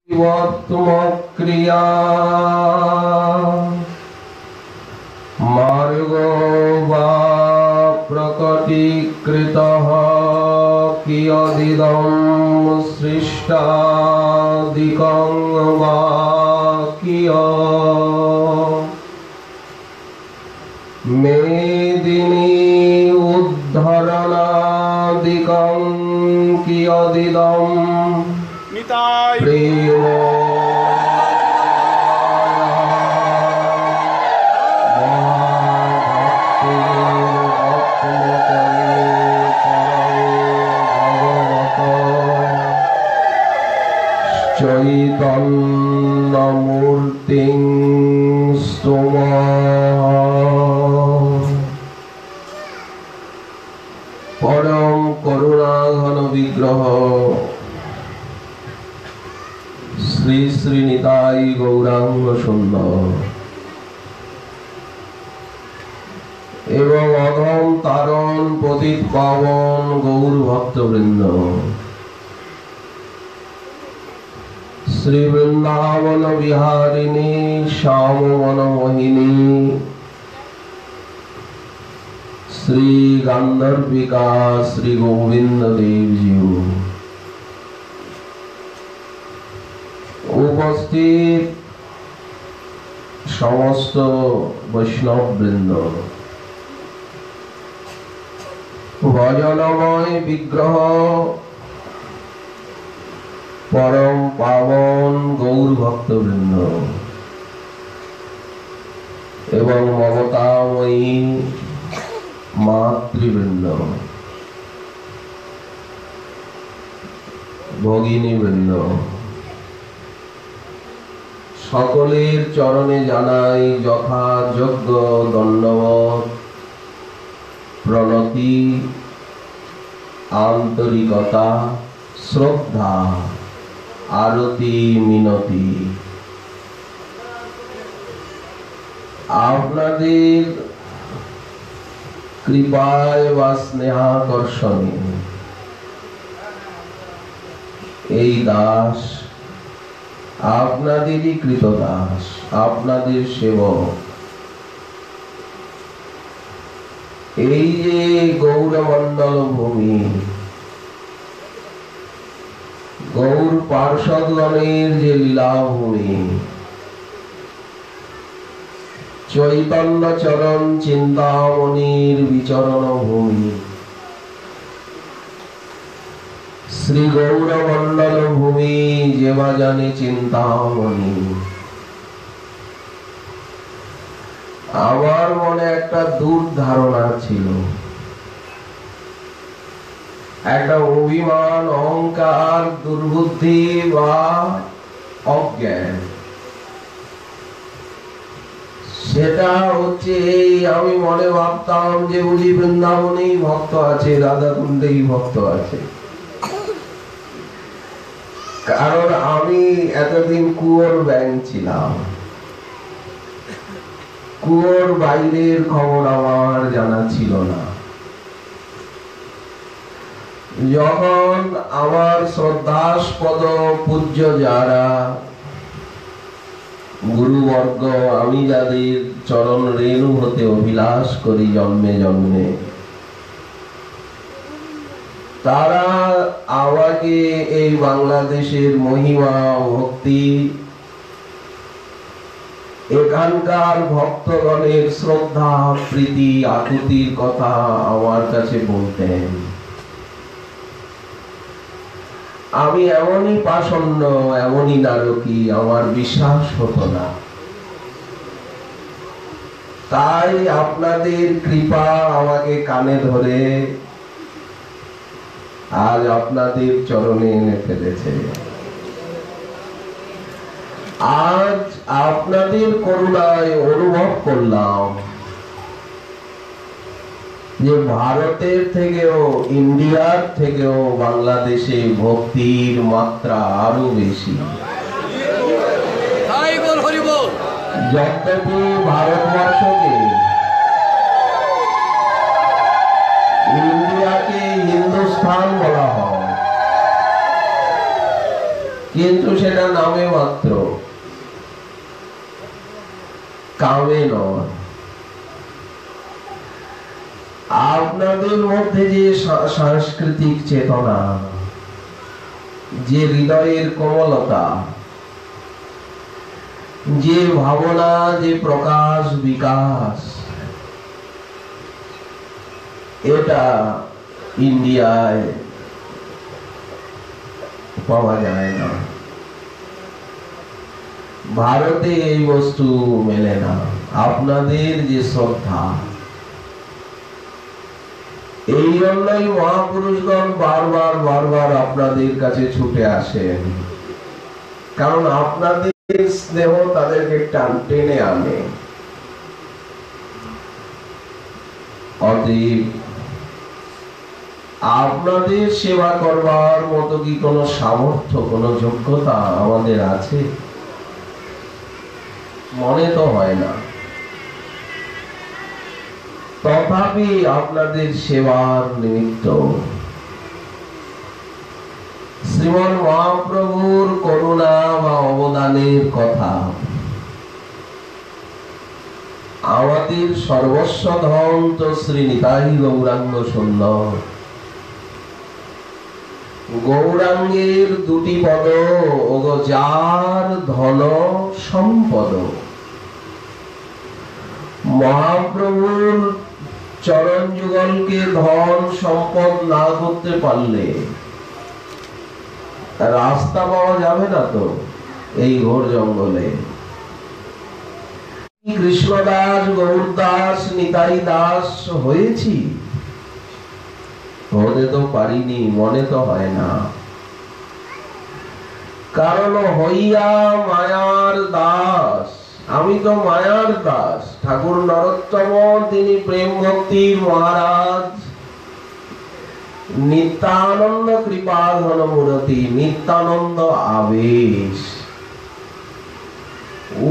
क्रिया मार्गो वा प्रकटीकृतः कियदिदं सृष्टादिकं वा मेदिनी उद्धरणादिकं कियदिदं प्रेम चैतन्यमूर्तिं परम करुणाघन विग्रह श्री श्री निताई गौरांग सुंदर एवं अधम तारण पतित पावन गौर भक्तवृंद श्री वृंदावन विहारिणी श्याम वन मोहिनी श्री गांधर्विका श्री गोविंद देव जी उपस्थित समस्त वैष्णव वृंद भजनमय विग्रह परम पावन गौर भक्तवृंद एवं ममतामयी मातृवृंद भगिनी वृंद सकलेर चरणे जानाई यथायोग्य दंडवत प्रणति आंतरिकता श्रद्धा आरती मिनती आपनादेर कृपाय वा स्नेहाकर्षणे এই দাস আপনাদেরই কৃতদাস আপনাদের সেবক এই যে গৌরমণ্ডল ভূমি গৌর পার্ষদগণের যে লীলাভূমি চৈতন্য চরণ চিন্তামণির বিচরণ ভূমি শ্রী গৌরমণ্ডল ভূমি যেবা জানে চিন্তামণি আমার মনে একটা দূর ধারণা ছিল একটা অভিমান অহংকার দুর্বুদ্ধি বা অজ্ঞান সেটা হচ্ছে আমি মনে ভাবতাম যে বুঝি বৃন্দাবনেই ভক্ত আছে রাধা কুণ্ডেই ভক্ত আছে কারণ আমি এতদিন কুয়োর ব্যাং ছিলাম কুয়োর বাইরের খবর আমার জানা ছিল না যখন আমার শ্রদ্ধাস্পদ পূজ্য যারা গুরুবর্গ আমি যাদের চরণ রেণু হতে অভিলাষ করি জন্মে জন্মে তারা আমাকে এই বাংলাদেশের মহিমা ভক্তি এখানকার ভক্তগণের শ্রদ্ধা প্রীতি আকুতির কথা আমার কাছে বলতেন আমি এমনই পাষণ্ড এমনই নারকী আমার বিশ্বাস হতো না তাই আপনাদের কৃপা আমাকে কানে ধরে আজ আপনাদের চরণে এনে ফেলেছে আজ আপনাদের করুণায় অনুভব করলাম যে ভারতের থেকেও ইন্ডিয়ার থেকেও বাংলাদেশে ভক্তির মাত্রা আরো বেশি যদ্যপি ভারতবর্ষকে ইন্ডিয়াকে হিন্দুস্তান বলা হয় কিন্তু সেটা নামে মাত্র, কামে নয়। আপনাদের মধ্যে যে সাংস্কৃতিক চেতনা, যে হৃদয়ের কোমলতা, যে ভাবনা, যে প্রকাশ বিকাশ, এটা ইন্ডিয়ায় পাওয়া যায় না। ভারতে এই বস্তু মেলে না। আপনাদের যে শ্রদ্ধা, এই জন্যই মহাপুরুষগণ বারবার বারবার আপনাদের কাছে ছুটে আসেন, কারণ আপনাদের স্নেহ তাদেরকে টেনে আনে। অতএব আপনাদের সেবা করবার মতো কি কোনো সামর্থ্য, কোনো যোগ্যতা আমাদের আছে? মনে তো হয় না। তথাপি আপনাদের সেবার নিমিত্ত শ্রীমন মহাপ্রভুর করুণা বা অবদানের কথা আমাদের সর্বস্ব ধন তো শ্রী নিতাই গৌরাঙ্গ সুন্দর। গৌরাঙ্গের দুটি পদ, ওগো যার ধন সম্পদ। মহাপ্রভুর চরণ যুগলকে ধন সম্পদ না করতে পারলে রাস্তা পাওয়া যাবে না তো এই ঘোর জঙ্গলে। কৃষ্ণদাস, গৌরদাস, নিতাই দাস হয়েছি, হতে তো পারিনি, মনে তো হয় না। কারণ হইয়া মায়ার দাস, আমি তো মায়ার দাস। ঠাকুর নরোত্তম তিনি প্রেম ভক্তির মহারাজ, নিত্যানন্দ কৃপা ঘন মূরতি, নিত্যানন্দ আবেশ।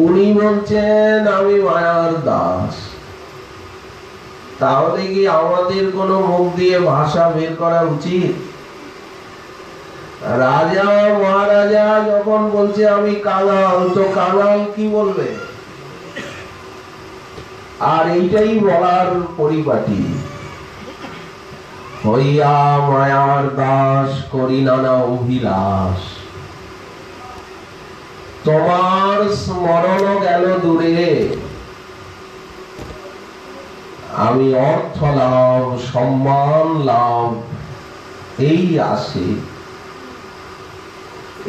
উনি বলছেন আমি মায়ার দাস। তাহলে কি আমাদের কোন মুখ দিয়ে ভাষা বের করা উচিত? রাজা মহারাজা যখন বলছে আমি কাঙাল, তো কাঙাল কি বলবে? আর এইটাই বলার পরিপাটি। হইয়া মায়ার দাস, করি নানা অভিলাষ। তোমার স্মরণ গেল দূরে, আমি অর্থ লাভ, সম্মান লাভ এই আসে।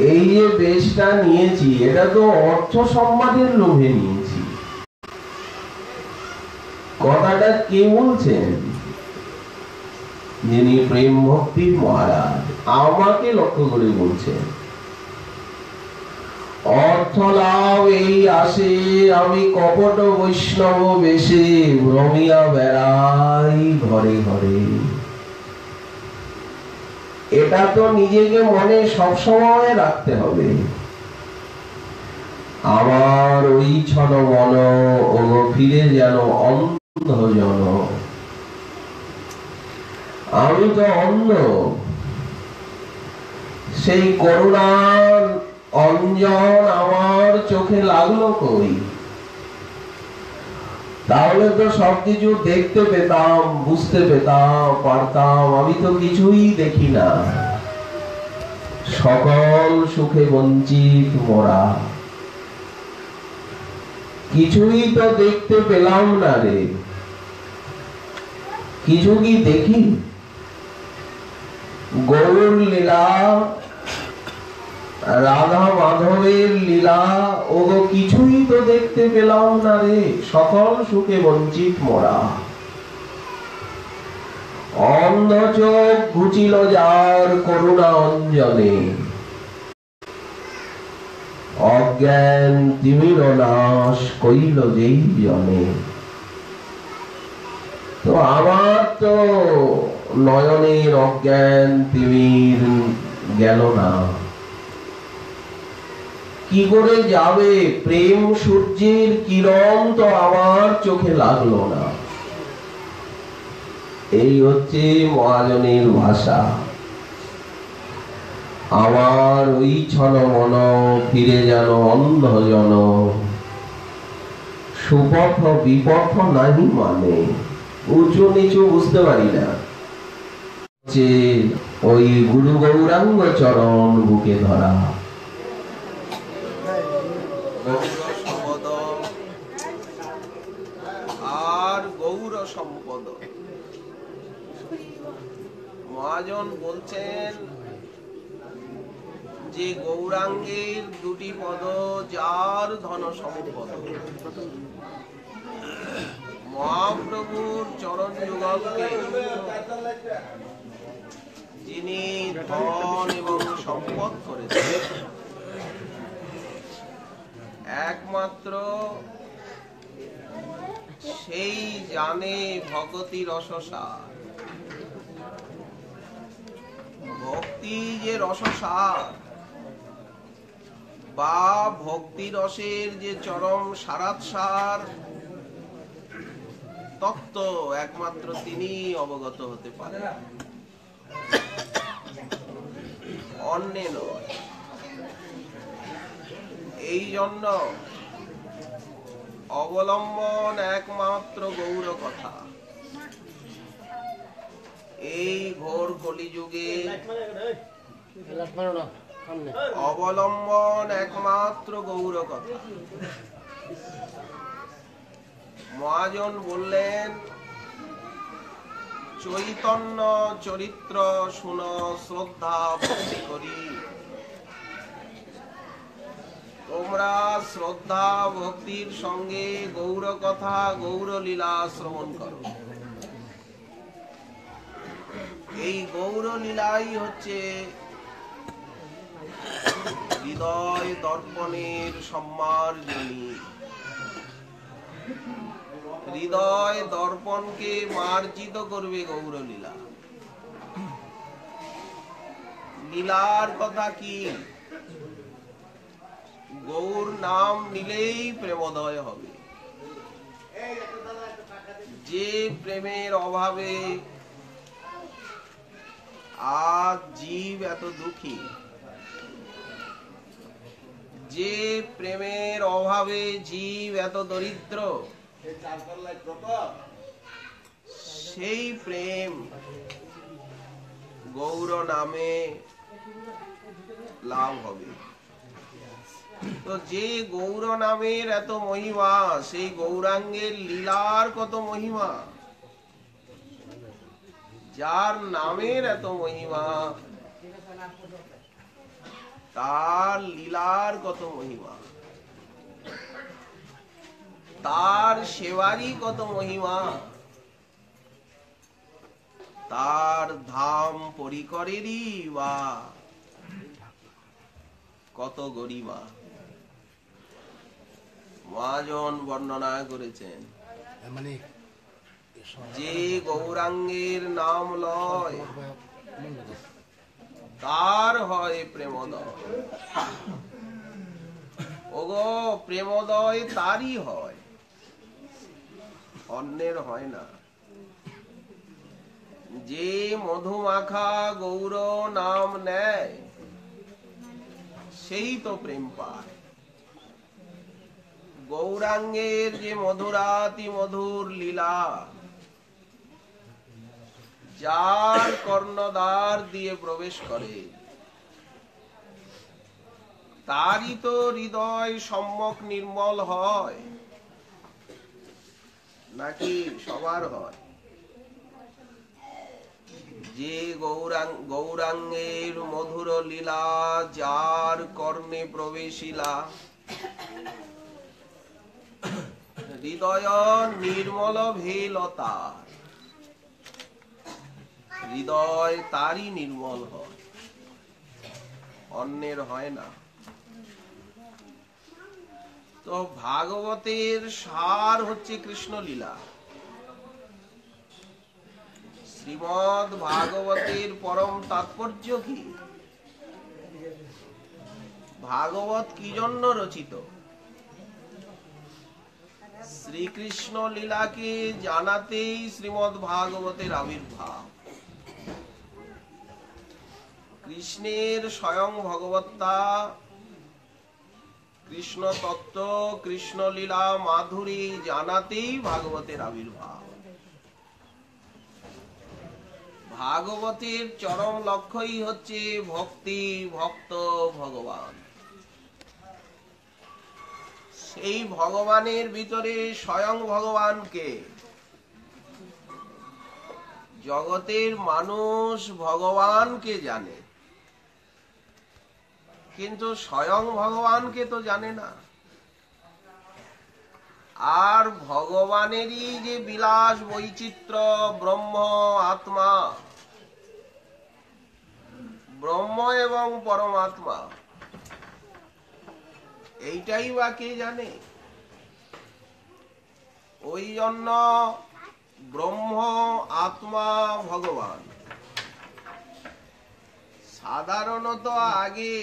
এই যে বেশটা নিয়েছি, এটা তো অর্থ সম্মানের লোভে নিয়েছি। কথাটা কে বলছেন? যিনি প্রেম ভক্তির মহারাজ, আমাকে লক্ষ্য করে বলছেন। অর্থ লাভ এই আসে, আমি কপট বৈষ্ণব বেশে ভ্রমিয়া বেড়াই ঘরে ঘরে। এটা তো নিজেকে মনে সবসময় রাখতে হবে। আমার ওই ছন মন ওগো ফিরে যেন অন্ধ জন। আমি তো অন্ধ, সেই করুণার অঞ্জন আমার চোখে লাগলো কই? তাহলে তো সবকিছু দেখতে পেতাম, বুঝতে পেতাম, পারতাম। আমি তো কিছুই দেখি না, সকল সুখে বঞ্চিত মোরা। কিছুই তো দেখতে পেলাম না রে। কিছু কি দেখি? গৌর লীলা, রাধা মাধবের লীলা, ওগো কিছুই তো দেখতে পেলাম না রে। সকল সুখে বঞ্চিত মোরা। অন্ধ চোখ ঘুচিল যার করুণা অঞ্জনে, অজ্ঞান তিমির নাশ কইল যেই জনে। তো আমার তো নয়নের অজ্ঞান তিমির গেল না। কি করে যাবে? প্রেম সূর্যের কিরণ তো আমার চোখে লাগলো না। এই হচ্ছে মহাজনের ভাষা। আমার ওই ছন মন ফিরে যেন অন্ধজন, সুপথ বিপথ নাহি মানে, উঁচু নিচু বুঝতে পারি না, যে ওই গুরু গৌরাঙ্গ চরণ বুকে ধরা। আর গৌর সম্পদ মহাজন বলছেন যে গৌরাঙ্গের দুটি পদ যার ধন সম্পদ। মহাপ্রভুর চরণ যুগলকে যিনি ধন এবং সম্পদ করেছেন, একমাত্র সেই জানে ভগতি রসসার। ভক্তি যে রসসার বা ভক্তি রসের যে চরম সারাৎসার তত্ত্ব, একমাত্র তিনি অবগত হতে পারেন, অন্যে নয়। এই জন্য অবলম্বন একমাত্র গৌর কথা। এই ঘোর কলিযুগে অবলম্বন একমাত্র গৌর কথা। মহাজন বললেন, চৈতন্য চরিত্র শুন শ্রদ্ধা ভক্তি করি। তোমরা শ্রদ্ধা ভক্তির সঙ্গে গৌর কথা, গৌর লীলা শ্রবণ করো। এই গৌর লীলাই হচ্ছে হৃদয় দর্পণের সম্মার্জনী। হৃদয় দর্পণকে মার্জিত করবে গৌর লীলা। লীলার কথা কি? গৌর নাম নিলেই প্রেমোদয় হবে। যে প্রেমের অভাবে আজ জীব এত দুঃখী, যে প্রেমের অভাবে জীব এত দরিদ্র, সেই প্রেম গৌর নামে লাভ হবে। তো যে গৌর নামের এত মহিমা, সেই গৌরাঙ্গের লীলার কত মহিমা। যার নামের এত মহিমা, তার লীলার কত মহিমা, তার সেবারই কত মহিমা, তার ধাম পরিকরেরই বা কত গরিমা। মহাজন বর্ণনা করেছেন, যে গৌরাঙ্গের নাম লয় তার হয় প্রেমোদয়। ওগো, প্রেমোদয় তারই হয়, অন্যের হয় না। যে মধুমাখা গৌর নাম নেয়, সেই তো প্রেম পায়। গৌরাঙ্গের যে মধুরাতি মধুর লীলা, যার কর্ণদ্বার দিয়ে প্রবেশ করে, তারই তো হৃদয় সম্যক নির্মল হয়, নাকি সবার হয়? যে গৌরাঙ্গের মধুর লীলা যার কর্ণে প্রবেশিলা, হৃদয় নির্মল ভেল তার, হৃদয় তারই নির্মল হয়, অন্যের হয় না। তো ভাগবতের সার হচ্ছে কৃষ্ণ লীলা। শ্রীমদ ভাগবতের পরম তাৎপর্য কি? ভাগবত কি জন্য রচিত? শ্রীকৃষ্ণ লীলাকে জানাতেই শ্রীমদ ভাগবতের আবির্ভাব। কৃষ্ণের স্বয়ং ভগবত্তা, কৃষ্ণ তত্ত্ব, কৃষ্ণ লীলা মাধুরী জানাতেই ভাগবতের আবির্ভাব। ভাগবতের চরম লক্ষ্যই হচ্ছে ভক্তি, ভক্ত, ভগবান। সেই ভগবানের ভিতরে স্বয়ং ভগবানকে, জগতের মানুষ ভগবানকে জানে, কিন্তু স্বয়ং ভগবানকে তো জানে না। আর ভগবানেরই যে বিলাস বৈচিত্র্য, ব্রহ্ম আত্মা, ব্রহ্ম এবং পরমাত্মা, এইটাই বা কে জানে? ওই জন্য ব্রহ্ম, আত্মা, ভগবান সাধারণত আগে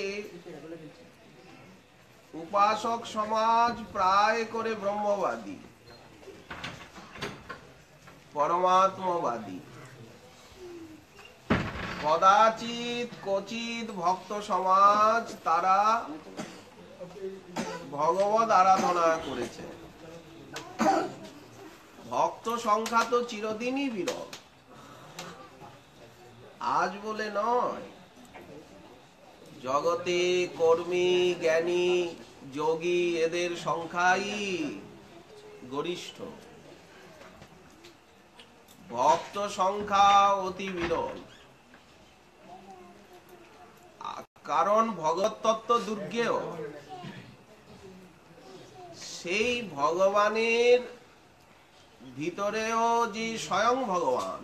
উপাসক সমাজ প্রায় করে ব্রহ্মবাদী, পরমাত্মবাদী, কদাচিৎ কচিৎ ভক্ত সমাজ তারা ভগবত আরাধনা করেছে। ভক্ত সংখ্যা তো চিরদিনই বিরল, আজ বলে নয়। জগতে কর্মী, জ্ঞানী, যোগী এদের সংখ্যাই গরিষ্ঠ, ভক্ত সংখ্যা অতি বিরল। কারণ ভগবত তত্ত্ব দুর্গেয় সেই ভগবানের ভিতরেও যে স্বয়ং ভগবান,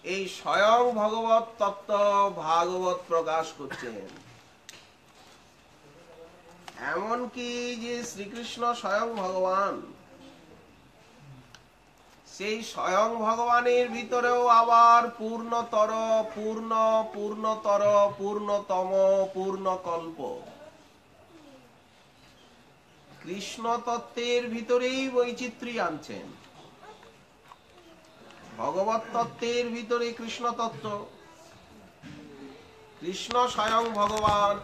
এই স্বয়ং ভগবত তত্ত্ব ভাগবত প্রকাশ করছেন। এমনকি যে শ্রীকৃষ্ণ স্বয়ং ভগবান, সেই স্বয়ং ভগবানের ভিতরেও আবার পূর্ণতর, পূর্ণ, পূর্ণতর, পূর্ণতম, পূর্ণকল্প কৃষ্ণ তত্ত্বের ভিতরেই বৈচিত্র্য আনছেন। ভগবত তত্ত্বের ভিতরে কৃষ্ণ তত্ত্ব, কৃষ্ণ স্বয়ং ভগবান,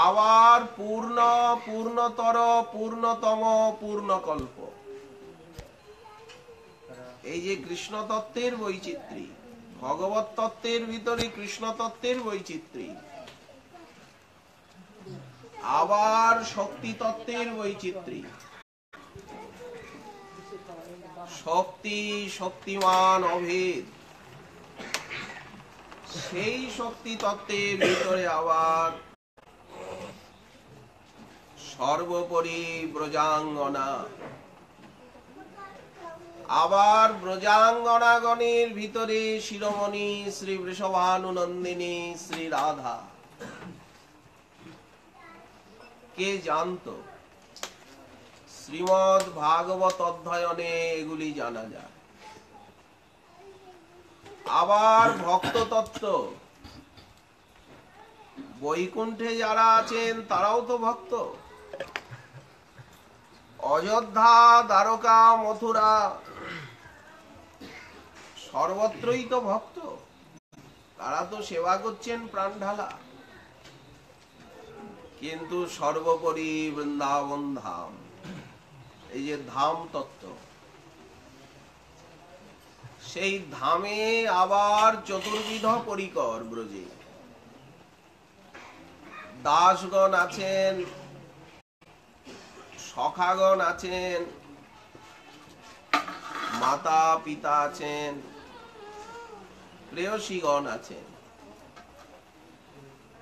আবার পূর্ণ, পূর্ণতর, পূর্ণতম, পূর্ণকল্প। এই যে কৃষ্ণ তত্ত্বের বৈচিত্র্য, ভগবত তত্ত্বের ভিতরে কৃষ্ণ তত্ত্বের বৈচিত্র্য, আবার শক্তি তত্ত্বের বৈচিত্র্য। শক্তি, শক্তিমান, অভেদ, সেই শক্তি তত্ত্বের ভিতরে আবার সর্বোপরি ব্রজাঙ্গনা, আবার ব্রজাঙ্গনাগণের ভিতরে শিরোমণি শ্রী বৃষভানুনন্দিনী শ্রী রাধা। কে জানত? শ্রীমদ্ ভাগবত অধ্যয়নে এগুলি জানা যায়। আবার ভক্ত তত্ত্ব, বৈকুণ্ঠে যারা আছেন তারাও তো ভক্ত। অযোধ্যা, দ্বারকা, মথুরা সর্বত্রই তো ভক্ত, তারা তো সেবা করছেন প্রাণ ঢালা। কিন্তু সর্বোপরি বৃন্দাবন ধাম, এই যে ধাম তত্ত্ব, সেই ধামে আবার চতুর্বিধ পরিকর ব্রজে দাসগণ আছেন, সখাগণ আছেন, মাতা পিতা আছেন, প্রেয়সীগণ আছেন।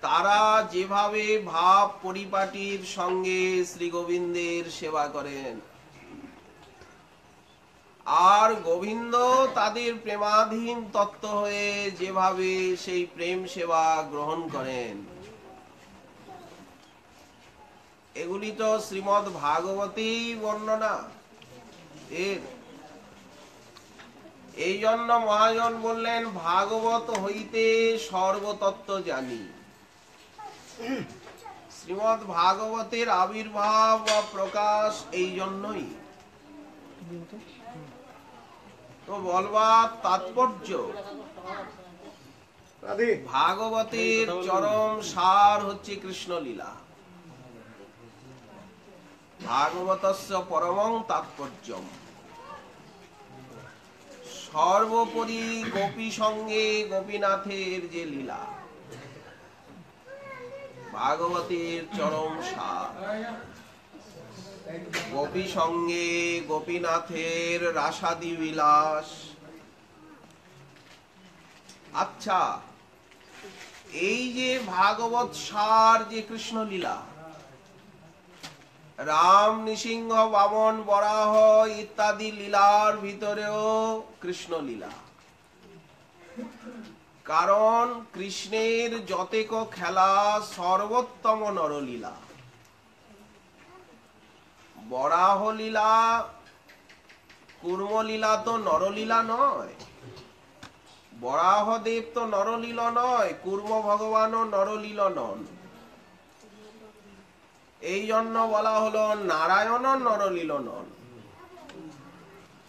তারা যেভাবে ভাব পরিপাটির সঙ্গে শ্রী গোবিন্দের সেবা করেন, আর গোবিন্দ তাদের প্রেমাধীন তত্ত্ব হয়ে যেভাবে সেই প্রেম সেবা গ্রহণ করেন, এগুলি তো শ্রীমদ্ ভাগবতেই বর্ণনা এর। এই জন্য মহাজন বললেন, ভাগবত হইতে সর্বতত্ত্ব জানি। শ্রীমদ্ ভাগবতের আবির্ভাব বা প্রকাশ এই জন্যই। তো বলবার তাৎপর্য, ভাগবতের চরম সার হচ্ছে কৃষ্ণ লীলা। ভাগবতস্য পরমং তাৎপর্যম। সর্বোপরি গোপী সঙ্গে গোপীনাথের যে লীলা, ভাগবতের চরম সার। গোপী সঙ্গে গোপীনাথের রাসাদি বিলাস। আচ্ছা, এই যে ভাগবত সার যে কৃষ্ণ লীলা, রাম, নৃসিংহ, বামন, বরাহ ইত্যাদি লীলার ভিতরেও কৃষ্ণ লীলা। কারণ কৃষ্ণের যতেক খেলা সর্বোত্তম নরলীলা। বরাহ লীলা, কুর্মলীলা তো নরলীলা নয়। বরাহদেব তো নরলীল নয়, কুর্ম ভগবানও নরলীল নন। এই জন্য বলা হলো নারায়ণ নরলীল নন,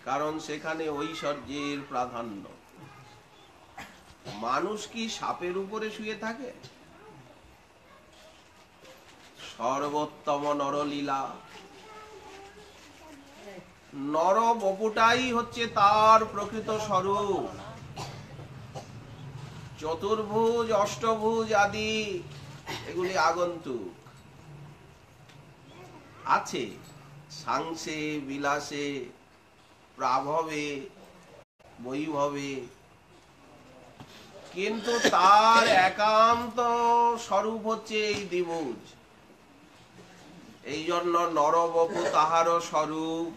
কারণ সেখানে ঐশ্বর্যের প্রাধান্য। মানুষ কি সাপের উপরে শুয়ে থাকে? সর্বোত্তম নরলীলা। নর বপুটাই হচ্ছে তার প্রকৃত স্বরূপ। চতুর্ভুজ, অষ্টভুজ আদি এগুলি আগন্তুক আছে, সাংসে, বিলাসে, প্রাভবে, বৈভবে, কিন্তু তার একান্ত স্বরূপ হচ্ছে এই দ্বিভুজ। এই জন্য নরবপু তাহারও স্বরূপ।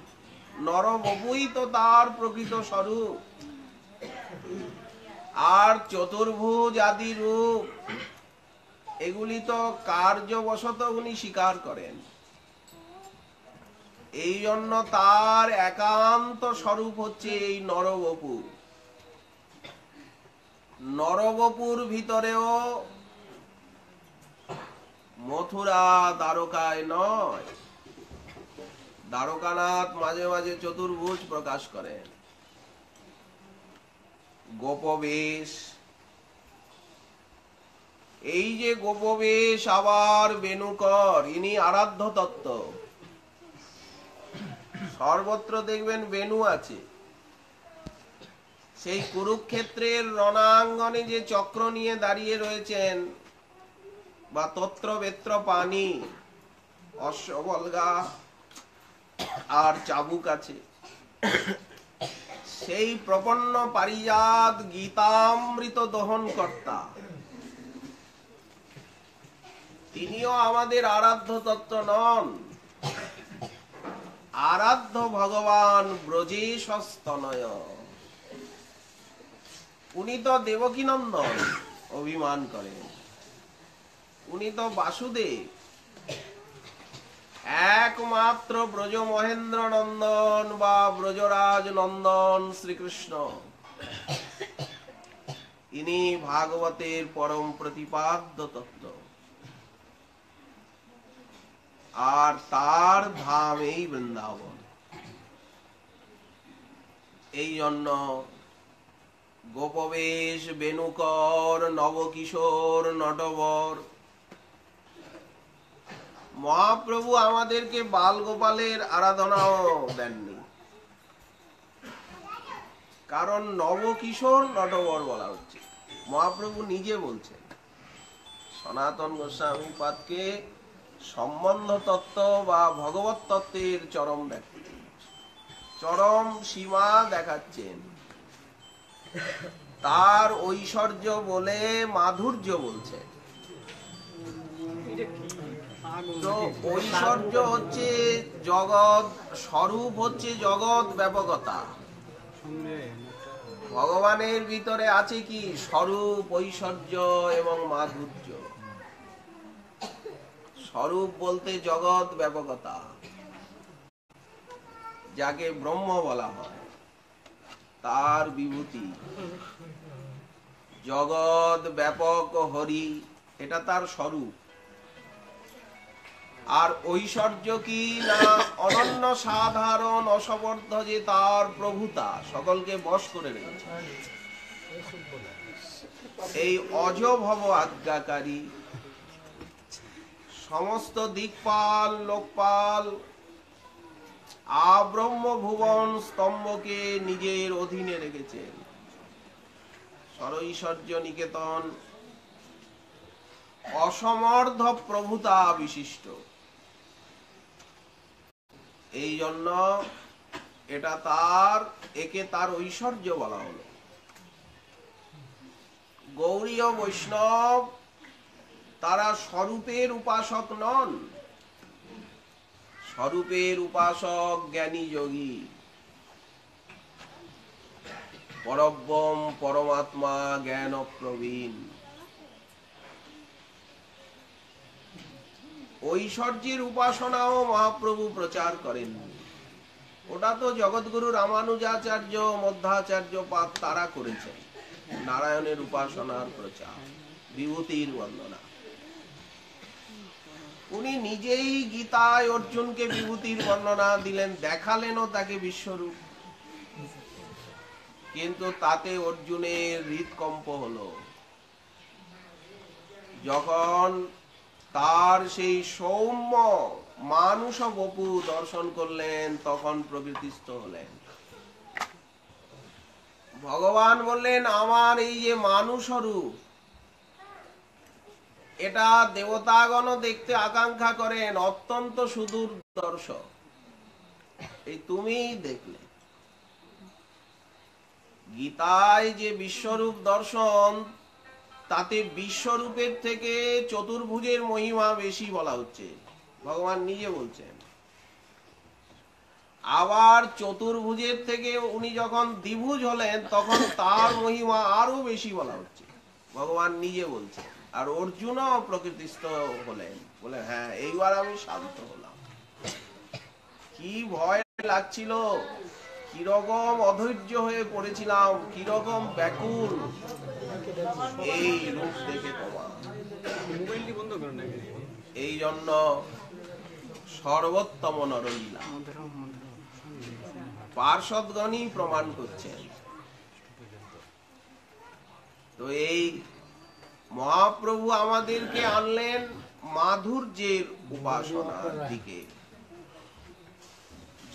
নরবপুই তো তার প্রকৃত স্বরূপ। আর চতুর্ভুজ আদি রূপ এগুলি তো কার্যবশত উনি স্বীকার করেন। এই জন্য তার একান্ত স্বরূপ হচ্ছে এই নরবপু। নরবপুর ভিতরেও মথুরা দ্বারকায় নয়, দ্বারকানাথ মাঝে মাঝে চতুর্ভুজ প্রকাশ করেন। গোপবেশ, এই যে গোপবেশ আবার বেণুকর, ইনি আরাধ্য তত্ত্ব। সর্বত্র দেখবেন বেণু আছে। সেই কুরুক্ষেত্রের রণাঙ্গনে যে চক্র নিয়ে দাঁড়িয়ে রয়েছেন, বা তত্র বেত্র পানি, অশ্ববলগা আর চাবুক আছে, সেই প্রপন্ন পারিজাত গীতামৃত দহন কর্তা, তিনিও আমাদের আরাধ্য তত্ত্ব নন। আরাধ্য ভগবান ব্রজেশস্তনয়, উনি তো দেবকীনন্দন অভিমান করেন। উনি তো বাসুদেব, একমাত্র ব্রজ মহেন্দ্র নন্দন বা ব্রজরাজ নন্দন শ্রীকৃষ্ণ। ইনি ভাগবতের পরম প্রতিপাদ্য তত্ত্ব। আর তার ধাম এই বৃন্দাবন। এই জন্য গোপবেশ, বেণুকর, নবকিশোর, নটবর, মহাপ্রভু আমাদেরকে বাল গোপালের আরাধনাও দেননি। কারণ নবকিশোর, নটবর বলা হচ্ছে, মহাপ্রভু নিজে বলছেন। সনাতন গোস্বামী পাদকে সম্বন্ধ তত্ত্ব বা ভগবত তত্ত্বের চরম ব্যক্তি, চরম সীমা দেখাচ্ছেন। তার ঐশ্বর্য বলে মাধুর্য বলছে। তো ঐশ্বর্য হচ্ছে জগৎ, স্বরূপ হচ্ছে জগৎ ব্যাপকতা। ভগবানের ভিতরে আছে কি? স্বরূপ, ঐশ্বর্য এবং মাধুর্য। স্বরূপ বলতে জগৎ ব্যাপকতা, যাকে ব্রহ্ম বলা হয়, তার বিভূতি। জগৎ ব্যাপক হরি, এটা তার স্বরূপ। আর ঐশ্বর্য কি না অনন্য সাধারণ অসমর্থ যে তার প্রভুতা সকলকে বশ করে রেখেছে। এই অজভব আজ্ঞাকারী সমস্ত দিকপাল লোকপাল আব্রহ্ম ভুবন স্তম্ভকে নিজের অধীনে রেখেছেন। সরৈশ্বর্য নিকেতন অসমর্থ প্রভুতা বিশিষ্ট। এই জন্য এটা একে তার ঐশ্বর্য বলা হলো। গৌড়ীয় বৈষ্ণব তারা স্বরূপের উপাসক নন, স্বরূপের উপাসক জ্ঞানী যোগী, পরব্রহ্ম পরমাত্মা জ্ঞান প্রবীণ। ঐশ্বর্যের উপাসনাও মহাপ্রভু প্রচার করেন। ওটা তো জগৎগুরু রামানুজাচার্য মধ্যাচার্য পাদ তারা করেছেন। নারায়ণের উপাসনার প্রচার, বিভূতির বর্ণনা। উনি নিজেই গীতায় অর্জুনকে বিভূতির বর্ণনা দিলেন, দেখালেনও তাকে বিশ্বরূপ। কিন্তু তাতে অর্জুনের হৃদকম্প হলো যখন তার সেই সৌম্য মানুষ বপু দর্শন করলেন, তখন প্রকৃতিস্থ হলেন। ভগবান বললেন, আমার এই যে মানুষ রূপ, এটা দেবতাগণ দেখতে আকাঙ্ক্ষা করেন, অত্যন্ত সুদূর দর্শক। এই তুমিই দেখলে। গীতায় যে বিশ্বরূপ দর্শন, তাতে বিশ্বরূপের থেকে চতুর্ভুজের মহিমা বেশি বলা হচ্ছে, ভগবান নিজে বলছেন। আবার চতুর্ভুজের থেকে উনি যখন দ্বিভুজ হলেন, তখন তার মহিমা আরো বেশি বলা হচ্ছে, ভগবান নিজে বলছেন। আর অর্জুনও প্রকৃতিস্থ হলেন, বলে হ্যাঁ এইবার আমি শান্ত হলাম। কি ভয় লাগছিল, কিরকম অধৈর্য হয়ে পড়েছিলাম, কিরকম ব্যাকুল এই রূপ দেখে তোমার। এই জন্য সর্বোত্তম নরলীলা পার্ষদগণই প্রমাণ করছেন। তো এই মহাপ্রভু আমাদেরকে আনলেন মাধুর্যের উপাসনার দিকে।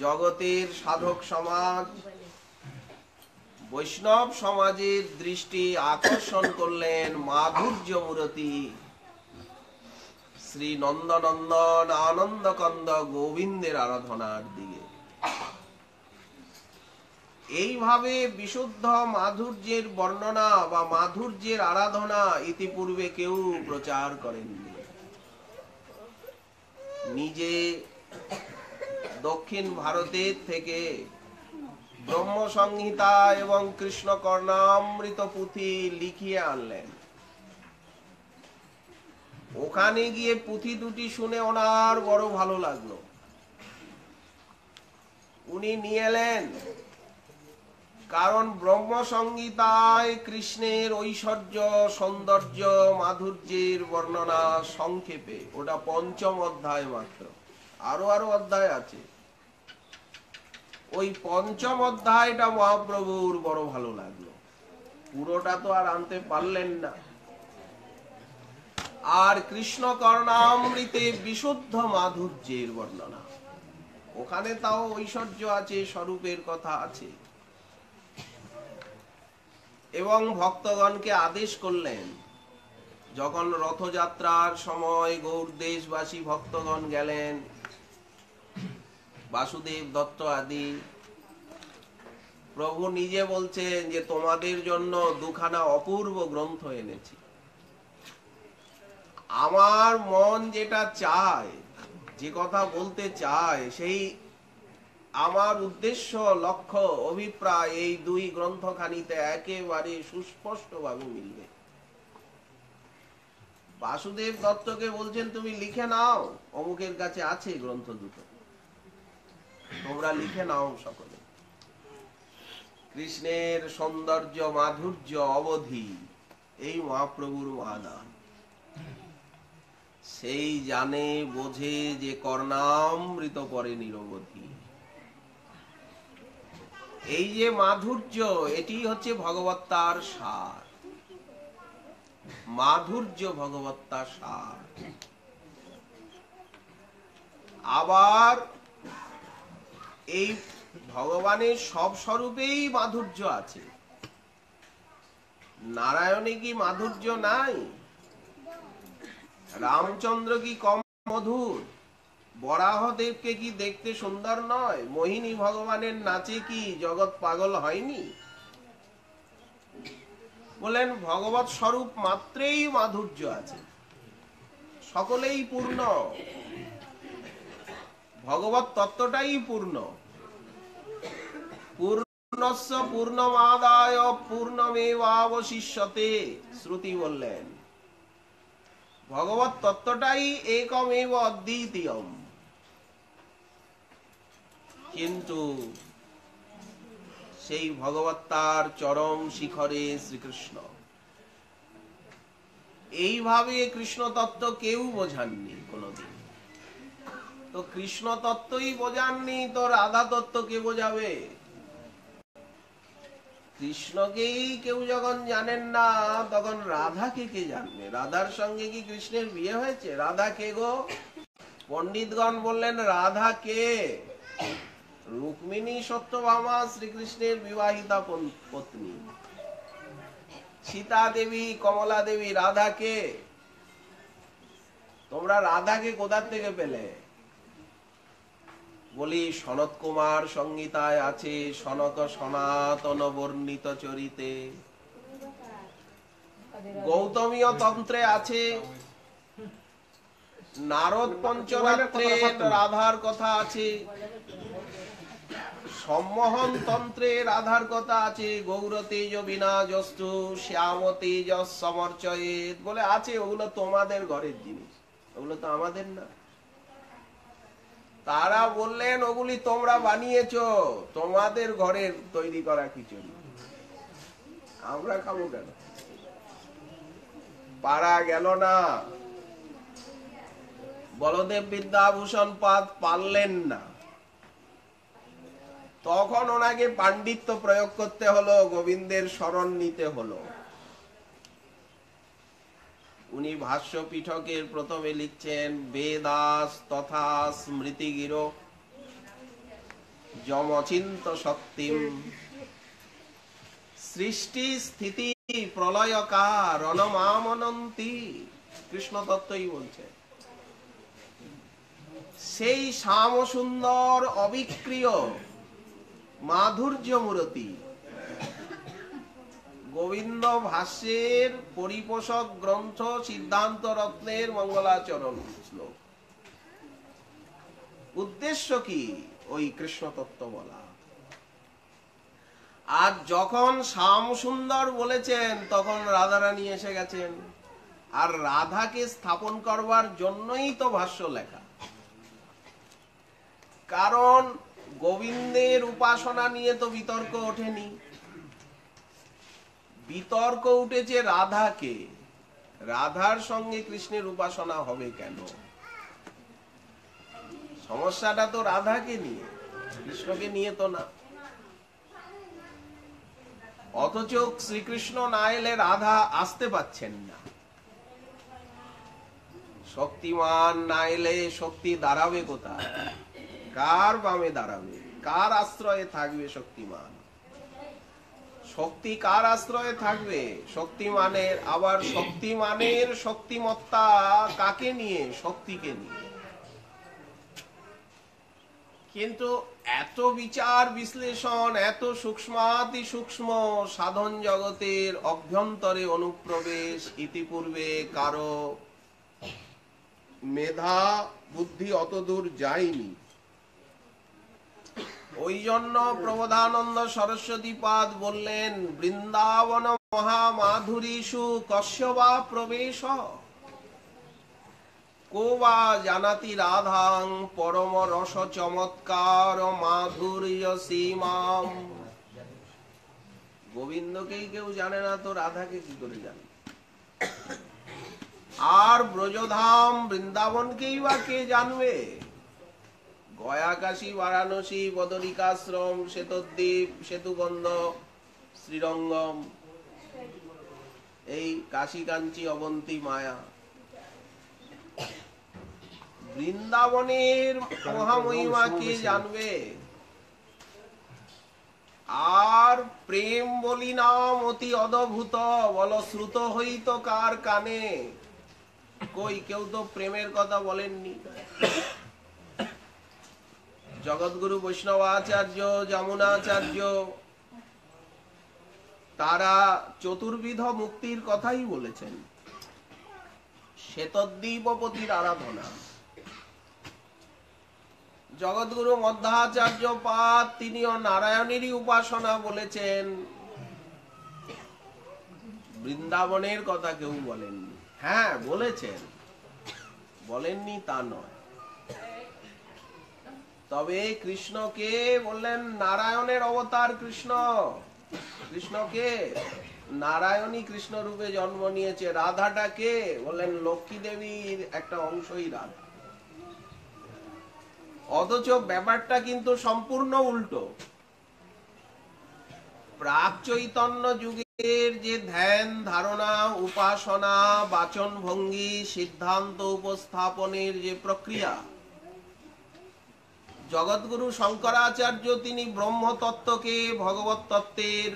জগতের সাধক সমাজ, বৈষ্ণব সমাজের দৃষ্টি আকর্ষণ করলেন মাধুর্য মূরতি শ্রী নন্দনন্দন আনন্দকন্দ গোবিন্দের আরাধনার দিকে। এইভাবে বিশুদ্ধ মাধুর্যের বর্ণনা বা মাধুর্যের আরাধনা ইতিপূর্বে কেউ প্রচার করেননি। নিজে দক্ষিণ ভারতের থেকে ব্রহ্মসংহিতা এবং কৃষ্ণ কর্ণামৃত পুঁথি লিখিয়ে আনলেন। ওখানে গিয়ে পুঁথি দুটি শুনে ওনার বড় ভালো লাগলো। উনি নিয়ে এলেন, কারণ ব্রহ্মসংহিতায় কৃষ্ণের ঐশ্বর্য সৌন্দর্য মাধুর্যের বর্ণনা সংক্ষেপে, ওটা ৫ম অধ্যায় মাত্র, আরো অধ্যায় আছে। ওই ৫ম অধ্যায়টা মহাপ্রভুর বড় ভালো লাগলো। পুরোটা তো আর আনতে পারলেন না। আর কৃষ্ণ কর্ণামৃতে বিশুদ্ধ মাধুর্যের বর্ণনা, ওখানে তাও ঐশ্বর্য আছে, স্বরূপের কথা আছে। এবং ভক্তগণকে আদেশ করলেন, যখন রথযাত্রার সময় গৌড় দেশবাসী ভক্তগণ গেলেন, বাসুদেব দত্ত আদি, প্রভু নিজে বলছেন যে তোমাদের জন্য দুখানা অপূর্ব গ্রন্থ এনেছি। আমার মন যেটা চায়, যে কথা বলতে চায়, সেই আমার উদ্দেশ্য লক্ষ্য অভিপ্রায় এই দুই গ্রন্থখানিতে একেবারে সুস্পষ্টভাবে মিলবে। বাসুদেব দত্তকে বলছেন তুমি লিখে নাও, অমুকের কাছে আছে গ্রন্থ দুটো, তোমরা লিখে নাও সকলে। কৃষ্ণের সৌন্দর্য মাধুর্য অবধি এই মহাপ্রভুর মহাদান। সেই জানে বোঝে যে কর্ণামৃত পরে নিরবধি। এই যে মাধুর্য, এটি হচ্ছে ভগবত্তার সার। মাধুর্য ভগবত্তার সার। আবার এই ভগবানের সব স্বরূপেই মাধুর্য আছে। নারায়ণে কি মাধুর্য নাই? রামচন্দ্র কি কম মধুর? বরাহদেবকে কি দেখতে সুন্দর নয়? মোহিনী ভগবানের নাচে কি জগৎ পাগল হয়নি? বলেন ভগবৎ স্বরূপ মাত্রেই মাধুর্য আছে, সকলেই পূর্ণ। ভগবৎ তত্ত্বটাই পূর্ণ। পূর্ণস্য পূর্ণমাদায় পূর্ণমেবাবশিষ্যতে, শ্রুতি বললেন। ভগবৎ তত্ত্বটাই একমেব অদ্বিতীয়ম। কিন্তু সেই ভগবত্তার চরম শিখরে শ্রীকৃষ্ণ। এইভাবে কৃষ্ণ তত্ত্ব কেউ বোঝাননি কোনদিন। তো কৃষ্ণ তত্ত্বই বোঝাননি, তো রাধা তত্ত্ব কে বোঝাবে? কৃষ্ণকেই কেউ যখন জানেন না, তখন রাধাকে কে জানবে? রাধার সঙ্গে কি কৃষ্ণের বিয়ে হয়েছে? রাধা কে গো? পণ্ডিতগণ বললেন রাধা কে? রুক্মিণী সত্যভামা শ্রীকৃষ্ণের বিবাহিতা পত্নী। সীতা দেবী, কমলা দেবী, রাধা কে? তোমরা রাধাকে কোথা থেকে পেলে? বলি সনত কুমার সংহিতায় আছে, সনক সনাতন বর্ণিত চরিতে। গৌতমীয় তন্ত্রে আছে, নারদ পঞ্চরাত্রে রাধার কথা আছে, সম্মোহন তন্ত্রে রাধার কথা আছে, গৌর তেজ বিনাজস্তু শ্যাম তেজ সমর্চয়েত বলে আছে। ওগুলো তোমাদের ঘরের জিনিস, ওগুলো তো আমাদের না। তারা বললেন ওগুলি তোমরা বানিয়েছো, তোমাদের ঘরের তৈরি করা কিছু না, আমরা খাবো কেন? পারা গেল না। বলদেব বিদ্যাভূষণ পাদ পারলেন না, তখন ওনাকে পাণ্ডিত্য প্রয়োগ করতে হলো, গোবিন্দের শরণ নিতে হলো। উনি ভাষ্য পিঠকের প্রথমে লিখছেন, বেদাস তথা স্মৃতিগির যমচিন্ত শক্তিম সৃষ্টি স্থিতি প্রলয়কার রণমামনন্তি। কৃষ্ণ তত্ত্বই বলছে। সেই শ্যাম সুন্দর অবিক্রিয় মাধুর্য মূরতি গোবিন্দ ভাষ্যের পরিপোষক গ্রন্থ সিদ্ধান্ত রত্নের মঙ্গলাচরণ শ্লোক। উদ্দেশ্য কি? ওই কৃষ্ণ তত্ত্ব বলা। আর যখন শ্যাম সুন্দর বলেছেন, তখন রাধারানী এসে গেছেন। আর রাধাকে স্থাপন করবার জন্যই তো ভাষ্য লেখা। কারণ গোবিন্দের উপাসনা নিয়ে তো বিতর্ক ওঠেনি, বিতর্ক উঠেছে রাধাকে। রাধার সঙ্গে কৃষ্ণের উপাসনা হবে কেন? সমস্যাটা তো রাধাকে নিয়ে, কৃষ্ণকে নিয়ে তো না। অথচ শ্রীকৃষ্ণ না এলে রাধা আসতে পাচ্ছেন না। শক্তিমান না এলে শক্তি দাঁড়াবে কোথায়? কার বামে দাঁড়াবে? কার আশ্রয়ে থাকবে শক্তিমান? শক্তি কার আশ্রয়ে থাকবে? শক্তিমানের। আবার শক্তিমানের শক্তিমত্তা কাকে নিয়ে? শক্তিকে নিয়ে। কিন্তু এত বিচার বিশ্লেষণ, এত সূক্ষ্মাতি সূক্ষ্ম সাধন জগতের অভ্যন্তরে অনুপ্রবেশ ইতিপূর্বে কারো মেধা বুদ্ধি অত দূর যায়নি। ওই জন্য প্রবোধানন্দ সরস্বতী পাদ বললেন, বৃন্দাবন মহামাধুরীষু কস্যবা প্রবেশ কো বা জানাতি রাধাং পরম রস চমৎকার মাধুর্য সীমাম। গোবিন্দকেই কেউ জানে না, তো রাধাকে কি করে জানে? আর ব্রজধাম বৃন্দাবনকেই বা কে জানবে? গয়া, কাশী, বারাণসী, বদরিকাশ্রম, শ্বেতদ্বীপ, সেতুবন্ধ, শ্রীরঙ্গম, এই কাশী, কাঞ্চি, অবন্তী, মায়া, বৃন্দাবনের মহামহিমা কে জানবে? আর প্রেম বলি নাম অতি অদ্ভুত, বল শ্রুত হইত কার কানে? কই কেউ তো প্রেমের কথা বলেননি। জগৎগুরু বৈষ্ণবাচার্য, যমুনাচার্য তারা চতুর্বিধ মুক্তির কথাই বলেছেন। শ্বেতদ্বীপপতির আরাধনা। জগৎগুরু মধ্বাচার্য পাদ তিনিও নারায়ণেরই উপাসনা বলেছেন। বৃন্দাবনের কথা কেউ বলেননি। হ্যাঁ বলেছেন, বলেননি তা নয়। তবে কৃষ্ণকে বললেন নারায়ণের অবতার কৃষ্ণ। কৃষ্ণকে নারায়ণী কৃষ্ণ রূপে জন্ম নিয়েছে। রাধাটাকে বললেন লক্ষ্মী দেবীর একটা অংশই রাধা। অথচ ব্যাপারটা কিন্তু সম্পূর্ণ উল্টো। প্রাক চৈতন্য যুগের যে ধ্যান ধারণা, উপাসনা, বাচন ভঙ্গি, সিদ্ধান্ত উপস্থাপনের যে প্রক্রিয়া, জগৎগুরু শঙ্করাচার্য তিনি ব্রহ্মতত্ত্বকে ভগবত তত্ত্বের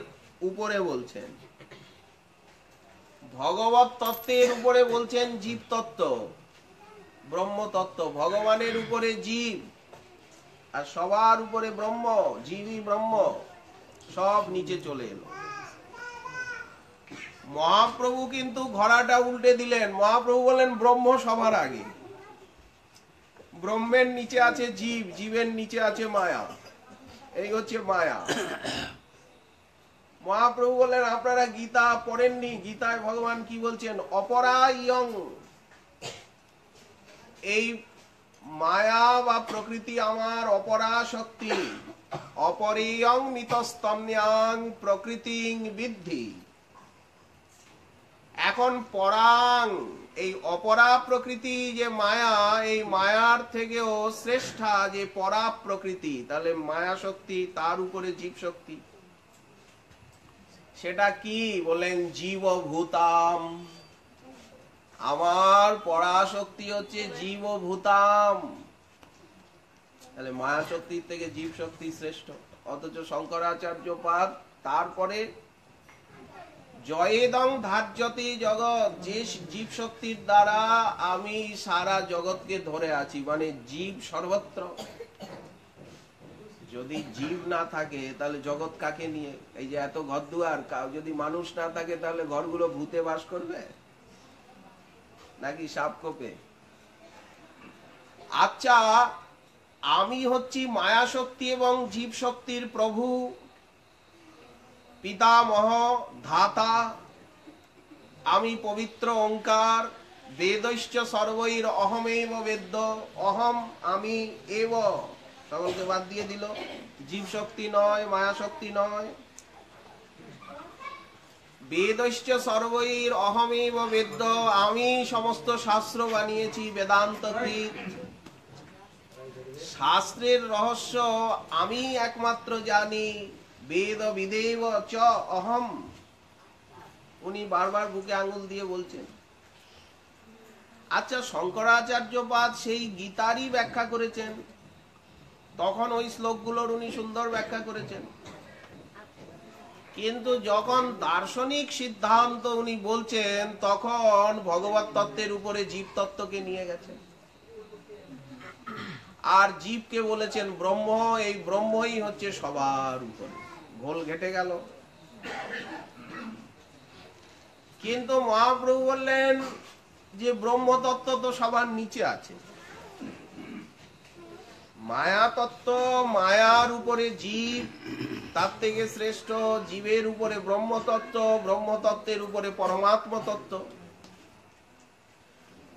উপরে বলছেন, ভগবত তত্ত্বের উপরে বলছেন জীব তত্ত্ব, ব্রহ্মতত্ত্ব। ভগবানের উপরে জীব আর সবার উপরে ব্রহ্ম, জীবই ব্রহ্ম, সব নিচে চলে এলো। মহাপ্রভু কিন্তু ঘোড়াটা উল্টে দিলেন। মহাপ্রভু বলেন ব্রহ্ম সবার আগে, ব্রহ্মের নিচে আছে জীব, জীবের নিচে আছে মায়া। এই হচ্ছে মায়া। মহাপ্রভু বললেন আপনারা গীতা পড়েননি, গীতায় ভগবান কি বলছেন? অপরা ইয়ং, এই মায়া বা প্রকৃতি আমার অপরা শক্তি। অপরিয়ং মিতস্তম্যাং প্রকৃতিং বিদ্ধি। এখন পরাং, এই অপরা প্রকৃতি যে মায়া, এই মায়ার থেকেও শ্রেষ্ঠা যে পরা প্রকৃতি, তাহলে মায়া শক্তি, তার উপরে জীব শক্তি। সেটা কি বলেন? জীবভূতাম। আমার পরাশক্তি হচ্ছে জীবভূতাম। তাহলে মায়া শক্তির থেকে জীব শক্তি শ্রেষ্ঠ। অথচ শঙ্করাচার্য পাদ তারপরে জয়েদং ধার্যতে জগৎ, যে জীব শক্তির দ্বারা আমি সারা জগৎকে ধরে আছি, মানে জীব সর্বত্র। যদি জীব না থাকে তাহলে জগৎ কাকে নিয়ে? এই যে এত ঘর দুয়ার, যদি মানুষ না থাকে তাহলে ঘরগুলো ভূতে বাস করবে নাকি সাপ কোপে? আচ্ছা, আমি হচ্ছি মায়া শক্তি এবং জীব শক্তির প্রভু, পিতামহ, ধাতা। আমি পবিত্র ওঙ্কার। বেদৈশ্চ সর্বৈর অহমেব বেদ্য। অহম, আমি, এব, সকলকে বাদ দিয়ে দিল। জীব শক্তি নয়, মায়া শক্তি নয়। বেদৈশ্চ সর্বৈর অহমেব বেদ্য। আমি সমস্ত শাস্ত্র বানিয়েছি, বেদান্ত কৃত। শাস্ত্রের রহস্য আমি একমাত্র জানি। বেদ বিদেব চ অহম। উনি বারবার বুকে আঙ্গুল দিয়ে বলছেন। আচ্ছা, শঙ্করাচার্য পাদ সেই গীতারই ব্যাখ্যা করেছেন, তখন ওই শ্লোকগুলোর উনি সুন্দর ব্যাখ্যা করেছেন। কিন্তু যখন দার্শনিক সিদ্ধান্ত উনি বলছেন, তখন ভগবত তত্ত্বের উপরে জীব তত্ত্বকে নিয়ে গেছেন। আর জীবকে বলেছেন ব্রহ্ম। এই ব্রহ্মই হচ্ছে সবার উপরে। ঘোল ঘেটে গেল। কিন্তু মহাপ্রভু বললেন যে ব্রহ্ম তত্ত্ব তো সবার নিচে আছে। মায়া তত্ত্ব, মায়ার উপরে জীব, তার থেকে শ্রেষ্ঠ। জীবের উপরে ব্রহ্মতত্ত্ব, ব্রহ্মতত্ত্বের উপরে পরমাত্ম তত্ত্ব,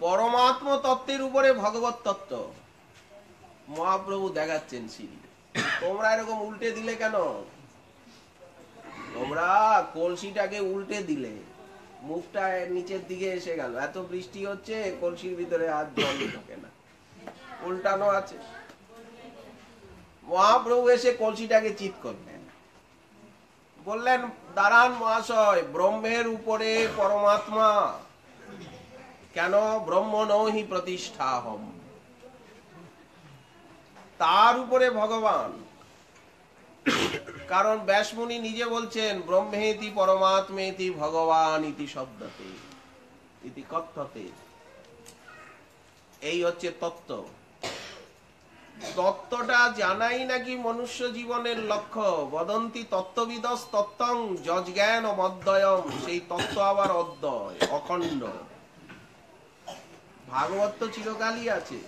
পরমাত্ম তত্ত্বের উপরে ভগবত তত্ত্ব। মহাপ্রভু দেখাচ্ছেন সিঁড়ি। তোমরা এরকম উল্টে দিলে কেন? তোমরা কলসিটাকে উল্টে দিলে। মুখটা নিচের দিকে এসে গেল, এত বৃষ্টি হচ্ছে কলসির ভিতরে আর জল ঢোকে না, উল্টানো আছে। মহাপ্রভু এসে কলসিটাকে চিৎ করলেন, বললেন দাঁড়ান মহাশয়, ব্রহ্মের উপরে পরমাত্মা, কেন ব্রহ্ম নহি প্রতিষ্ঠা হম, তার উপরে ভগবান। কারণ ব্যাসমুনি নিজে বলছেন ব্রহ্মেতি পরমাত্মেতি ভগবান ইতি শব্দতে ইতি কথ্যতে, এই হচ্ছে তত্ত্ব। তত্ত্বটা জানাই নাকি মনুষ্য জীবনের লক্ষ্য। বদন্তি তত্ত্ববিদস তত্ত্বং যজ্ঞান মদ্বয়ম, সেই তত্ত্ব আবার অদ্বয়, অখণ্ড। ভাগবত তো চিরকালই আছে।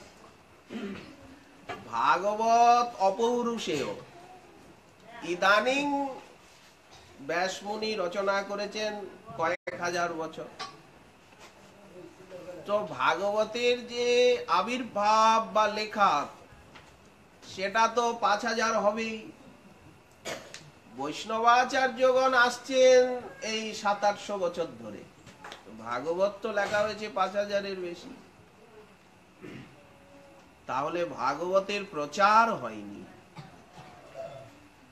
ভাগবত অপৌরুষেয়, ইদানিং ব্যাসমুনি রচনা করেছেন কয়েক হাজার বছর। তো ভাগবতের যে আবির্ভাব বা লেখা সেটা তো 5000 হবেই। বৈষ্ণবাচার্যগণ আসছেন এই 700-800 বছর ধরে, ভাগবত তো লেখা হয়েছে 5000-এর বেশি। তাহলে ভাগবতের প্রচার হয়নি।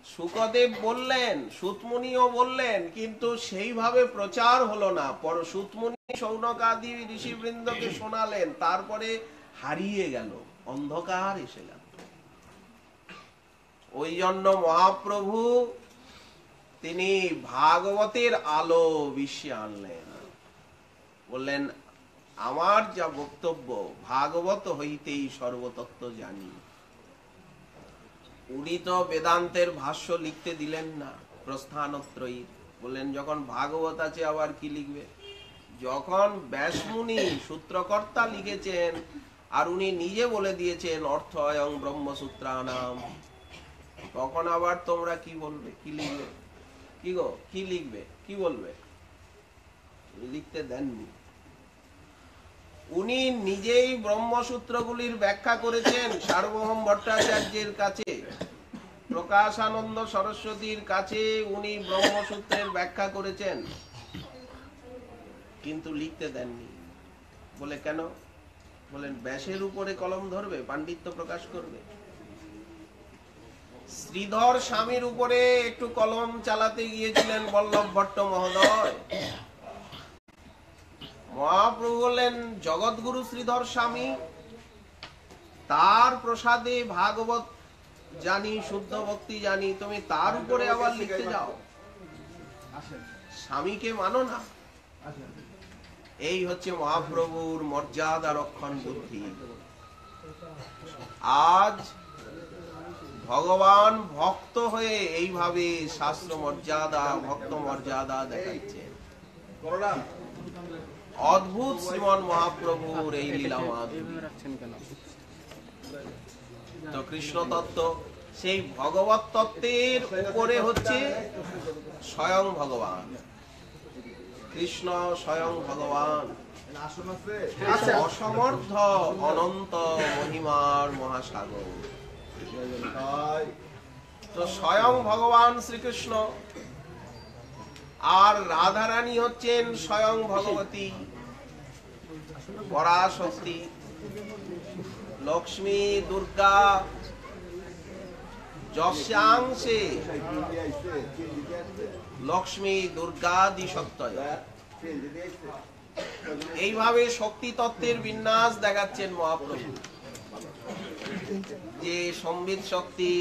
শুকদেব বললেন, সুতমুনিও বললেন, কিন্তু সেইভাবে প্রচার হলো না। পর সুতমুনি শৌনক আদি ঋষিবৃন্দকে শোনালেন, তারপরে হারিয়ে গেল, অন্ধকার এসে গেল। ওই জন্য মহাপ্রভু তিনি ভাগবতের আলো বিশ্বে আনলেন। বললেন আমার যা বক্তব্য, ভাগবত হইতেই সর্বতত্ত্ব জানি। উনি তো বেদান্তের ভাষ্য লিখতে দিলেন না, প্রস্থানত্রয়ী। বললেন যখন ভাগবত আছে আবার কি লিখবে। যখন ব্যাসমুনি সূত্রকর্তা লিখেছেন আর উনি নিজে বলে দিয়েছেন অর্থ অয়ং ব্রহ্মসূত্রানাম, তখন আবার তোমরা কি বলবে, কি লিখবে, কি গো কি লিখবে, কি বলবে? লিখতে দেননি। উনি নিজেই ব্রহ্মসূত্রগুলির ব্যাখ্যা করেছেন সার্বভৌম ভট্টাচার্যের কাছে, প্রকাশানন্দ সরস্বতীর কাছে উনি ব্রহ্মসূত্রের ব্যাখ্যা করেছেন, কিন্তু লিখতে দেননি। বলে কেন? বলেন ব্যাসের উপরে কলম ধরবে, পাণ্ডিত্য প্রকাশ করবে। শ্রীধর স্বামীর উপরে একটু কলম চালাতে গিয়েছিলেন বল্লভ ভট্ট মহোদয়। মহাপ্রভু বললেন জগৎগুরু শ্রীধর স্বামী, তার প্রসাদে ভাগবত জানি, শুদ্ধ ভক্তি জানি, তুমি তার উপরে আবার লিখতে যাও? স্বামীকে মানো না। এই হচ্ছে মহাপ্রভুর মর্যাদা রক্ষণ বুদ্ধি। আজ ভগবান ভক্ত হয়ে এইভাবে শাস্ত্র মর্যাদা, ভক্ত মর্যাদা দেখাচ্ছে। অদ্ভুত শ্রীমন মহাপ্রভুর এই লীলা। তো কৃষ্ণ তত্ত্ব, সেই ভগবত তত্ত্বের উপরে হচ্ছে স্বয়ং ভগবান। কৃষ্ণ স্বয়ং ভগবান, অসমর্থ অনন্ত মহিমার মহাসাগর। তো স্বয়ং ভগবান শ্রীকৃষ্ণ, আর রাধারানী হচ্ছেন স্বয়ং ভগবতী পরাশক্তি। লক্ষ্মী দুর্গা যস্যাংশে লক্ষ্মী দুর্গাদি সত্যয়, এইভাবে শক্তি তত্ত্বের বিন্যাস দেখাচ্ছেন মহাপ্রভু। যে সম্বিত শক্তি,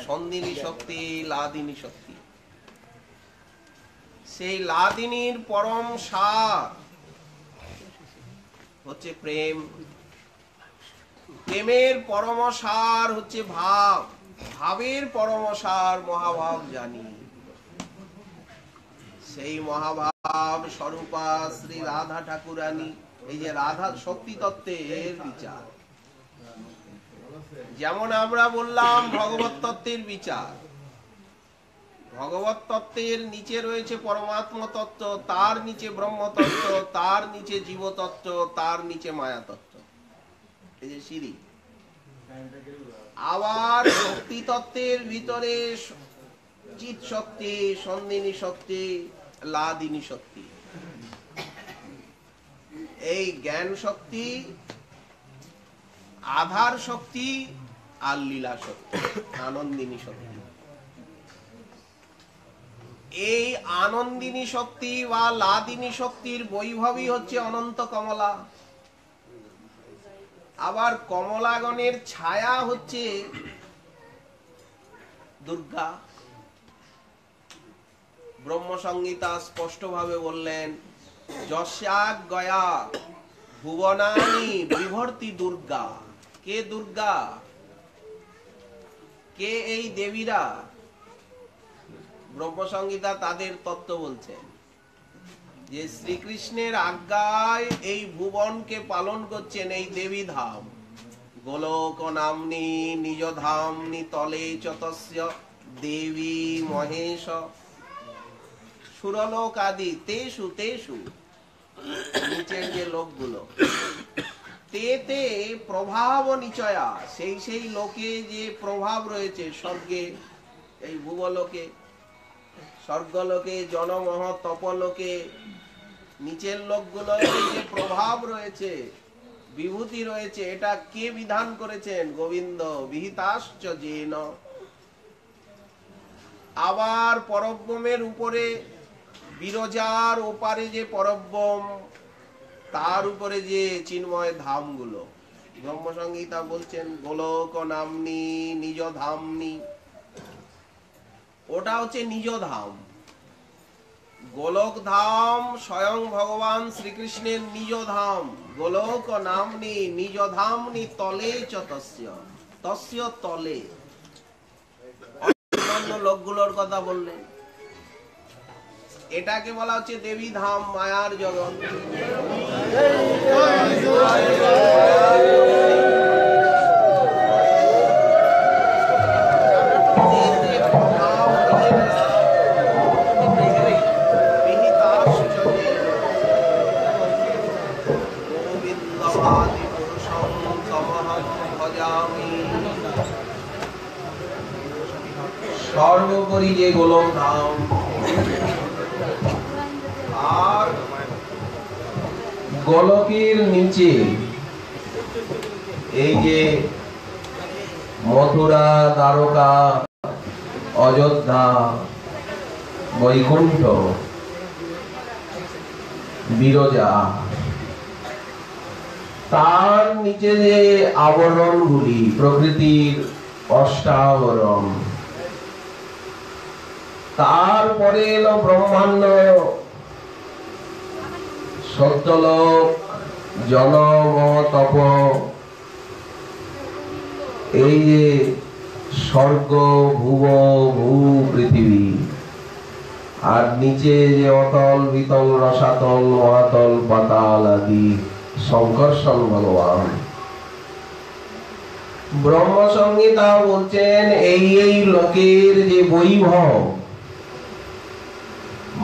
সন্দিনী শক্তি, লাদিনী শক্তি, সেই লাদিনীর পরম সার হচ্ছে প্রেম, প্রেমের পরম সার হচ্ছে ভাব, ভাবের পরম সার মহাভাব জানি। সেই মহাভাব স্বরূপা শ্রী রাধা ঠাকুরানী। এই যে রাধা শক্তি তত্ত্বের বিচার, যেমন আমরা বললাম ভগবত তত্ত্বের বিচার। ভগবত তত্ত্বের নিচে রয়েছে পরমাত্মা তত্ত্ব, তার নিচে ব্রহ্ম তত্ত্ব, তার নিচে জীব তত্ত্ব, তার নিচে মায়া তত্ত্ব, এই যে সিঁড়ি। আবার শক্তি তত্ত্বের ভিতরে চিৎ শক্তি, সন্দিনী শক্তি, লাদিনী শক্তি। এই জ্ঞান শক্তি, আধার শক্তি আর লীলা শক্তি, আনন্দিনী শক্তি। এই আনন্দিনী শক্তি বা লাদিনী শক্তির বৈভবই হচ্ছে অনন্ত কমলা। আবার কমলাগণের ছায়া হচ্ছে দুর্গা। ব্রহ্মসংহিতা স্পষ্টভাবে বললেন, যস্যাগ গয়া ভুবনানি বিভর্তি দুর্গা। কে দুর্গা? কে এই দেবীরা? ব্রহ্মসংহিতা তাদের তত্ত্ব বলছেন যে শ্রীকৃষ্ণের আজ্ঞায় এই ভুবনকে পালন করছেন এই দেবী ধাম। গোলক নামনি নিজ ধামনি তলে চতস্য দেবী মহেশ সুরলোক আদি তেষু তেষু, নিচের যে লোকগুলো, তেতে প্রভাব নিচয়া, সেই সেই লোকে যে প্রভাব রয়েছে স্বর্গে, এই ভুবলোকে, স্বর্গলোকে, জনমহ তপলোকে, নিচের লোকগুলো যে প্রভাব রয়েছে, বিভূতি রয়েছে, এটা কে বিধান করেছেন? গোবিন্দ। বিহিতাশ্চ যেন। আবার পরব্রহ্মের উপরে, বিরজার ওপারে যে পরব্রহ্ম, তার উপরে যে চিন্ময় ধামগুলো, ব্রহ্মসংহিতা বলছেন গোলক নামনি নিজ ধামনি, ওটা হচ্ছে নিজ ধাম। গোলক ধাম স্বয়ং ভগবান শ্রীকৃষ্ণের নিজ ধাম। গোলক নামনি নিজ ধামনি তলে চতস্য, তস্য তলে। অন্যান্য লোকগুলোর কথা বললেন। এটাকে বলা হচ্ছে দেবী ধাম, মায়ার জগৎ। সর্বোপরি যে গোলক ধাম, আর গোলকের নিচে এই যে মথুরা, দ্বারকা, অযোধ্যা, বৈকুণ্ঠ, বিরজা, তার নিচে যে আবরণগুলি, প্রকৃতির অষ্টাবরণ, তারপরে এলো ব্রহ্মাণ্ড, সত্যলোক, জনম তপ, এই যে স্বর্গ, ভুব, ভূ, পৃথিবী, আর নিচে যে অতল, বিতল, রসাতল, মহাতল, পাতাল আদি শঙ্কর্ষণ ভগবান। ব্রহ্মসংহিতা বলছেন এই এই লোকের যে বৈভব,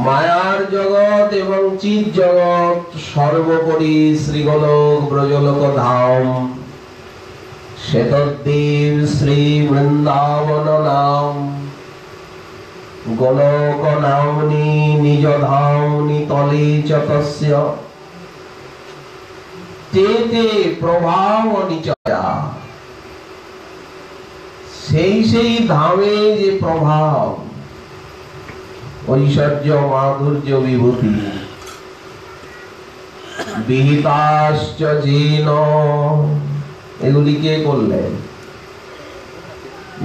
মায়ার জগৎ এবং চিৎ জগৎ, সর্বোপরি শ্রীগোলক ব্রজলোক ধাম, শ্বেতদ্বীপ শ্রী বৃন্দাবন নাম, গোলক নামনি নিজ ধামনি তলে চতস্য তেতে প্রভাব নিচয়া। সেই সেই ধামে যে প্রভাব, ঐশ্বর্য, মাধুর্য, বিভূতি, বিহিতাশ্চ যেন, এগুলি কে করলেন?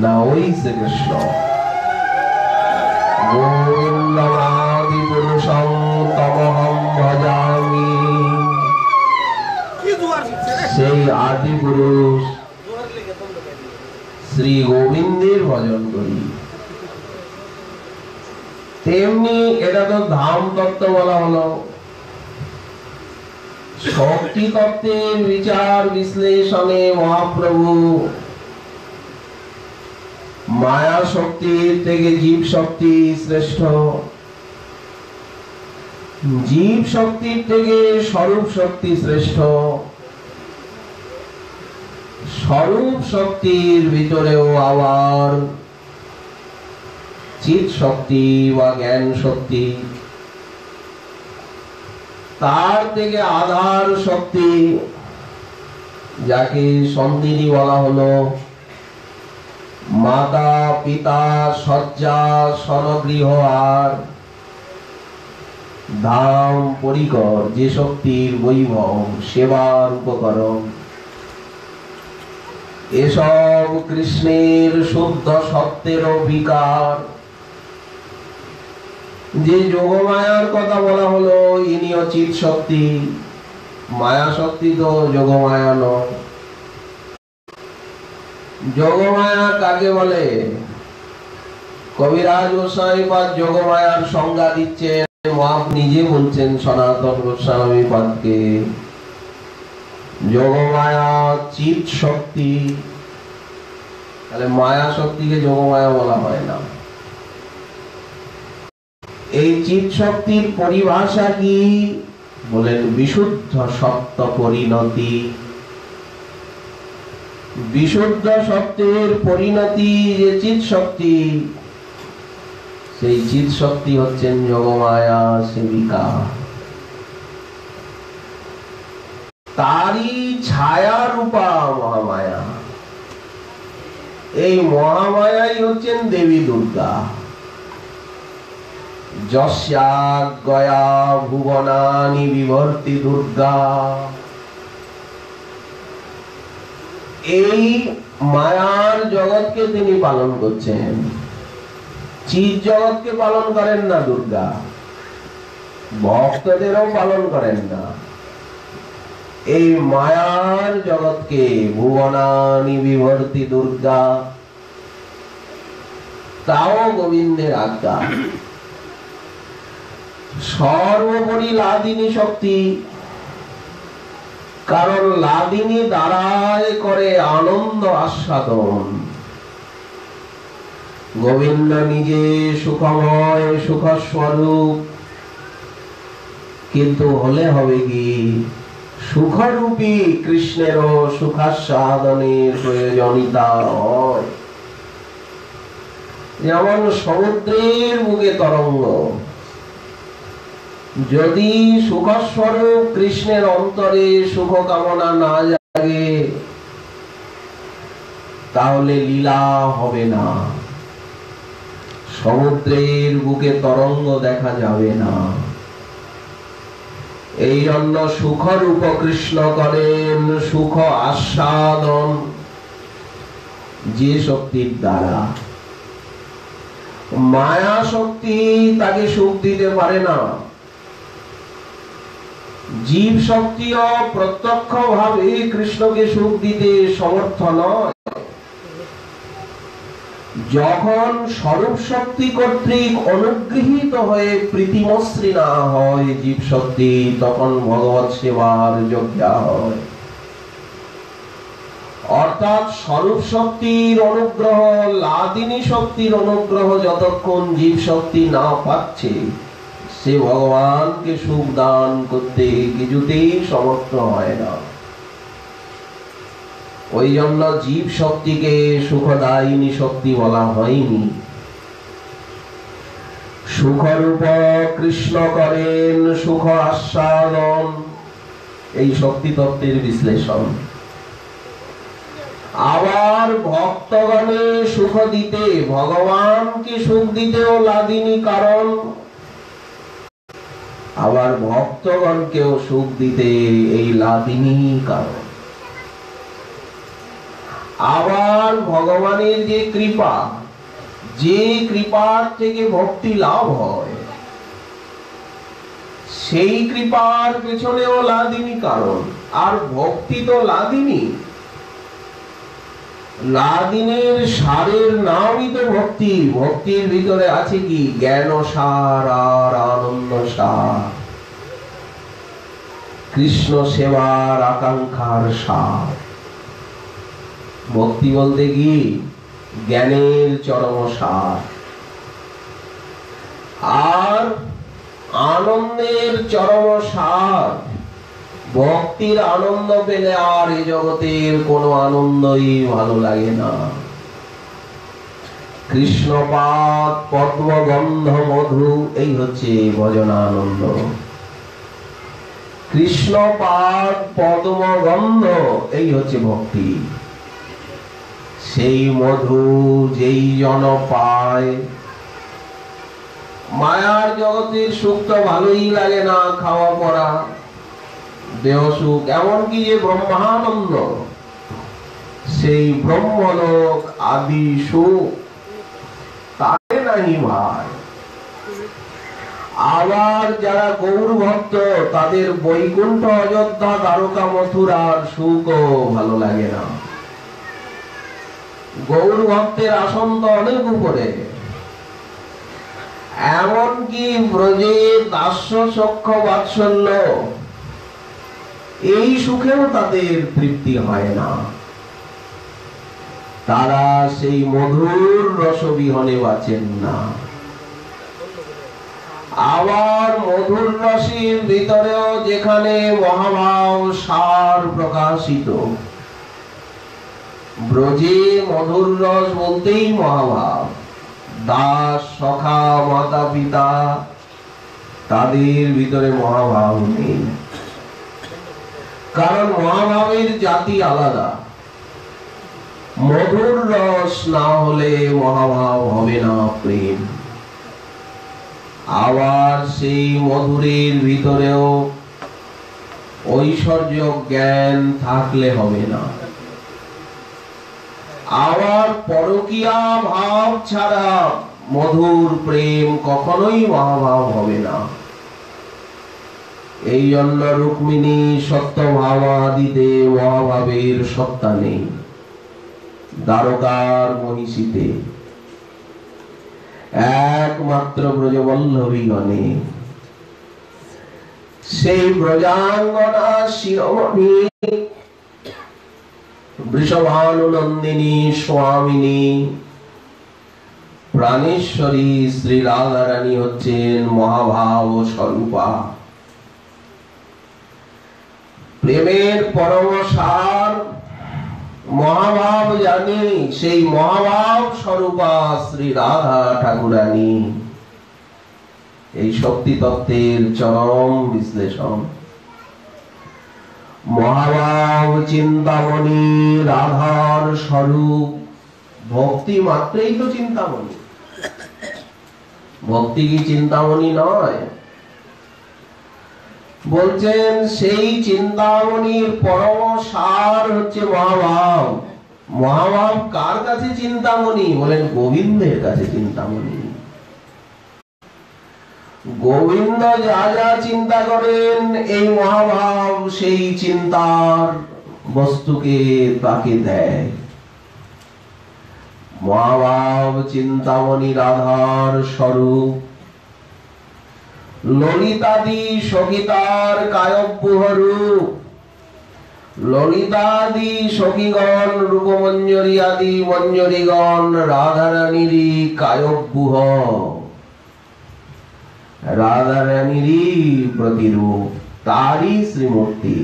না ওই শ্রীকৃষ্ণ। গোবিন্দমাদি পুরুষং তমহং ভজামি, সেই আদি পুরুষ শ্রী গোবিন্দের ভজন করি। তেমনি এটা তো ধাম তত্ত্ব বলা হলো। শক্তি তত্ত্বের বিচার বিশ্লেষণে মহাপ্রভু মায়া শক্তির থেকে জীব শক্তি শ্রেষ্ঠ, জীব শক্তির থেকে স্বরূপ শক্তি শ্রেষ্ঠ, স্বরূপ শক্তির ভিতরেও আবার চিৎ শক্তি বা জ্ঞান শক্তি, তার থেকে আধার শক্তি, যাকে সন্ধিনী বলা হলো, মাতা পিতা শয্যা স্বগৃহ আর ধাম পরিকর, যে শক্তির বৈভব সেবার উপকরণ, এসব কৃষ্ণের শুদ্ধ সত্যের বিকার। যে যোগমায়ার কথা বলা হলো, ইনিও চিৎ শক্তি। মায়া শক্তি তো যোগমায়া নয়। যোগমায়া কাকে বলে? কবিরাজ গোস্বামী পাদ যোগমায়ার সংজ্ঞা দিচ্ছেন, নিজে বলছেন সনাতন গোস্বামী পাদকে, যোগমায়া চিৎ শক্তি। তাহলে মায়া শক্তিকে যোগমায়া বলা হয় না। এই চিৎ শক্তির পরিভাষা কি? বলেন বিশুদ্ধ সত্য পরিণতি। বিশুদ্ধ সত্যের পরিণতি যে চিৎ শক্তি, সেই চিৎ শক্তি হচ্ছেন যোগমায়া সেবিকা। তারই ছায়া রূপা মহামায়া। এই মহামায়াই হচ্ছেন দেবী দুর্গা। যস্যা গয়া ভুবনানি বিভর্তি দুর্গা। এই মায়ার জগৎকে তিনি পালন করছেন, চিৎ জগৎকে পালন করেন না দুর্গা, ভক্তদেরও পালন করেন না। এই মায়ার জগৎকে ভুবনানি বিভর্তি দুর্গা, তাও গোবিন্দের আজ্ঞা। সর্বোপরি লাদিনী শক্তি, কারণ লাদিনী দ্বারাই করে আনন্দ আস্বাদন। গোবিন্দ নিজে সুখময় সুখস্বরূপ, কিন্তু হলে হবে কি, সুখরূপী কৃষ্ণেরও সুখাস্বাদনের প্রয়োজনীয়তা হয়। যেমন সমুদ্রের বুকে তরঙ্গ, যদি সুখস্বরূপ কৃষ্ণের অন্তরে সুখ কামনা না জাগে, তাহলে লীলা হবে না, সমুদ্রের বুকে তরঙ্গ দেখা যাবে না। এই জন্য সুখরূপ কৃষ্ণ করেন সুখ আস্বাদন যে শক্তির দ্বারা। মায়া শক্তি তাকে সুখ দিতে পারে না। জীব শক্তিও প্রত্যক্ষ ভাবে কৃষ্ণকে সুখ দিতে সমর্থ নয়। যখন স্বরূপ শক্তি কর্তৃক অনুগৃহীত হয়ে প্রীতিমশ্রী না হয় জীব শক্তি, তখন ভগবৎ সেবার যোগ্য হয়। অর্থাৎ স্বরূপ শক্তির অনুগ্রহ, লাদিনী শক্তির অনুগ্রহ যতক্ষণ জীব শক্তি না পাচ্ছে, সে ভগবানকে সুখ দান করতে কিছুতেই সমর্থ হয় না। ওই জন্য জীব শক্তিকে সুখদায়িনী শক্তি বলা হয়নি। সুখরূপ কৃষ্ণ করেন সুখ আস্বাদন, এই শক্তি তত্ত্বের বিশ্লেষণ। আবার ভক্তগণে সুখ দিতে, ভগবানকে সুখ দিতেও লাদিনী কারণ, আবার ভক্তগণকেও সুখ দিতে এই লাদিনী কারণ। আবার ভগবানের যে কৃপা, যে কৃপার থেকে ভক্তি লাভ হয়, সেই কৃপার পেছনেও লাদিনী কারণ। আর ভক্তি তো লাদিনী, লাদিনীর সারের নামই তো ভক্তি। ভক্তির ভিতরে আছে কি? জ্ঞান সার আর আনন্দ সার, কৃষ্ণ সেবার আকাঙ্ক্ষার সার। ভক্তি বলতে কি? জ্ঞানের চরম সার আর আনন্দের চরম সার। ভক্তির আনন্দ পেলে আর এই জগতের কোনো আনন্দই ভালো লাগে না। কৃষ্ণপাদ পদ্মগন্ধ মধু, এই হচ্ছে ভজনানন্দ। কৃষ্ণ পাদ পদ্ম গন্ধ, এই হচ্ছে ভক্তি। সেই মধু যেই জন পায়, মায়ার জগতের সুখ তো ভালোই লাগে না, খাওয়া পড়া দেহ সুখ, এমনকি যে ব্রহ্মানন্দ, সেই ব্রহ্মলোক আদি সুখ তারে নাহি ভাই। আবার যারা গৌর ভক্ত, তাদের বৈকুণ্ঠ অযোধ্যা দ্বারকা মথুরার সুখও ভালো লাগে না। গৌর ভক্তের আসন তো অনেক উপরে, এমনকি ব্রজের দাস্য সখ্য বাৎসল্য, এই সুখেও তাদের তৃপ্তি হয় না। তারা সেই মধুর রসবিহনে বাঁচেন না। আবার মধুর রসের ভিতরেও যেখানে মহাভাব সার প্রকাশিত, ব্রজে মধুর রস বলতেই মহাভাব। দাস সখা মাতা পিতা, তাদের ভিতরে মহাভাব নেই, কারণ মহাভাবের জাতি আলাদা। মধুর রস না হলে মহাভাব হবে না, প্রেম। আবার সেই মধুরের ভিতরেও ঐশ্বর্য জ্ঞান থাকলে হবে না। আবার পরকীয়া ভাব ছাড়া মধুর প্রেম কখনোই মহাভাব হবে না। এই জন্য রুক্মিণী সত্যভাবাদিতে মহাভাবের সত্তা নেই, দ্বারকার মহিষীতে একমাত্র ব্রজবল্লভীগণে। সেই ব্রজাঙ্গনা শিরোমণি বৃষভানুনন্দিনী স্বামিনী প্রাণেশ্বরী শ্রী রাধা রানী হচ্ছেন মহাভাব স্বরূপা। প্রেমের পরম সার মহাভাব জানি, সেই মহাভাব স্বরূপা শ্রী রাধা ঠাকুরানী। এই শক্তি তত্ত্বের চরম বিশ্লেষণ। মহাভাব চিন্তামণি রাধার স্বরূপ। ভক্তি মাত্রেই তো চিন্তামণি, ভক্তি কি চিন্তামণি নয়? বলছেন সেই চিন্তামণির পরম সার হচ্ছে মহাভাব। মহাভাব কার কাছে চিন্তামণি? বলেন গোবিন্দের কাছে চিন্তামণি। গোবিন্দ যা যা চিন্তা করেন, এই মহাভাব সেই চিন্তার বস্তুকে তাকে দেয়। মহাভাব চিন্তামণি রাধার স্বরূপ। ললিতাদি সখিতার কায়ব্যূহ রূপ। ললিতাদি সখীগণ রূপমঞ্জরী আদি মঞ্জরীগণ রাধারানীরই কায়ব্যূহ, রাধারানীরই প্রতিরূপ, তারই শ্রীমূর্তি।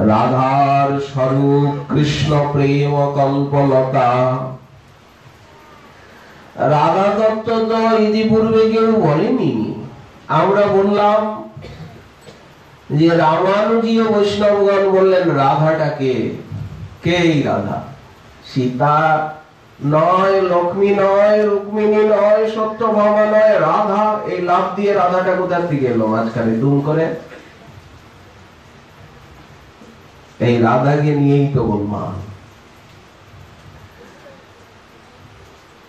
রাধার স্বরূপ কৃষ্ণ প্রেম কল্পলতা। রাধা তত্ত্ব তো ইতিপূর্বে কেউ বলেনি। আমরা বললাম যে রামানুজীয় বৈষ্ণবগণ বললেন রাধাটাকে, কে এই রাধা? সীতা নয়, লক্ষ্মী নয়, রুক্মিণী নয়, সত্যভামা নয়, রাধা। এই লাভ দিয়ে রাধাটা কোথার দিকে এলো মাঝখানে দুম করে? এই রাধাকে নিয়েই তো গোলমাল।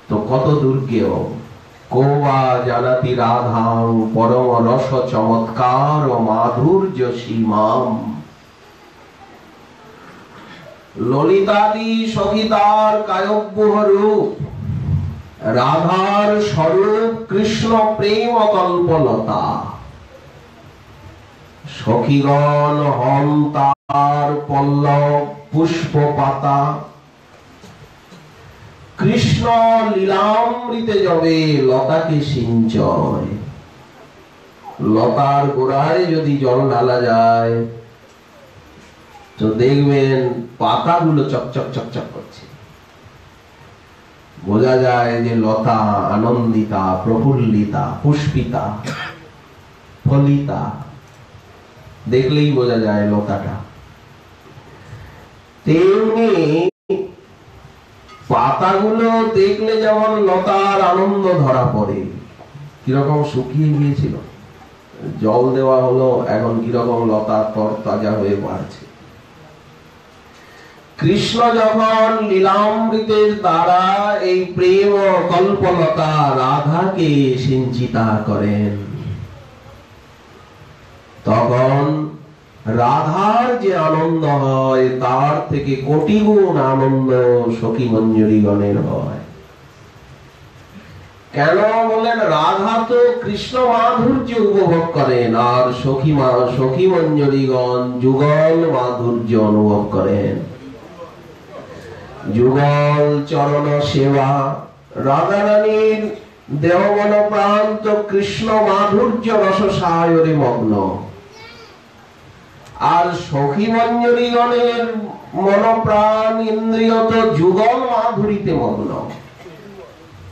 তো কত দুর্গেয় কোবা জানাতি রাধাং পরম রস চমৎকার ও মাধুর্য সীমাম। ললিতাদি সখিতার কায়ব্যূহ রূপ। রাধার স্বরূপ কৃষ্ণ প্রেম কল্পলতা। সখীগণ হন তার পল্লব পুষ্প পাতা। কৃষ্ণ লীলামৃতে যাবে লতাকে সিঞ্চয়। লতার গোড়ায় যদি জল ঢালা যায় তো দেখবেন পাতাগুলো চকচক চকচক করছে। বোঝা যায় যে লতা আনন্দিতা, প্রফুল্লিতা, পুষ্পিতা, ফলিতা। দেখলেই বোঝা যায় লতাটা। তেমনি পাতাগুলো দেখলে যেমন লতার আনন্দ ধরা পড়ে, কিরকম শুকিয়ে গিয়েছিল, জল দেওয়া হলো, এখন কিরকম লতা তরতাজা হয়ে বাড়ছে। কৃষ্ণ যখন লীলামৃতের দ্বারা এই প্রেম ও কল্পলতা রাধাকে সিঞ্চিতা করেন, তখন রাধার যে আনন্দ হয় তার থেকে কোটি গুণ আনন্দ সখী মঞ্জুরিগণের হয়। কেন বলেন? রাধা তো কৃষ্ণ মাধুর্য উপভোগ করেন, আর সখী মঞ্জুরিগণ যুগল মাধুর্য অনুভব করেন। যুগল চরণ সেবা, রাধা রানীর দেহ মন প্রাণ তো কৃষ্ণ মাধুর্য রস সায়রে মগ্ন, আর সখী মঞ্জুরিগণের মন প্রাণ ইন্দ্রিয় তো যুগল মাধুরীতে মগ্ন।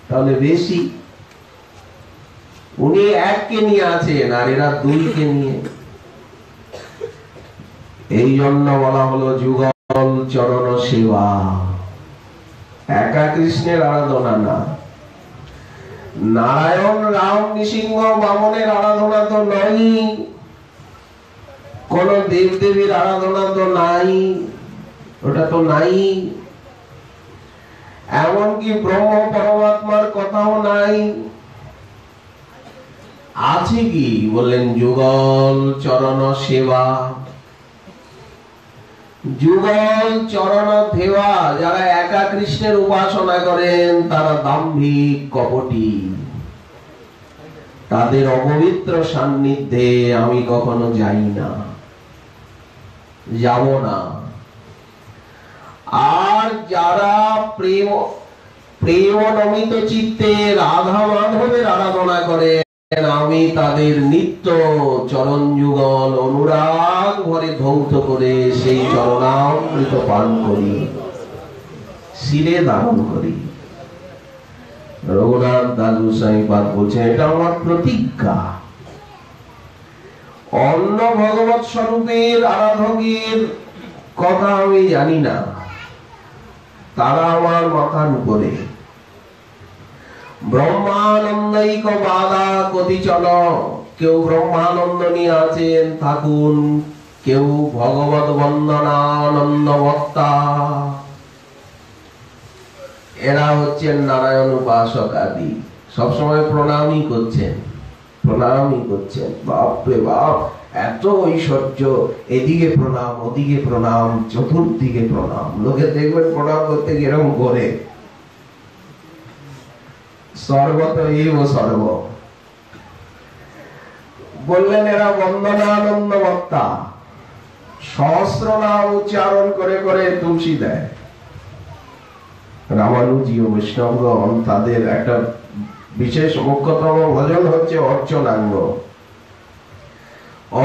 তাহলে বেশি, উনি এককে নিয়ে আছেন আর এরা দুইকে নিয়ে। এই জন্য বলা হলো যুগল চরণ সেবা। একা কৃষ্ণের আরাধনা না, নারায়ণ রাম নৃসিংহ বামনের আরাধনা তো নয়, কোন দেব দেবীর আরাধনা তো নাই, ওটা তো নাই। এমনকি ব্রহ্ম পরমাত্মার কথাও নাই। আছে কি? বললেন যুগল চরণ সেবা। যুগল চরণ ধেওয়া, যারা একা কৃষ্ণের উপাসনা করেন তারা দাম্ভিক কপটী, তাদের অপবিত্র সান্নিধ্যে আমি কখনো যাই না, যাব না। আর যারা প্রেম নমিত চিত্তে রাধা মাধবের আরাধনা করেন, আমি তাদের নিত্য চরণ যুগল অনুরাগ ভরে ধৌত করে সেই চরণামৃত পান করি, শিরে ধারণ করি। রঘুনাথ দাস গোস্বামী পাদ বলছেন, এটা আমার প্রতিজ্ঞা। অন্য ভগবৎ স্বরূপের আরাধকের কথা আমি জানি না, তারা আমার মাথার উপরে। ব্রহ্মানন্দাইক বাধা কতিচল, কেউ ব্রহ্মানন্দ নিয়ে আছেন থাকুন, কেউ ভগবত বন্দনানন্দ বক্তা, এরা হচ্ছেন নারায়ণ উপাসক আদি। সবসময় প্রণামই করছেন, প্রণামই করছেন। বাপরে বাপ, এত ঐশ্বর্য, এদিকে প্রণাম, ওদিকে প্রণাম, চতুর্দিকে প্রণাম। লোকে দেখবেন প্রণাম করতে এরকম করে, সর্বত এব সর্ব। বললেন এরা বন্দনানন্দ বক্তা, সহস্র নাম উচ্চারণ করে করে তুলসী দেয়। রামানুজি ও বৈষ্ণবগণ তাদের একটা বিশেষ মুখ্যতম ভজন হচ্ছে অর্চনাঙ্গ।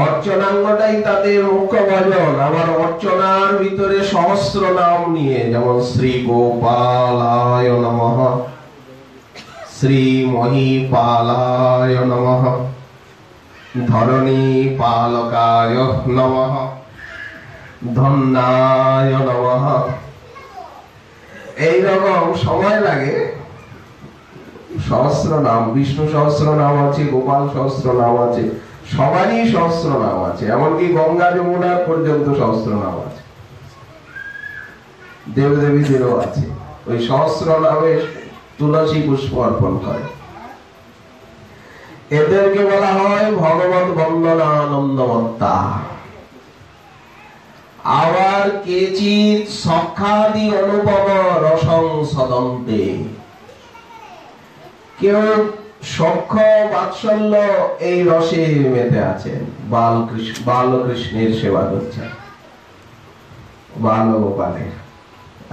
অর্চনাঙ্গটাই তাদের মুখ্য ভজন। আমার অর্চনার ভিতরে সহস্র নাম নিয়ে, যেমন শ্রী গোপালায় নমঃ, শ্রী মহিপালায় নমঃ, ধরণী পালকায় নমঃ, ধন্যায় নমঃ। এইরকম সময় লাগে। সহস্র নাম, বিষ্ণু সহস্র নাম আছে, গোপাল সহস্র নাম আছে, সবারই সহস্র নাম আছে, এমনকি গঙ্গা যমুনার পর্যন্ত সহস্র নাম আছে, দেবদেবীদেরও আছে। ওই সহস্র নামে তুলসী পুষ্প অর্পণ করে। এদেরকে বলা হয় ভগবত বন্দনানন্দমত্তা। আবার কেচিৎ সখাদি অনুপম রসং সদন্তে, কেউ সখ্য বাৎসল্য এই রসে মেতে আছেন, বালকৃষ্ণের সেবা করছেন, বালগোপালের।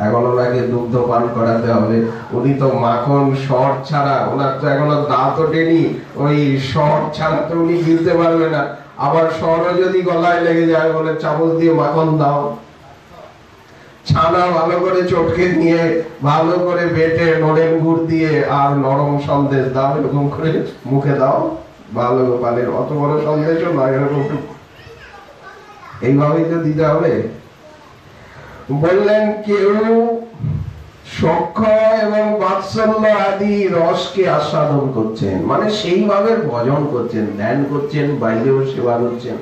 এখন ওনাকে দুগ্ধ পান করাতে হবে, উনি তো মাখন শর্ট ছাড়া, ওনার তো এখনো দাঁত ওঠেনি, ওই শর্ট ছাড়া তো উনি গিলতে পারবে না। আবার সরও যদি গলায় লেগে যায়, বলে চামচ দিয়ে মাখন দাও, ছানা ভালো করে চটকে নিয়ে ভালো করে বেটে নড়েন গুড় দিয়ে আর নরম সন্দেশ দাও, এরকম করে মুখে দাও। বালগোপালের অত বড় সন্দেশও নয়, এরকম এইভাবেই তো দিতে হবে। বললেন কেউ সখ্য এবং বাৎসল্য আদি রসকে আস্বাদন করছেন, মানে সেইভাবে ভজন করছেন, ধ্যান করছেন, বাইরেও সেবা করছেন।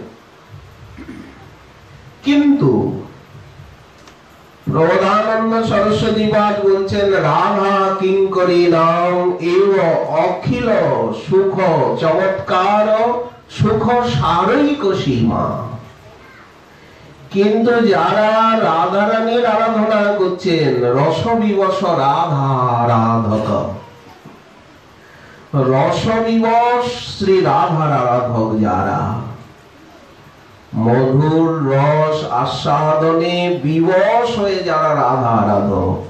কিন্তু প্রবোধানন্দ সরস্বতী পাঠ বলছেন রাধা কিঙ্করী নাম এব অখিল সুখ চমৎকার সুখ সারৈক সীমা। কিন্তু যারা রাধারানীর আরাধনা করছেন, রসবিবশ রাধা আরাধক, রসবিবশ শ্রী রাধার আরাধক যারা, মধুর রস আস্বাদনে বিবশ হয়ে যারা রাধা আরাধক,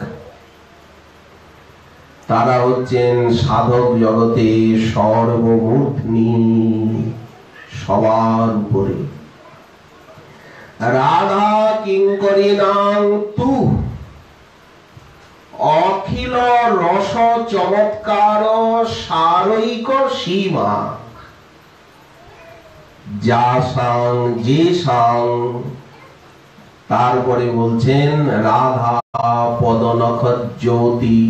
তারা হচ্ছেন সাধক জগতে সর্বমূর্ধ্নি, সবার উপরে। রাধা কিঙ্করী নাম তু অখিল রস চমৎকার সারৈক সীমা। যা সাং যে সাং, তারপরে বলছেন রাধা পদনখ জ্যোতি,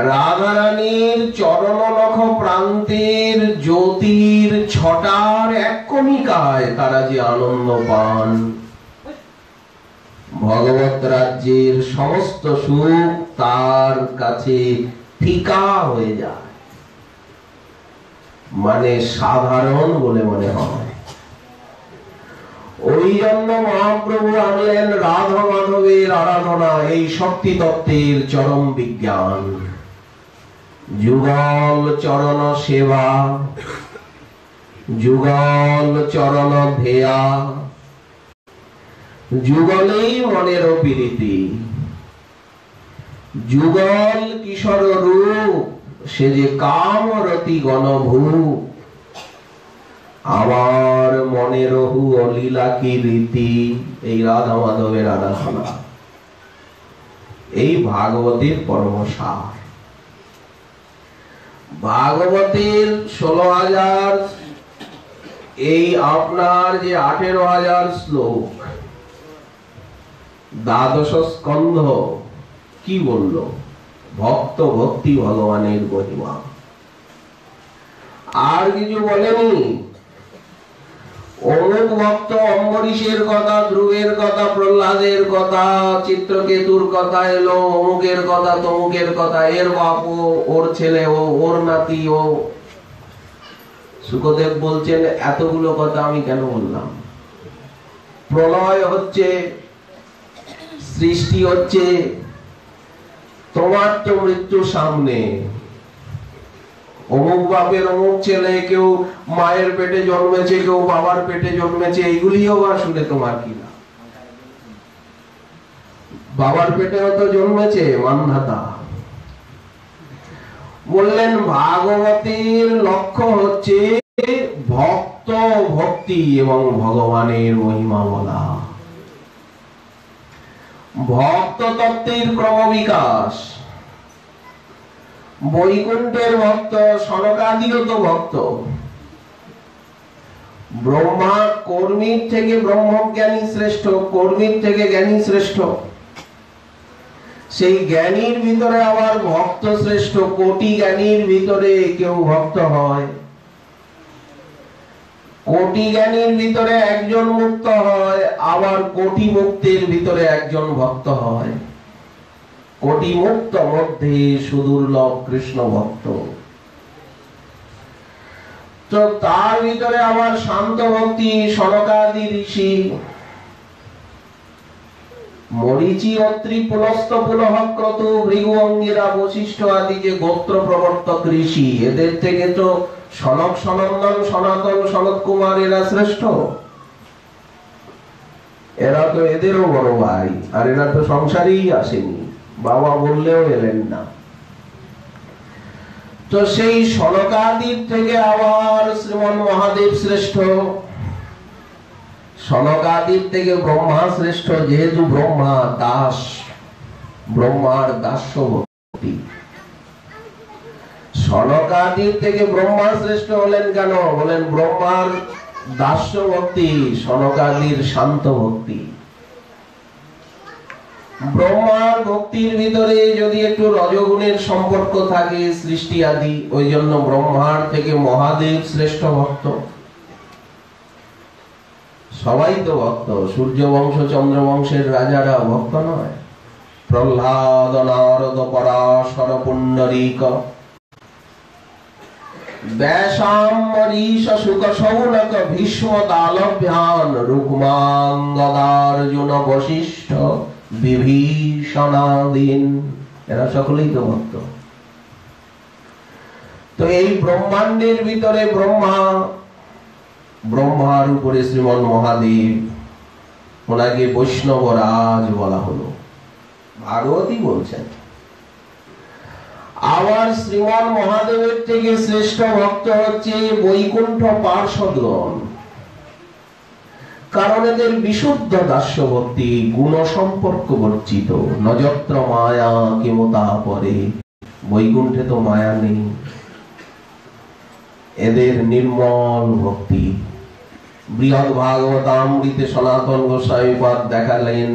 রাধারানীর চরণনখ প্রান্তের জ্যোতির ছটার এক কণিকায় তারা যে আনন্দ পান, ভগবত রাজ্যের সমস্ত সুখ তার কাছে ফিকা হয়ে যায়, মানে সাধারণ বলে মনে হয়। ওই জন্য মহাপ্রভু আনলেন রাধা মাধবের আরাধনা, এই শক্তি তত্ত্বের চরম বিজ্ঞান। যুগল চরণ সেবা, যুগল চরণ ধেয়া, যুগলেই মনের প্রীতি, যুগল কিশোর রূপ, সে যে কামরতি গণভূ, আমার মনের হু অলীলা কি রীতি। এই রাধা মাধবের আরাধনা, এই ভাগবতের পরমসার। ভাগবতের 16,000, এই আপনার যে 18,000 শ্লোক, দ্বাদশ স্কন্ধ কি বলল? ভক্ত ভক্তি ভগবানের মহিমা, আর কিছু বলেনি। অমুক ভক্ত অম্বরীশের কথা, ধ্রুবের কথা, প্রহ্লাদের কথা, চিত্রকেতুর কথা এলো, অমুকের কথা, তমুকের কথা, এর বাপ ও, ওর ছেলে ও, ওর নাতি ও। সুখদেব বলছেন এতগুলো কথা আমি কেন বললাম? প্রলয় হচ্ছে, সৃষ্টি হচ্ছে, তোমার তো মৃত্যু সামনে। অমুক বাপের অমুক ছেলে, কেউ মায়ের পেটে জন্মেছে, কেউ বাবার পেটে জন্মেছে, এইগুলিও বা শুনে তোমার কি না? বাবার পেটেও তো জন্মেছে মানধাতা। বললেন ভাগবতের লক্ষ্য হচ্ছে ভক্ত ভক্তি এবং ভগবানের মহিমা বলা, ভক্ত তত্ত্বের ক্রমবিকাশ। বৈকুণ্ঠের ভক্ত, সনকাদিও তো ভক্ত। ব্রহ্মা কর্মীর থেকে ব্রহ্মজ্ঞানী শ্রেষ্ঠ, কর্মীর থেকে জ্ঞানী শ্রেষ্ঠ। সেই জ্ঞানীর ভিতরে আবার ভক্ত শ্রেষ্ঠ। কোটি জ্ঞানীর ভিতরে কেউ ভক্ত হয়, কোটি জ্ঞানীর ভিতরে একজন মুক্ত হয়, আবার কোটি মুক্তির ভিতরে একজন ভক্ত হয়। কোটি মুক্ত মধ্যে সুদুর্লভ কৃষ্ণ ভক্ত। তো তার ভিতরে আবার শান্ত ভক্তি, সনকাদি ঋষি, মরীচি, অত্রি, পুলস্ত, পুলহ, ক্রতু, ভৃগু, অঙ্গিরা, বশিষ্ঠ আদি যে গোত্র প্রবর্তক ঋষি, এদের থেকে তো সনক, সনন্দন, সনাতন, সনত কুমার এরা শ্রেষ্ঠ। এরা তো এদেরও বড় ভাই, আর এরা তো সংসারেই আসেনি, বাবা বললেও এলেন না। তো সেই সনকাদির থেকে আবার শ্রীমন মহাদেব শ্রেষ্ঠ, সনকাদির থেকে ব্রহ্মা শ্রেষ্ঠ, যেহেতু ব্রহ্মা দাস, ব্রহ্মার দাস্য ভক্তি। সনকাদির থেকে ব্রহ্মা শ্রেষ্ঠ হলেন কেন? বলেন ব্রহ্মার দাস্য ভক্তি, সনকাদির শান্ত ভক্তি। ব্রহ্মার ভক্তির ভিতরে যদি একটু রজগুণের সম্পর্ক থাকে সৃষ্টি আদি, ওই জন্য ব্রহ্মার থেকে মহাদেব শ্রেষ্ঠ ভক্ত। সবাই তো ভক্ত, সূর্য বংশ চন্দ্র বংশের রাজারা ভক্ত নয়? প্রহ্লাদ, নারদ, পরাশর, পুণ্ডরীক, ব্যাসাম্বরীশ, শুক, শৌনক, ভীষ্ম, দালভ্যান, রুক্মাঙ্গদার্জুন, বশিষ্ঠ, বিভীষণাদীন, এরা সকলেই তো ভক্ত। তো এই ব্রহ্মাণ্ডের ভিতরে ব্রহ্মার উপরে শ্রীমন মহাদেব, ওনাকে বৈষ্ণবরাজ বলা হলো, ভাগবতী বলছেন। আবার শ্রীমন মহাদেবের থেকে শ্রেষ্ঠ ভক্ত হচ্ছে বৈকুণ্ঠ পার্ষদগণ, কারণ এদের বিশুদ্ধ দাস্য ভক্তি, গুণ সম্পর্ক বর্জিত। নযত্র মায়া কিমতা পরে, বৈকুণ্ঠে তো মায়া নেই, এদের নির্মল ভক্তি। বৃহৎ ভাগবতামৃতে সনাতন গোস্বামীপাদ দেখালেন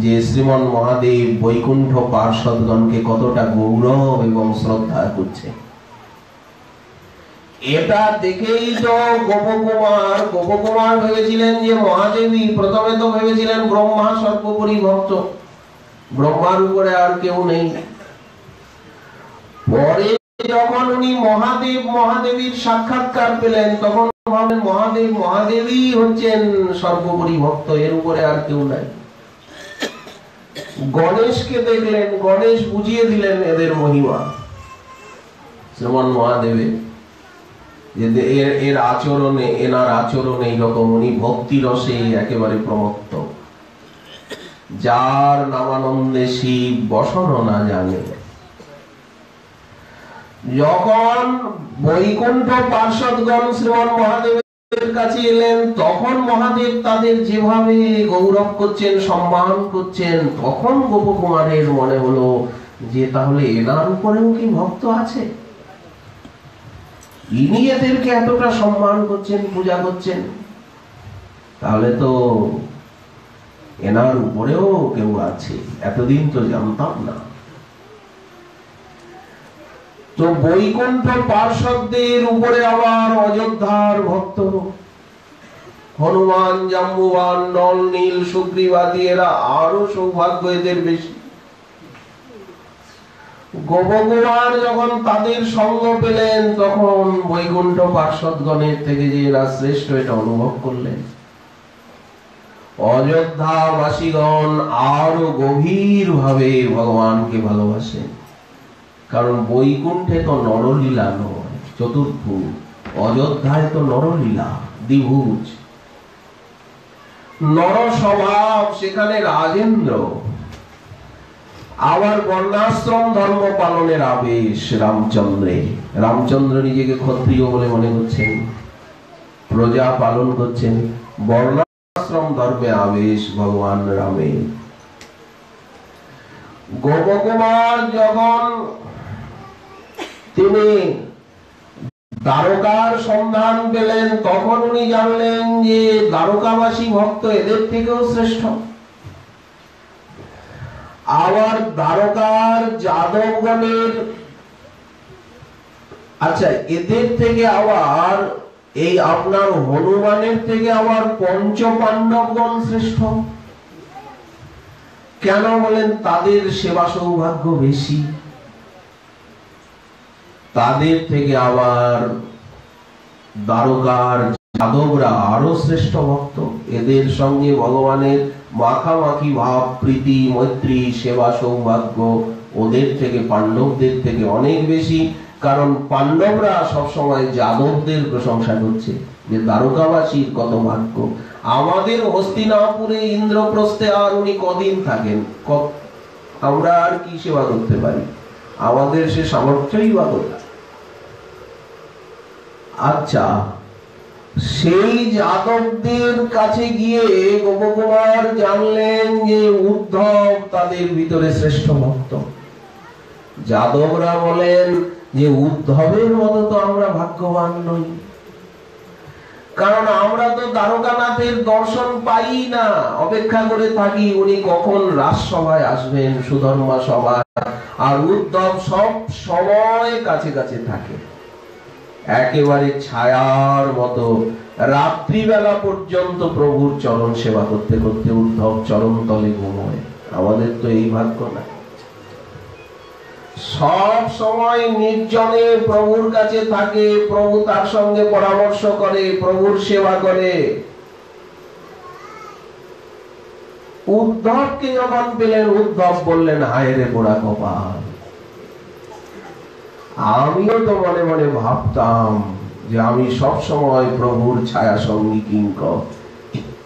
যে শ্রীমন মহাদেব বৈকুণ্ঠ পার্ষদগণকে কতটা গৌরব এবং শ্রদ্ধা করছে। এটা দেখেই তো গোপকুমার ভেবেছিলেন যে মহাদেবী, প্রথমে তো ভেবেছিলেন ব্রহ্মা সর্বোপরি ভক্ত, ব্রহ্মার উপরে আর কেউ নেই। পরে যখন উনি মহাদেবীর সাক্ষাৎকার পেলেন, তখন ভাবলেন মহাদেবী হচ্ছেন সর্বোপরি ভক্ত, এর উপরে আর কেউ নাই। গণেশকে দেখলেন, গণেশ বুঝিয়ে দিলেন এদের মহিমা শ্রীমন মহাদেবের, যে এর আচরণে, এনার আচরণ এইরকম, উনি ভক্তি রসে একেবারে প্রমত্ত। যার নামানন্দে শিব বসন না জানে। যখন বৈকুণ্ঠ পার্ষদগণ শ্রীমন মহাদেবের কাছে এলেন, তখন মহাদেব তাদের যেভাবে গৌরব করছেন, সম্মান করছেন, তখন গোপকুমারের মনে হলো যে তাহলে এনার উপরেও কি ভক্ত আছে, ইনি এদেরকে এতটা সম্মান করছেন, পূজা করছেন, তাহলে তো এনার উপরেও কেউ আছে, এতদিন তো জানতাম না। তো বৈকুণ্ঠ পার্ষদদের উপরে আবার অযোধ্যার ভক্ত হনুমান, জাম্বুবান, নল, নীল, সুগ্রীবাদী, এরা আরো সৌভাগ্য এদের বেশি। গোপকুমার যখন তাদের সঙ্গ পেলেন, তখন বৈকুণ্ঠ পার্ষদগণের থেকে যে এরা শ্রেষ্ঠ এটা অনুভব করলেন। অযোধ্যাবাসীগণ আরো গভীর ভাবে ভগবানকে ভালোবাসেন, কারণ বৈকুণ্ঠে তো নরলীলা নয় চতুর্ভুজ, অযোধ্যায় তো নরলীলা দ্বিভুজ, নর স্বভাব, সেখানে রাজেন্দ্র। আবার বর্ণাশ্রম ধর্ম পালনের আবেশ রামচন্দ্র নিজেকে ক্ষত্রিয় বলে মনে করছেন, প্রজা পালন করছেন, বর্ণাশ্রম ধর্মে আবেশ ভগবান রামের। গোপকুমার যখন তিনি দ্বারকার সন্ধান পেলেন, তখন উনি জানলেন যে দ্বারকাবাসী ভক্ত এদের থেকেও শ্রেষ্ঠ। আবার দ্বারকার যাদবগণের, আচ্ছা এদের থেকে আবার এই আপনার হনুমানের থেকে আবার পঞ্চ পাণ্ডবগণ শ্রেষ্ঠ। কেন বলেন? তাদের সেবা সৌভাগ্য বেশি, তাদের থেকে আবার দ্বারকার যাদবরা আরো শ্রেষ্ঠ ভক্ত। এদের সঙ্গে ভগবানের মাখামাখি ভাব, প্রীতি, মৈত্রী, সেবা সৌভাগ্য ওদের থেকে, পাণ্ডবদের থেকে অনেক বেশি। কারণ পাণ্ডবরা সবসময় যাদবদের প্রশংসা করছে যে দ্বারকাবাসীর কত ভাগ্য। আমাদের হস্তিনাপুরে ইন্দ্রপ্রস্থে আর উনি কদিন থাকেন, আমরা আর কি সেবা করতে পারি? আমাদের সে সামর্থ্যই বা কোথায়? আচ্ছা, সেই যাদবদের কাছে গিয়ে গোপকুমার জানলেন যে উদ্ধব তাদের ভিতরে শ্রেষ্ঠ ভক্ত। যাদবরা বলেন যে উদ্ধবের মতো তো আমরা ভাগ্যবান নই, কারণ আমরা তো দ্বারকানাথের দর্শন পাই না, অপেক্ষা করে থাকি উনি কখন রাজসভায় আসবেন, সুধর্মা সভায়। আর উদ্ধব সব সময় কাছে কাছে থাকে, একেবারে ছায়ার মতো রাত্রিবেলা পর্যন্ত প্রভুর চরণ সেবা করতে করতে উদ্ধব চরণ তলে ঘুমোয়। আমাদের তো এই ভাগ্য না। সব সময় নির্জনে প্রভুর কাছে থাকে, প্রভু তার সঙ্গে পরামর্শ করে, প্রভুর সেবা করে। উদ্ধবকে যখন পেলেন, উদ্ধব বললেন, হায় রে পোড়া কপাল, আমিও তো মনে মনে ভাবতাম যে আমি সব সময় প্রভুর ছায়া সঙ্গী কিঙ্কর,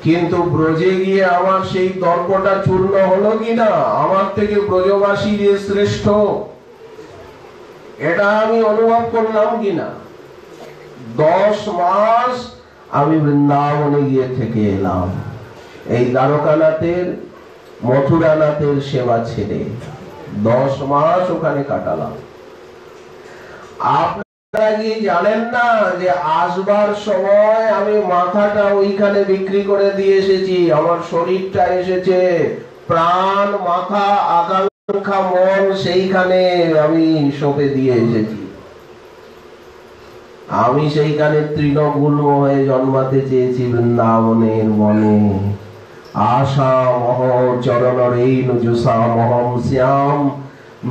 কিন্তু ব্রজে গিয়ে আমার সেই দর্পটা চূর্ণ হলো কিনা, আমার থেকে ব্রজবাসী যে শ্রেষ্ঠ এটা আমি অনুভব করলাম কিনা। 10 মাস আমি বৃন্দাবনে গিয়ে থেকে এলাম, এই দ্বারকানাথের মথুরানাথের সেবা ছেড়ে 10 মাস ওখানে কাটালাম। আপনারা কি জানেন না যে আসবার সময় আমি মাথাটা ওইখানে বিক্রি করে দিয়ে এসেছি, আমার শরীরটা এসেছে, প্রাণ, মাথা, আকাঙ্ক্ষা, মন সেইখানে আমি সঁপে দিয়ে এসেছি। আমি সেইখানে তৃণগুল্ম হয়ে জন্মাতে চেয়েছি বৃন্দাবনের বনে। আশা মহ চরণ রেণু জুষা মহম শ্যাম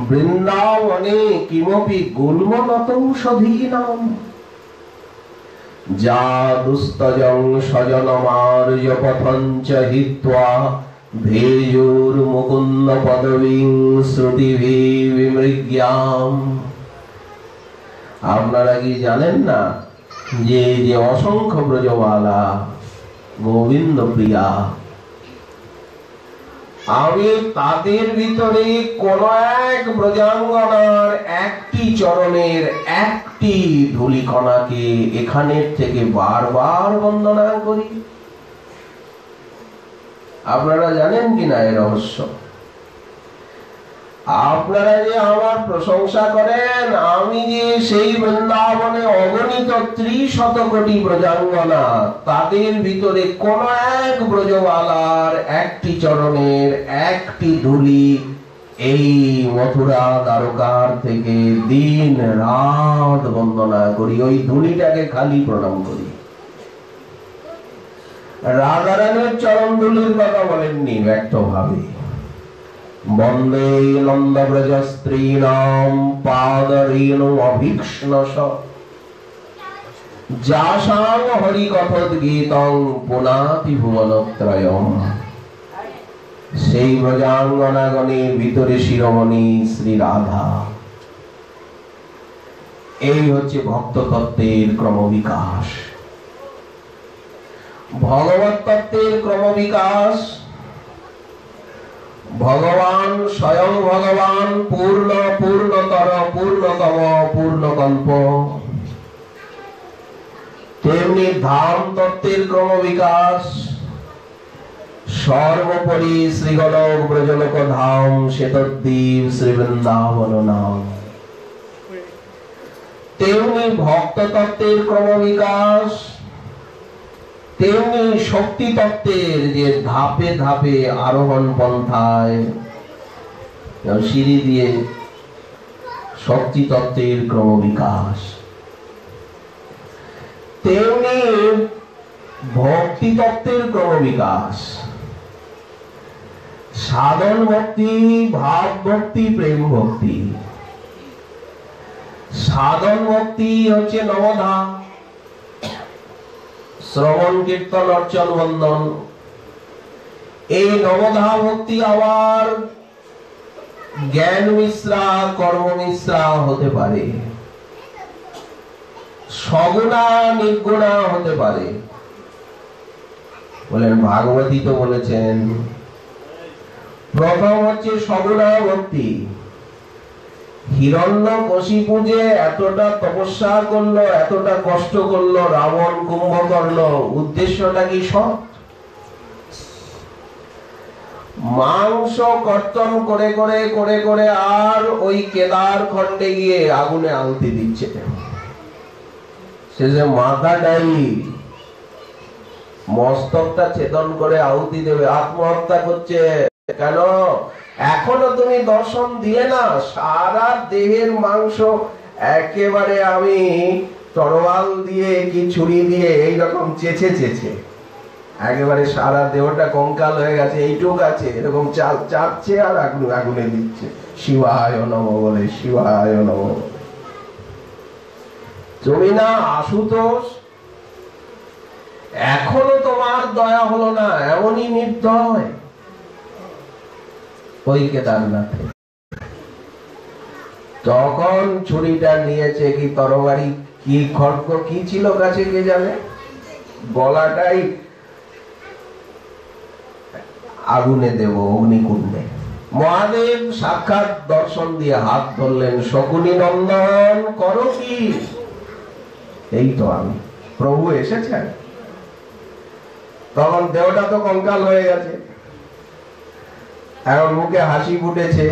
বৃন্দাবনে কিমপি গুল্মনতৌষধীনাম যা দুস্তজং স্বজনমার্য পথঞ্চ হিত্বা ভেজুর মুকুন্দ পদবীং শ্রুতিভি বিমৃগ্যাম। আপনারা কি জানেন না যে যে অসংখ্য ব্রজবালা গোবিন্দ প্রিয়া, আমি তাদের ভিতরে কোন এক ব্রজাঙ্গনার একটি চরণের একটি ধূলিকণাকে এখানের থেকে বারবার বন্দনা করি। আপনারা জানেন কিনা এর রহস্য? আপনারা যে আমার প্রশংসা করেন, আমি যে সেই বৃন্দাবনে অগণিত 30 কোটি ব্রজাঙ্গনা, তাদের ভিতরে কোন এক ব্রজবালার একটি চরণের একটি ধূলি এই মথুরা দ্বারকার থেকে দিন রাত বন্দনা করি, ওই ধূলিটাকে খালি প্রণাম করি। রাধারানীর চরণ ধূলির কথা বলেননি ব্যক্তভাবে, বন্দে নন্দব্রজ স্ত্রীণাম পাদরেণু অভীক্ষ্ণশ যাসাং হরিকথোদ্গীতং পুনাতি ভুবনত্রয়ম। সেই ব্রজাঙ্গনাগণের ভিতরে শিরোমণি শ্রী রাধা। এই হচ্ছে ভক্ত তত্ত্বের ক্রমবিকাশ, ভগবত তত্ত্বের ক্রমবিকাশ। ভগবান স্বয়ং ভগবান পূর্ণ, পূর্ণতর, পূর্ণতম, পূর্ণকল্প। তেমনি ধাম তত্ত্বের ক্রমবিকাশ, সর্বোপরি শ্রীগোলক ব্রজলোক ধাম শ্বেতদ্বীপ শ্রী বৃন্দাবন নাম। তেমনি ভক্ত তত্ত্বের ক্রমবিকাশ, তেমনি শক্তি তত্ত্বের যে ধাপে ধাপে আরোহণ পন্থায় সিঁড়ি দিয়ে শক্তি তত্ত্বের ক্রমবিকাশ, তেমনি ভক্তি তত্ত্বের ক্রমবিকাশ। সাধন ভক্তি, ভাব ভক্তি, প্রেম ভক্তি। সাধন ভক্তি হচ্ছে নবধা, শ্রবণ কীর্তন অর্চন বন্দন। এই নবধা ভক্তি আবার জ্ঞান মিশ্রা, কর্ম মিশ্রা হতে পারে, সগুণা নির্গুণা হতে পারে। বলেন ভাগবতী তো বলেছেন প্রথম হচ্ছে সগুণা ভক্তি। হিরণ্যকশিপু যে এতটা তপস্যা করলো, এতটা কষ্ট করলো, রাবণ কুম্ভকর্ণ, উদ্দেশ্যটা কি সৎ? মাংস কর্তন করে করে করে করে আর ওই কেদার খণ্ডে গিয়ে আগুনে আহুতি দিচ্ছে। সে যে মাথাটাই মস্তকটা ছেদন করে আহুতি দেবে, আত্মহত্যা করছে। কেন? এখনো তুমি দর্শন দিলে না, সারা দেহের মাংস একেবারে আমি তরোয়াল দিয়ে কি ছুরি দিয়ে এইরকম চেঁচে চেঁচে একেবারে সারা দেহটা কঙ্কাল হয়ে গেছে, এইটুক আছে, এরকম চাপছে আর আগুনে দিচ্ছে, শিবায় নমঃ বলে, শিবায় নমঃ। তুমি না আশুতোষ, এখনো তোমার দয়া হলো না, এমনই নির্দয় ওই কেদারনাথে। তখন ছুরিটা নিয়েছে কি তরবারি কি খড়গ কি ছিল কাছে কে জানে, গলাটাই আগুনে দেব অগ্নিকুণ্ডে। মহাদেব সাক্ষাৎ দর্শন দিয়ে হাত ধরলেন, শকুনি নন্দন করো কি? এই তো আমি, প্রভু এসেছেন। তখন দেহটা তো কঙ্কাল হয়ে গেছে, এখন মুখে হাসি ফুটেছে।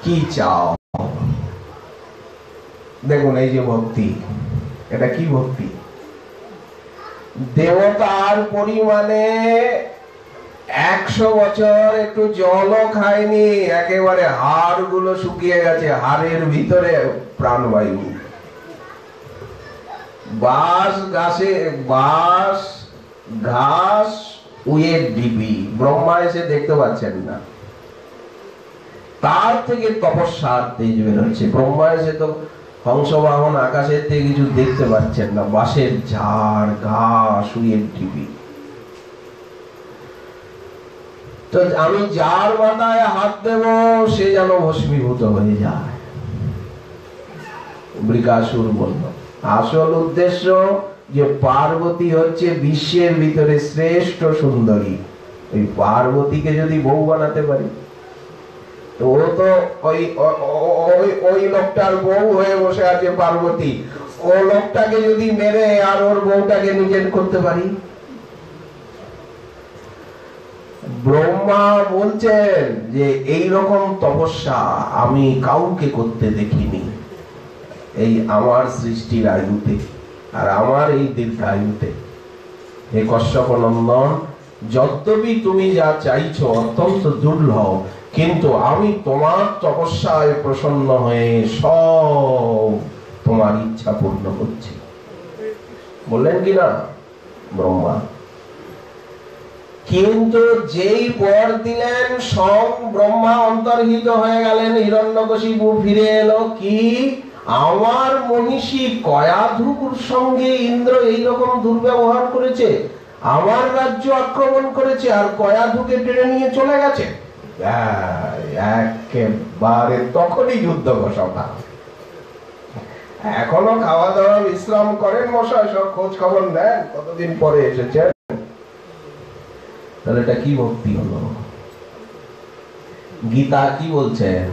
কি চাও? দেখুন এই যে ভক্তি, এটা কি ভক্তি! দেবতার পরিমাণে 100 বছর একটু জলও খায়নি, একেবারে হাড় গুলো শুকিয়ে গেছে, হাড়ের ভিতরে প্রাণবায়ু। বাঁশ গাছে বাঁশ ঘাস উয়ের ডিবি, ব্রহ্মা এসে দেখতে পাচ্ছেন না, তার থেকে তপস্যার তেজ বেরোচ্ছে। ব্রহ্মা এসে তো হংসবাহন আকাশের থেকে কিছু দেখতে পাচ্ছেন না, বাঁশের ঝাড় ঘাস উয়ের ডিবি। তো আমি যার মাথায় হাত দেব সে যেন ভস্মীভূত হয়ে যায়। বৃকাসুর বলল, আসল উদ্দেশ্য যে পার্বতী হচ্ছে বিশ্বের ভিতরে শ্রেষ্ঠ সুন্দরী, ওই পার্বতীকে যদি বউ বানাতে পারি, তো ও তো ওই লোকটার বউ হয়ে বসে আছে পার্বতী, ও লোকটাকে যদি মেরে আর ওর বউটাকে নিজের করতে পারি। ব্রহ্মা বলছেন যে এই রকম তপস্যা আমি কাউকে করতে দেখিনি এই আমার সৃষ্টির আয়ুতে আর আমার এই দীর্ঘায়ুতে। হে কশ্যপ নন্দন, যদ্যপি তুমি যা চাইছো অত্যন্ত দুর্লভ, কিন্তু আমি তোমার তপস্যায় প্রসন্ন হয়ে সব তোমার ইচ্ছা পূর্ণ করছি। বললেন কি না ব্রহ্মা? কিন্তু যেই বর দিলেন স্বয়ং ব্রহ্মা অন্তর্হিত হয়ে গেলেন। হিরণ্যকশিপু ফিরে এলো কি, আমার মহিষী কয়াধুর সঙ্গে ইন্দ্র এইরকম দুর্ব্যবহার করেছে, আমার রাজ্য আক্রমণ করেছে আর কয়াধুকে টেনে নিয়ে চলে গেছে। একেবারে তখনই যুদ্ধ ঘোষণা। এখনো খাওয়া দাওয়া বিশ্রাম করেন মশাই, সব খোঁজ খবর নেন কতদিন পরে এসেছে। তাহলে এটা কি ভক্তি হলো? গীতা কি বলছেন?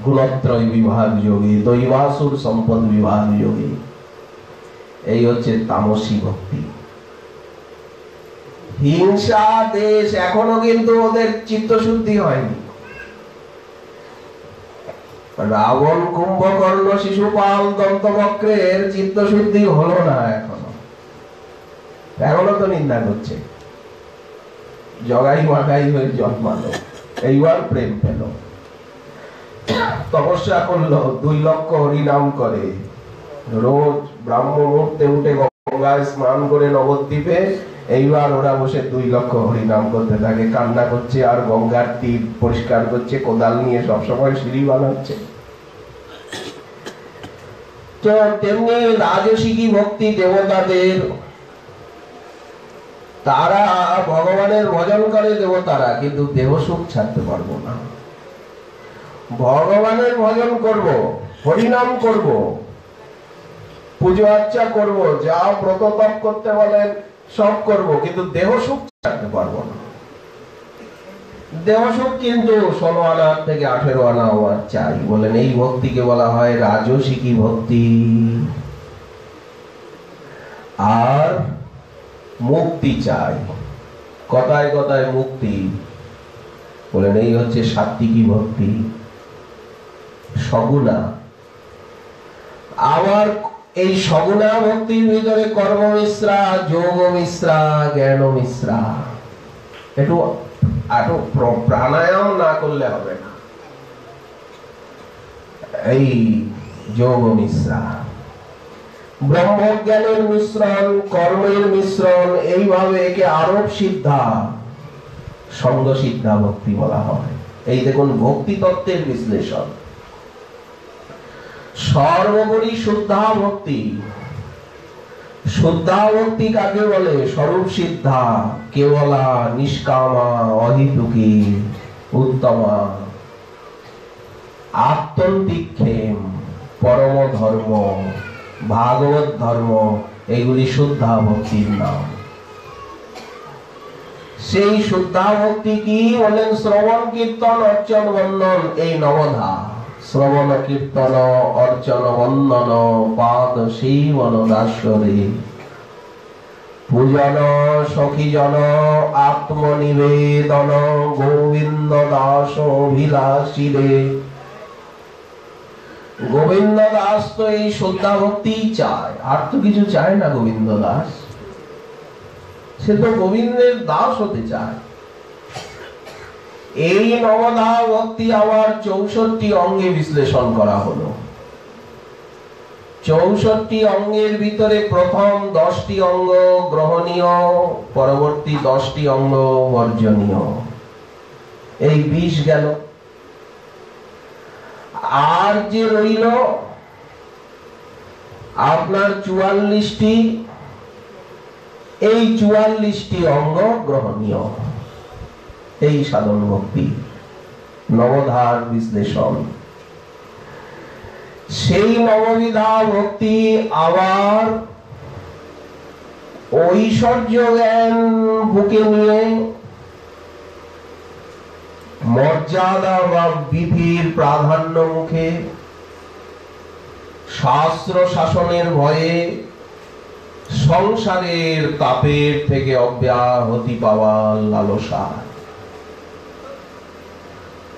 গুণত্রয় বিভাগ যোগী, দৈবাসুর সম্পদ বিভাগ যোগী। এই হচ্ছে তামসী ভক্তি। হিংসা দেশ এখনো কিন্তু ওদের চিত্তশুদ্ধি হয়নি। রাবণ কুম্ভকর্ণ শিশুপাল দন্তবক্রের চিত্তশুদ্ধি হলো না এখনো তো নিন্দা করছে। জগাই মাগাই হয়ে জন্মালো, এইবার প্রেম পেল, তপস্যা করলো, 2 লক্ষ হরিনাম করে, রোজ ব্রাহ্ম মুহূর্তে উঠে গঙ্গায় স্নান করে নবদ্বীপে, এইবার ওরা বসে 2 লক্ষ হরিনাম করতে থাকে, কান্না করছে আর গঙ্গার তীর পরিষ্কার করছে, কোদাল নিয়ে সবসময় সিঁড়ি বানাচ্ছে। তো তেমনি রাজসিকী ভক্তি দেবতাদের, তারা ভগবানের ভজন করে দেবতারা, কিন্তু দেহ সুখ ছাড়তে পারবো না। ভগবানের ভজন করব, হরিনাম করব, পুজো আর্চা করব, যা ব্রত তপ করতে বলেন সব করব, কিন্তু দেহ সুখ ছাড়তে পারবো না। দেহ সুখ কিন্তু 16 আনা থেকে 18 আনা হওয়ার চাই। বলেন এই ভক্তিকে বলা হয় রাজসিকী ভক্তি। আর মুক্তি চাই, কথায় কথায় মুক্তি, বলেন এই হচ্ছে সাত্ত্বিকী ভক্তি, সগুণা। আবার এই সগুণা ভক্তির ভিতরে কর্ম মিশ্রা, যোগ মিশ্রা, জ্ঞান মিশ্রা। একটু প্রাণায়াম না করলে হবে না। এই যোগ মিশ্রা, ব্রহ্মজ্ঞানের মিশ্রণ, কর্মের মিশ্রণ, এইভাবে একে আরোপ সিদ্ধা, সঙ্গ সিদ্ধা ভক্তি বলা হয়। এই দেখুন ভক্তি তত্ত্বের বিশ্লেষণ। সর্বোপরি শুদ্ধা ভক্তি। শুদ্ধা ভক্তি কাকে বলে? স্বরূপ সিদ্ধা, কেবলা, নিষ্কামা, অহিতুকী, উত্তমা, আত্মন্তিক্ষেম, পরম ধর্ম, ভাগবত ধর্ম, এগুলি শুদ্ধা ভক্তির নাম। সেই শুদ্ধা ভক্তি কি বলেন? শ্রবণ কীর্তন অর্চন বন্দন, এই নবধা। শ্রবণ কীর্তন অর্চন বন্দন পাদ সেবন দাসরে, পূজন সখীজন আত্মনিবেদন গোবিন্দ দাস অভিলাষী রে। গোবিন্দ দাস তো এই শুদ্ধা ভক্তি চায়, আর তো কিছু চায় না। গোবিন্দ দাস সে তো গোবিন্দের দাস হতে চায়। এই নবধা ভক্তি আবার 64 অঙ্গে বিশ্লেষণ করা হলো। 64 অঙ্গের ভিতরে প্রথম 10টি অঙ্গ গ্রহণীয়, পরবর্তী 10টি অঙ্গ বর্জনীয়। এই 20 গেল। আর যে রইল আপনার 44টি, এই 44টি অঙ্গ গ্রহণীয়। এই সাধন ভক্তি, নবধার বিশ্লেষণ। সেই নববিধা ভক্তি আবার ঐশ্বর্য জ্ঞান বুকে নিয়ে মর্যাদা বা বিধির প্রাধান্য মুখে, শাস্ত্র শাসনের ভয়ে, সংসারের তাপের থেকে অব্যাহতি পাওয়ার লালসা,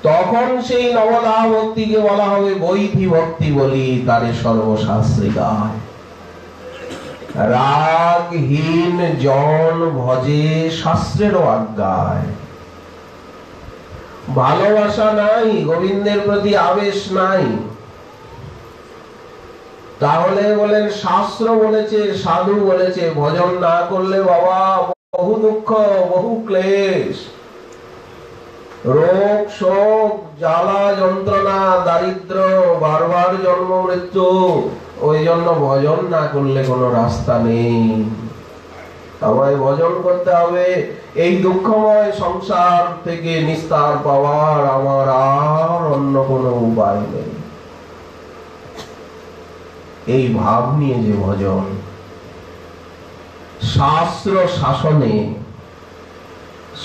তখন সেই নবধা ভক্তিকে বলা হবে বৈধি ভক্তি বলি। তারে সর্বশাস্ত্রে গায়। রাগহীন জন ভজে শাস্ত্রেরও আজ্ঞায়। ভালোবাসা নাই, গোবিন্দের প্রতি আবেশ নাই, তাহলে বলেন শাস্ত্র বলেছে, সাধু বলেছে, ভজন না করলে বাবা বহু দুঃখ, বহু ক্লেশ, রোগ শোক, জ্বালা যন্ত্রণা, দারিদ্র, বারবার জন্ম মৃত্যু। ওই জন্য ভজন না করলে কোনো রাস্তা নেই। আমায় ভজন করতে হবে, এই দুঃখময় সংসার থেকে নিস্তার পাওয়ার আমার আর অন্য কোনো উপায় নেই। এই ভাব নিয়ে যে ভজন, শাস্ত্র শাসনে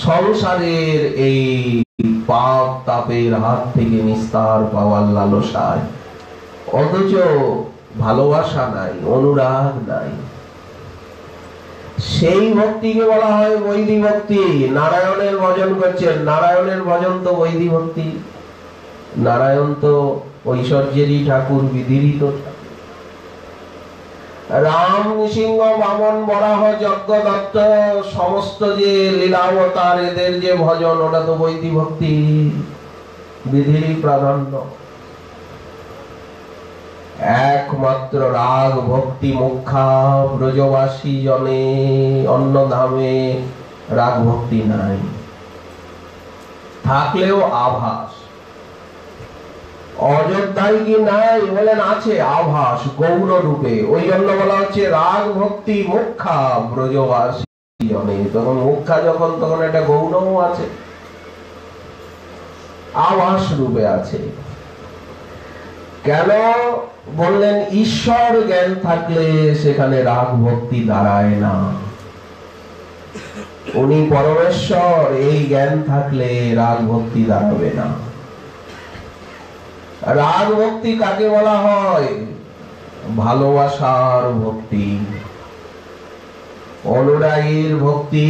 সংসারের এই পাপ তাপের হাত থেকে নিস্তার পাওয়ার লালসায়, অথচ ভালোবাসা নাই, অনুরাগ নাই, সেই ভক্তিকে বলা হয় বৈধি ভক্তি। নারায়ণের ভজন করছেন, নারায়ণের ভজন তো বৈধি ভক্তি। নারায়ণ তো ঐশ্বর্যেরই ঠাকুর, বিধিরই তো ঠাকুর। রাম, নৃসিংহ, বামন, বরাহ, যজ্ঞ, দত্ত, সমস্ত যে লীলাবতার, এদের যে ভজন, ওটা তো বৈধি ভক্তি, বিধিরই প্রাধান্য। একমাত্র রাগ ভক্তি মুখ্যা ব্রজবাসী জনে, অন্য ধামে রাগ ভক্তি নাই, থাকলেও আভাস। অযোধ্যায় কি নাই? বলেন আছে, আভাস, গৌর রূপে। ওই জন্য বলা হচ্ছে রাগ ভক্তি মুখ্যা ব্রজবাসী জনে। তখন মুখ্যা যখন, তখন একটা গৌরও আছে, আভাস রূপে আছে। কেন বললেন? ঈশ্বর জ্ঞান থাকলে সেখানে রাগ ভক্তি দাঁড়ায় না। উনি পরমেশ্বর, এই জ্ঞান থাকলে রাগ ভক্তি দাঁড়াবে না। রাগ ভক্তি কাকে বলা হয়? ভালোবাসার ভক্তি, অনুরাগীর ভক্তি।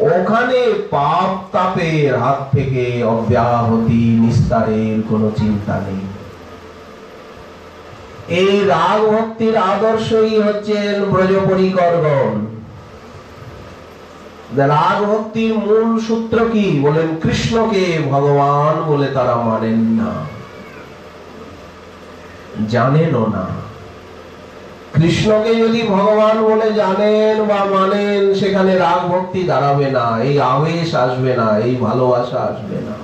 ওখানে পাপ তাপের হাত থেকে অব্যাহতি নিস্তারের কোনো চিন্তা নেই। এই রাগ ভক্তির আদর্শই হচ্ছেন ব্রজপরিকরগণ। রাগ ভক্তির মূল সূত্র কি বলেন? কৃষ্ণকে ভগবান বলে তারা মানেন না, জানেনও না। কৃষ্ণকে যদি ভগবান বলে জানেন বা মানেন, সেখানে রাগ ভক্তি দাঁড়াবে না, এই আবেশ আসবে না, এই ভালোবাসা আসবে না।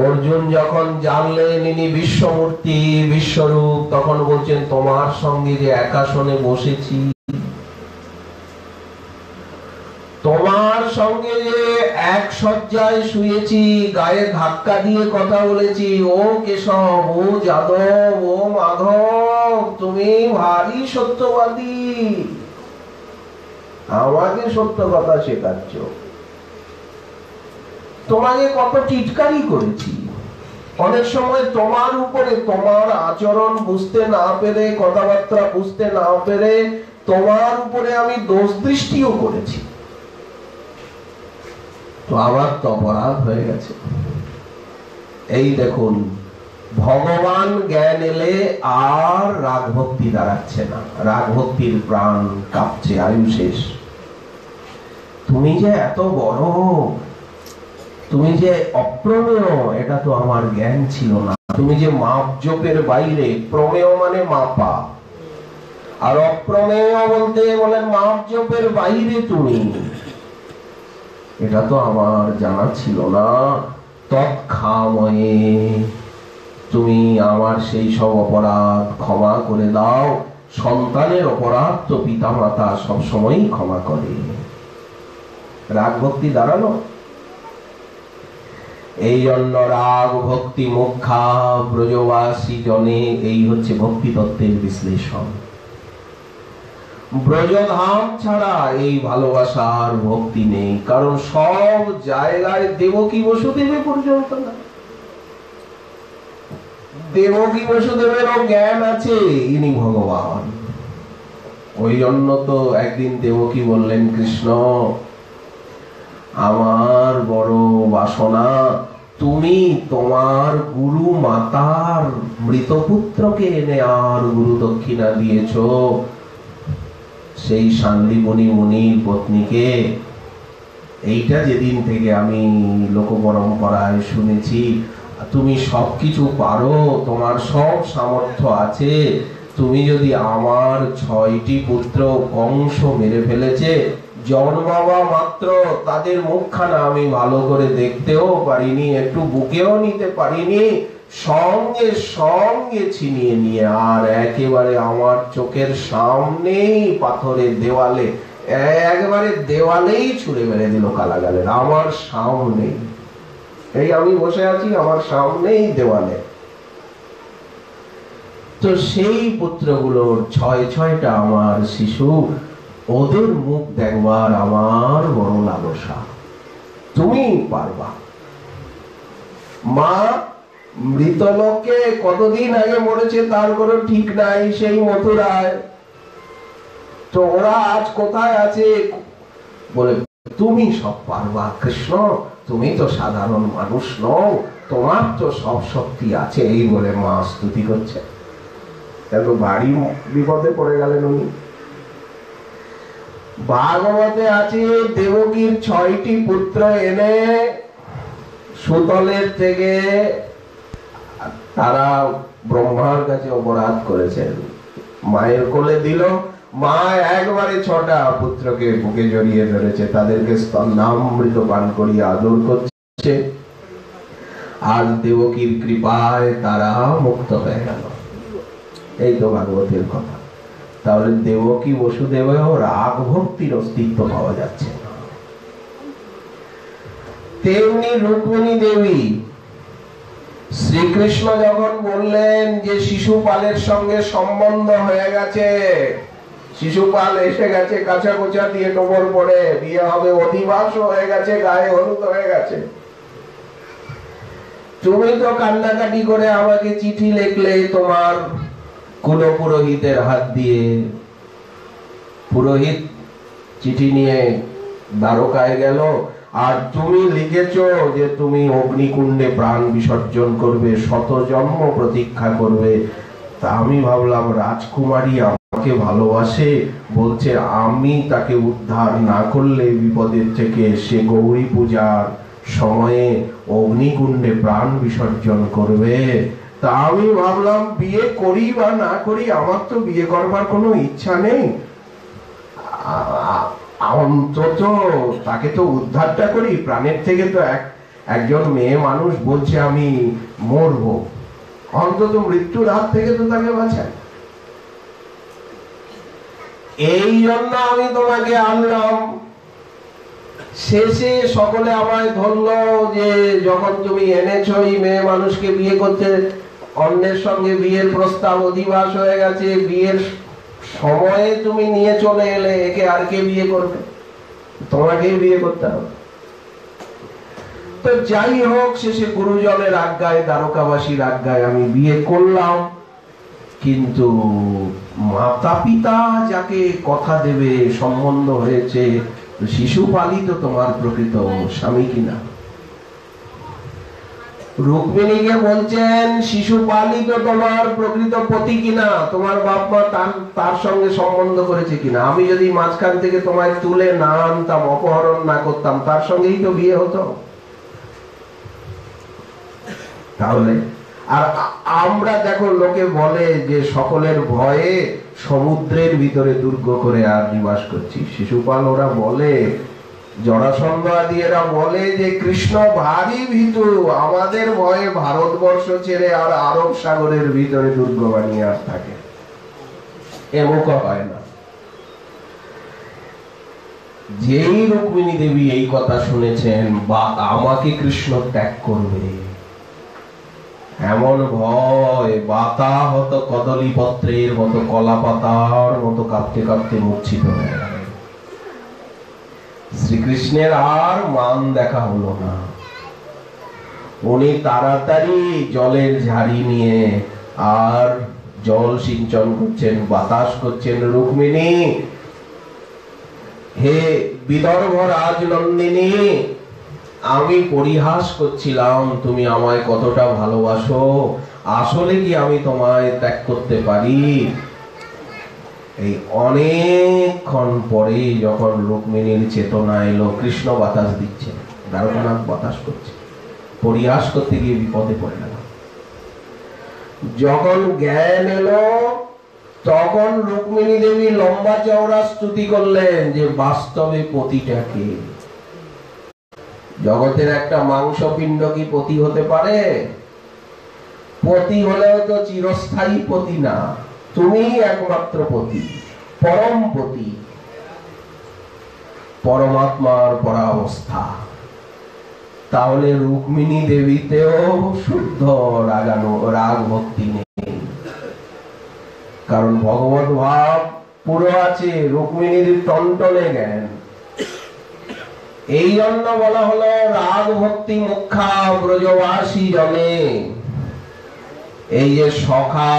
অর্জুন যখন জানলেন ইনি বিশ্বমূর্তি, বিশ্বরূপ, তখন বলছেন তোমার সঙ্গে যে একাসনে বসেছি, তোমার সঙ্গে যে এক শয্যায় শুয়েছি, গায়ে ধাক্কা দিয়ে কথা বলেছি, ও কেশব, ও যাদব, ও মাধব, তুমি ভারী সত্যবাদী, আমাকে সত্য কথা শেখাচ্ছ। তোমাকে কত টিটকারি করেছি, অনেক সময় তোমার উপরে, তোমার আচরণ বুঝতে না পেরে, কথাবার্তা বুঝতে না পেরে তোমার উপরে আমি দোষ দৃষ্টিও করেছি, তো আমার তো অপরাধ হয়ে গেছে। এই দেখুন, ভগবান জ্ঞান এলে আর রাগ ভক্তি দাঁড়াচ্ছে না, রাগ ভক্তির প্রাণ কাঁপছে, আয়ু শেষ। তুমি যে এত বড়, তুমি যে অপ্রমেয়, এটা তো আমার জ্ঞান ছিল না। তুমি যে মাপ জোপের বাইরে, প্রমেয় মানে মাপা, আর অপ্রমেয় বলতে বলেন মাপ জোপের বাইরে তুমি, এটা তো আমার জানা ছিল না। তৎক্ষাময়ে তুমি আমার সেই সব অপরাধ ক্ষমা করে দাও। সন্তানের অপরাধ তো পিতা মাতা সবসময়ই ক্ষমা করে। রাগ ভক্তি দাঁড়ালো। এই জন্য রাগ ভক্তি মুখ্যা ব্রজবাসী জনে, এই হচ্ছে ভক্তি তত্ত্বের বিশ্লেষণ। ব্রজধাম ছাড়া এই ভালোবাসার ভক্তি নেই, কারণ সব জায়গায় দেবকী বসুদেবে পর্যন্ত না। দেবকী বসুদেবেরও জ্ঞান আছে ইনি ভগবান। ওই জন্য তো একদিন দেবকী বললেন, কৃষ্ণ আমার বড় বাসনা, তুমি তোমার গুরু মাতার মৃত পুত্রকে এনে আর গুরু দক্ষিণা দিয়েছ, সেই সান্দিবনী মুনির পত্নীকে। এইটা যেদিন থেকে আমি লোক পরম্পরায় শুনেছি, তুমি সবকিছু পারো, তোমার সব সামর্থ্য আছে, তুমি যদি আমার 6টি পুত্র কংস মেরে ফেলেছে, জন্মাবা মাত্র তাদের মুখখানা আমি ভালো করে দেখতেও পারিনি, একটু বুকেও নিতে পারিনি, সঙ্গে সঙ্গে ছিনিয়ে নিয়ে আর একেবারে আমার চোখের সামনেই পাথরের দেওয়ালে, একবারে দেওয়ালেই ছুঁড়ে মেরে দিল কালাগালের, আমার সামনেই। এই আমি বসে আছি, আমার সামনেই দেওয়ালে। তো সেই পুত্রগুলোর 6টা আমার শিশু, ওদের মুখ দেখবার আমার বড় লালসা, তুমি পারবা। মা মৃত লোককে কতদিন আগে মরেছে তার কোনো ঠিক নাই, সেই মথুরায়, তো ওরা আজ কোথায় আছে? বলে তুমি সব পারবা কৃষ্ণ, তুমি তো সাধারণ মানুষ নও, তোমার তো সব শক্তি আছে। এই বলে মা স্তুতি করছে। এত ভারী বিপদে পড়ে গেলেন উনি। ভাগবতে আছে দেবকীর 6টি পুত্র এনে সুতলের থেকে তারা ব্রহ্মার কাছে অপরাধ করেছেন, মায়ের কোলে দিল। মা একবারে 6টা পুত্রকে বুকে জড়িয়ে ধরেছে, তাদেরকে স্তন্যামৃত পান করিয়ে আদর করছে। আজ দেবকীর কৃপায় তারা মুক্ত হয়ে গেল। এই তো ভাগবতের কথা। তাহলে দেবকী বসুদেবেও রাগ ভক্তির অস্তিত্ব পাওয়া যাচ্ছে না। তেমনি রুক্মিণী দেবী, শ্রীকৃষ্ণ যখন বললেন যে শিশুপালের সঙ্গে সম্বন্ধ হয়ে গেছে, শিশুপাল এসে গেছে কাঁচা কোচা দিয়ে টোপর পরে, বিয়ে হবে, অধিবাস হয়ে গেছে, গায়ে হলুদ হয়ে গেছে, তুমি তো কান্নাকাটি করে আমাকে চিঠি লিখলে তোমার কুল পুরোহিতের হাত দিয়ে। পুরোহিত চিঠি নিয়ে দ্বারকায় গেল, আর তুমি লিখেছো যে তুমি অগ্নিকুণ্ডে প্রাণ বিসর্জন করবে, শত জন্ম প্রতীক্ষা করবে। তা আমি ভাবলাম রাজকুমারী আমাকে ভালোবাসে, বলছে আমি তাকে উদ্ধার না করলে বিপদের থেকে সে গৌরী পূজার সময়ে অগ্নিকুণ্ডে প্রাণ বিসর্জন করবে। তা আমি ভাবলাম বিয়ে করি বা না করি, আমার তো বিয়ে করবার কোনো ইচ্ছা নেই, অন্তত তাকে তো উদ্ধারটা করি প্রাণের থেকে। তো একজন মেয়ে মানুষ বলছে আমি মরবো, অন্তত মৃত্যুর হাত থেকে তো তাকে বাঁচায়। এই জন্য আমি তোমাকে আনলাম। শেষে সকলে আমায় ধরলো যে যখন তুমি এনেছো এই মেয়ে মানুষকে বিয়ে করতে, অন্যের সঙ্গে বিয়ের প্রস্তাব অধিবাস হয়ে গেছে, বিয়ের সময়ে তুমি নিয়ে চলে এলে, একে আর কে বিয়ে করবে? তোমাকেই বিয়ে করতে হবে। তো যাই হোক, শেষে গুরুজনের আজ্ঞায়, দ্বারকাবাসীর আজ্ঞায় আমি বিয়ে করলাম। কিন্তু মাতা পিতা যাকে কথা দেবে, সম্বন্ধ হয়েছে, শিশুপালই তো তোমার প্রকৃত স্বামী কিনা। রুক্মিণীকে বলছেন শিশুপালই তো তোমার প্রকৃত পতি কিনা, তোমার বাপ মা তার সঙ্গে সম্বন্ধ করেছে কিনা। আমি যদি মাঝখান থেকে তোমায় তুলে না আনতাম, অপহরণ না করতাম, তার সঙ্গেই তো বিয়ে হতো। তাহলে আর আমরা দেখো, লোকে বলে যে সকলের ভয়ে সমুদ্রের ভিতরে দুর্গ করে আর নিবাস করছি। শিশুপাল ওরা বলে, জরাসন্ধ আদি এরা বলে যে কৃষ্ণ ভারী ভীতু, আমাদের ভয়ে ভারতবর্ষ ছেড়ে আর আরব সাগরের ভিতরে দুর্গ বানিয়ে আর থাকে। এমুক হয় না। যেই রুক্মিণী দেবী এই কথা শুনেছেন, বা আমাকে কৃষ্ণ ত্যাগ করবে এমন ভয়, বাতাহত কদলী পত্রের মতো, কলা পাতার মতো কাঁপতে কাঁপতে মূর্ছিত হয়ে গেল। শ্রীকৃষ্ণের আর মান দেখা হলো না। উনি তাড়াতাড়ি জলের ঝাড়ি নিয়ে আর জল সিঞ্চন করছেন, বাতাস করছেন। রুক্মিণী, হে বিদর্ভ রাজনন্দিনী, আমি পরিহাস করছিলাম তুমি আমায় কতটা ভালোবাসো, আসলে কি আমি তোমায় ত্যাগ করতে পারি? এই অনেকক্ষণ পরে যখন রুক্মিণীর চেতনা এলো, কৃষ্ণ বাতাস দিচ্ছে, দ্বারকানাথ বাতাস করছে, পরিহাস করতে গিয়ে বিপদে পড়ে গেল। যখন জ্ঞান এলো, তখন রুক্মিণী দেবী লম্বা চওড়া স্তুতি করলেন যে বাস্তবে পতিটাকে। জগতের একটা মাংসপিণ্ড কি পতি হতে পারে? পতি হলেও তো চিরস্থায়ী পতি না, তুমি একমাত্র পতি, পরম পতি, পরমাত্মার পরাবস্থা। তাহলে রুক্মিণী দেবীতেও শুদ্ধ রাগ ভক্তি নেই, কারণ ভগবত ভাব পুরো আছে, রুক্মিণীর টনটনে জ্ঞান। এই জন্য বলা হলো রাগ ভক্তি মুখ্যা ব্রজবাসী জনে। এই যে সখা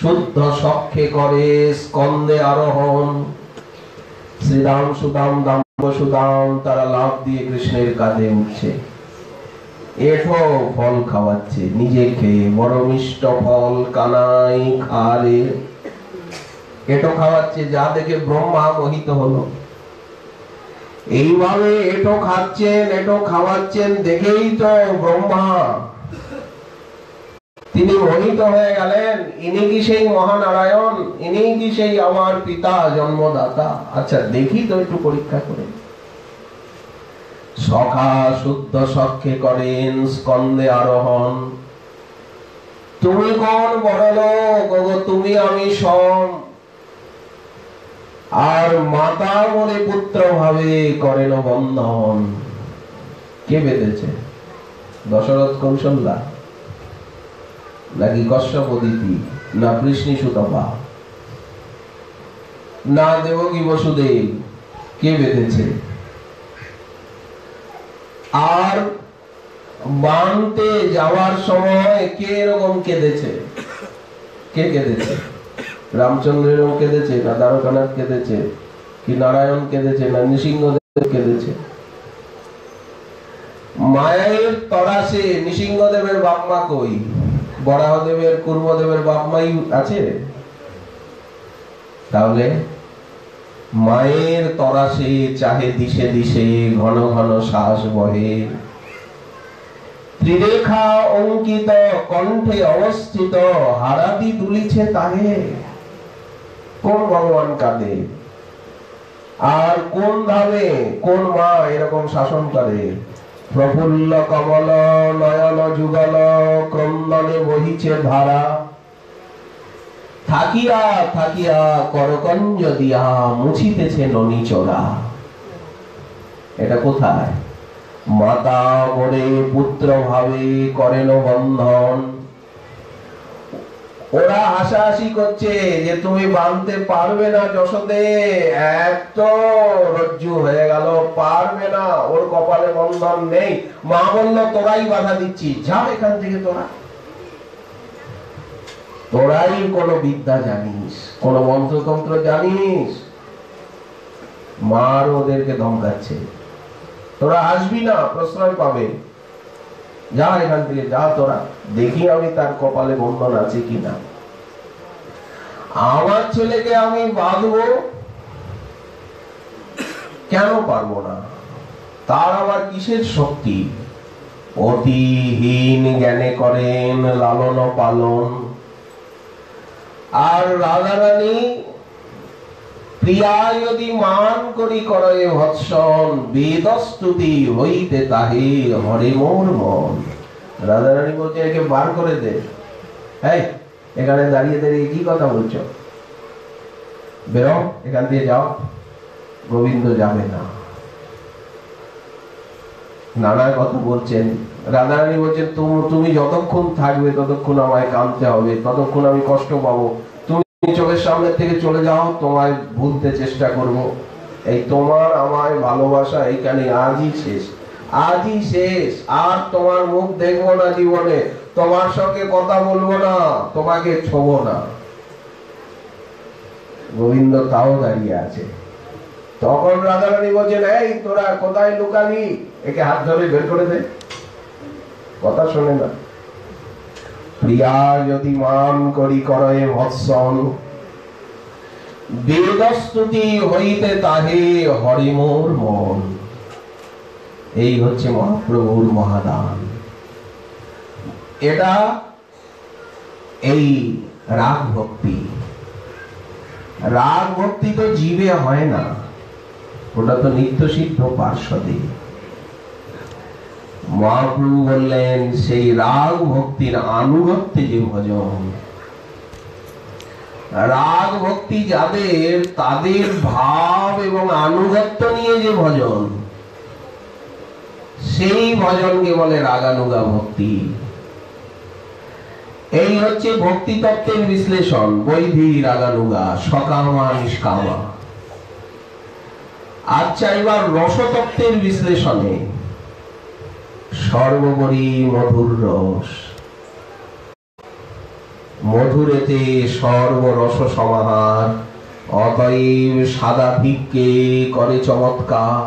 শুদ্ধ সখ্যে করে স্কন্দে আরোহণ, শ্রীদাম সুদাম দাম্ব সুদাম, তারা লাভ দিয়ে কৃষ্ণের কাঁধে উঠছে। এঠো ফল খাওয়াচ্ছে, নিজে খেয়ে বড় মিষ্ট ফল কানাই খারে, এঠো খাওয়াচ্ছে, যা দেখে ব্রহ্মা মোহিত হলো। এইভাবে এটো খাচ্ছেন, এটো খাওয়াচ্ছেন, দেখেই তো ব্রহ্মা তিনি মোহিত হয়ে গেলেন। ইনি কি সেই মহানারায়ণ? ইনি কি সেই আমার পিতা জন্মদাতা? আচ্ছা দেখি তো একটু পরীক্ষা করে। সখা শুদ্ধ সখ্যে করেন স্কন্দে আরোহণ। তুমি কোন বড় লোক, তুমি আমি সম, আর মাতা বলে পুত্র ভাবে করেন বন্ধন। কে বেঁধেছে? দশরথ কৌশল্যা, নাকি কশ্যপ অদিতি, না কৃষ্ণ সুতপা, না দেবকী বসুদেব? কে বেঁধেছে? আর বানতে যাওয়ার সময় কে এরকম কেঁদেছে? কে কেঁদেছে? রামচন্দ্র এরকম কেঁদেছে, না দ্বারকানাথ কেঁদেছে, কি নারায়ণ কেঁদেছে, না নৃসিংহদেব কেঁদেছে? মায়ের তরাসে নৃসিংহদেবের বাপমা কই? বরাহদেবের কুর্মদেবের বাপমাই আছে? তাহলে মায়ের তরাসে চাহে দিশে দিশে ঘন ঘন শ্বাস বহে, ত্রিরেখা অঙ্কিত কণ্ঠে অবস্থিত হারাদি দুলিছে তাহে। কোন ভগবান কাঁদে? আর কোন ধামে কোন মা এরকম শাসন করে? প্রফুল্ল কমল নয়ন যুগল ক্রন্দনে বহিছে ধারা, থাকিয়া থাকিয়া করকঞ্জ দিয়া মুছিতেছে ননি চোরা। এটা কোথায়? মাতা মোরে পুত্র ভাবে করেন বন্ধন। ওরা হাসাহাসি করছে যে তুমি বাঁধতে পারবে না যশোদে, এত রজ্জু হয়ে গেল, পারবে না, ওর কপালে বন্ধন নেই। মা বলল তোরাই বাধা দিচ্ছি, যা এখান থেকে তোরা। তোরাই কোন বিদ্যা জানিস, কোন মন্ত্রতন্ত্র জানিস? মার ওদেরকে ধমকাচ্ছে, তোরা আসবি না, প্রশ্রয় পাবে, যা এখান থেকে যা তোরা, দেখি আমি তার কপালে বন্ধন আছে কিনা। আমার ছেলেকে আমি বাঁধবো, কেন পারবো না? তার আবার কিসের শক্তি? অতিহীন জ্ঞানে করেন লালন পালন। আর রাধারানী প্রিয়া যদি মান করি করে ভৎসন, বেদস্তুতি হইতে তাহে হরে মোর মন। রাধারানী বলছে একে বার করে দে। এই এখানে দাঁড়িয়ে দাঁড়িয়ে কি কথা বলছো? বেরো এখান দিয়ে, যাও। গোবিন্দ যাবে না, নানা কথা বলছেন। রাধারানী বলছেন তুমি যতক্ষণ থাকবে ততক্ষণ আমায় কাঁদতে হবে, ততক্ষণ আমি কষ্ট পাবো। তুমি চোখের সামনে থেকে চলে যাও, তোমায় ভুলতে চেষ্টা করব। এই তোমার আমায় ভালোবাসা এইখানে আজই শেষ, আজই শেষ। আর তোমার মুখ দেখবো না জীবনে, তোমার সঙ্গে কথা বলবো না, তোমাকে ছোবো না। গোবিন্দ তাও দাঁড়িয়ে আছে। তখন রাধারানী বলছেন এই তোরা কোথায় লুকালি, একে হাত ধরে বের করে দে। কথা শোনে না। প্রিয়া যদি মান করি করে ভৎসন, বেদস্তুতি হইতে তাহে হরি মোর মন। এই হচ্ছে মহাপ্রভুর মহাদান। এটা এই রাগ ভক্তি। রাগ ভক্তি তো জীবে হয় না, ওটা তো নিত্য সিদ্ধ পার্শ্বদে। মহাপ্রভু বললেন সেই রাগ ভক্তির আনুগত্যে যে ভজন, রাগ ভক্তি যাদের, তাদের ভাব এবং আনুগত্য নিয়ে যে ভজন, সেই ভজনকে বলে রাগানুগা ভক্তি। এই হচ্ছে ভক্তি তত্ত্বের বিশ্লেষণ। বৈধি রাগানুগা, সকামা নিষ্কামা। আচ্ছা, এবার রসতত্ত্বের বিশ্লেষণে সর্বোপরি মধুর রস। মধুরেতে সর্বরস সমাহার, অতএব সাদা ভিক্ষে করে চমৎকার।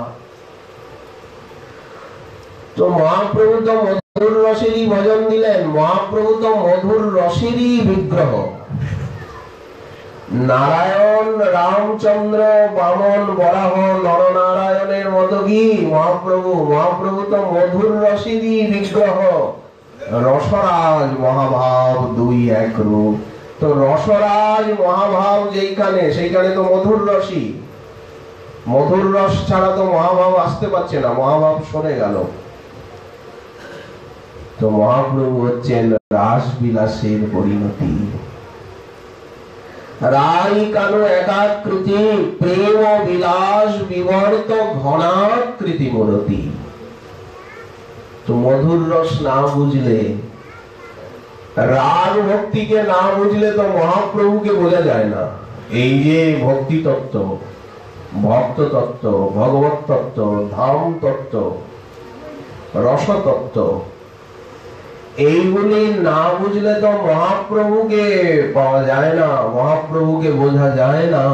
তো মহাপ্রভু তো মধুর রসেরই ভজন দিলেন, মহাপ্রভু তো মধুর রসেরই বিগ্রহ। নারায়ণ, রামচন্দ্র, বামন, বরাহ, নরনারায়ণের মতো কি মহাপ্রভু? মহাপ্রভু তো মধুর রসেরই বিগ্রহ। রসরাজ মহাভাব দুই এক রূপ। তো রসরাজ মহাভাব যেইখানে, সেইখানে তো মধুর রসই। মধুর রস ছাড়া তো মহাভাব আসতে পারছে না, মহাভাব সরে গেল। তো মহাপ্রভু হচ্ছেন রাস বিলাসের পরিণতি। রাই কানু একাকৃতি, প্রেম বিলাস বিবর্ত ঘনাকৃতি মূরতি। তো মধুর রস না বুঝলে, রাগ ভক্তিকে না বুঝলে তো মহাপ্রভুকে বোঝা যায় না। এই যে ভক্তি তত্ত্ব, ভক্ত তত্ত্ব, ভগবত তত্ত্ব, ধাম তত্ত্ব, রস তত্ত্ব, এইগুলি না বুঝলে তো মহাপ্রভুকে পাওয়া যায় না, মহাপ্রভুকে বোঝা যায় না।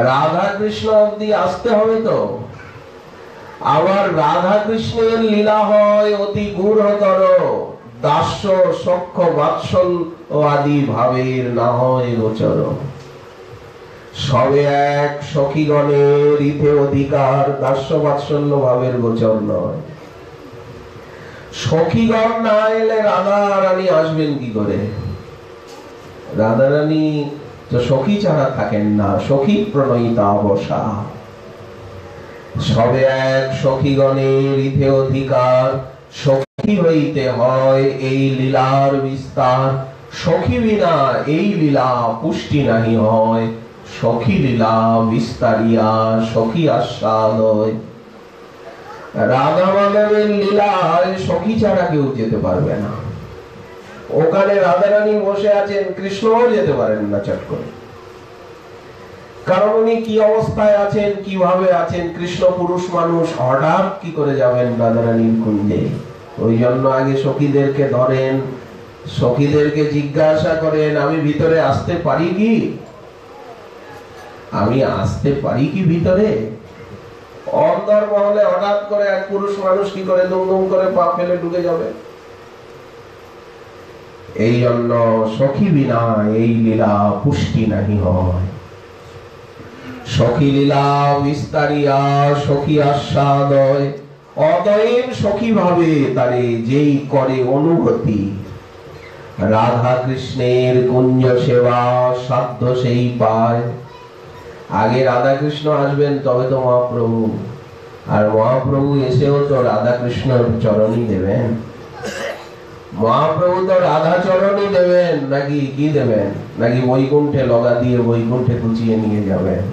রাধা কৃষ্ণ অব্দি আসতে হবে তো। আবার রাধা কৃষ্ণের লীলা হয় অতি গূঢ়তর, দাস্য সখ্য বাৎসল্য আদি ভাবের না হয় গোচর। সবে এক সখীগণের ইথে অধিকার, দাস্য বাৎসল্য ভাবের গোচর নয়। সখীগণ না এলে রাধা রানী আসবেন কি করে? রাধা রানী তো সখী ছাড়া থাকেন না, সখী প্রণয়িতা বসা। সবে এক সখীগণের ইথে অধিকার, সখী হইতে হয় এই লীলার বিস্তার। সখী বিনা এই লীলা পুষ্টি নাহি হয়, সখী লীলা বিস্তারিয়া সখী আস্বাদ হয়। রাধা মাধবের লীলায় সখী ছাড়া কেউ যেতে পারবে না। ওখানে রাধারানী বসে আছেন, কৃষ্ণও যেতে পারেন না চট করে, কারণ উনি কি অবস্থায় আছেন, কিভাবে আছেন। কৃষ্ণ পুরুষ মানুষ, হঠাৎ কি করে যাবেন রাধারানীর কুঞ্জে? ওই জন্য আগে সখীদেরকে ধরেন, সখীদেরকে জিজ্ঞাসা করেন, আমি ভিতরে আসতে পারি কি? আমি আসতে পারি কি ভিতরে? অন্তর্মহলে হঠাৎ করে এক পুরুষ মানুষ কি করে দুম করে পা ফেলে ঢুকে যাবে? এই জন্য সখী বিনা এই লীলা পুষ্টি নাহি হয়। সখী লীলা বিস্তারিয়া সখী আস্বাদ হয়। অতএব সখী ভাবে তারে যেই করে অনুভূতি, রাধা কৃষ্ণের কুঞ্জ সেবা সাধ্য সেই পায়। আগে রাধা কৃষ্ণ আসবেন তবে তো মহাপ্রভু, আর মহাপ্রভু এসেও তো রাধা কৃষ্ণর চরণই দেবেন। মহাপ্রভু তো রাধা চরণই দেবেন, নাকি কি দেবেন? নাকি বৈকুণ্ঠে লগা দিয়ে বৈকুণ্ঠে কুচিয়ে নিয়ে যাবেন?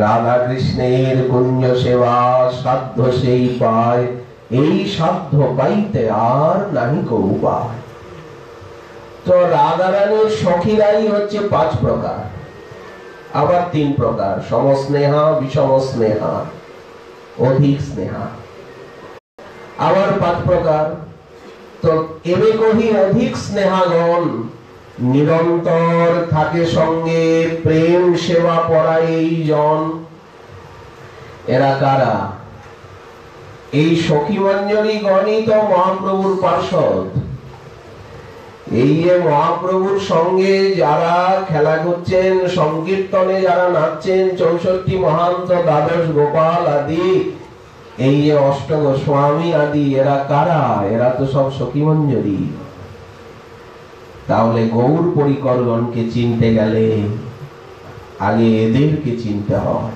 রাধা কৃষ্ণের কুঞ্জ সেবা সাধ্য সেই পায়, এই সাধ্য পাইতে আর নাহি কো উপায়। তো রাধা রানীর সখীরাই হচ্ছে 5 প্রকার, আবার 3 প্রকার, সমস্নেহা, বিষম স্নেহা, অধিক স্নেহা। আবার 5 প্রকার। তো এবে কহি অধিক স্নেহাগণ নিরন্তর থাকে সঙ্গে, প্রেম সেবা পরায় এই জন। এরা কারা? এই সখী মঞ্জরী গণই তো মহাপ্রভুর পার্ষদ। এই যে মহাপ্রভুর সঙ্গে যারা খেলা করছেন, সংকীর্তনে যারা নাচছেন, 64 মহান্ত, দ্বাদশ গোপাল আদি, এই যে অষ্ট গোস্বামী আদি, এরা কারা? এরা তো সব সখী মঞ্জরী। তাহলে গৌর পরিকরগণকে চিনতে গেলে আগে এদেরকে চিনতে হয়।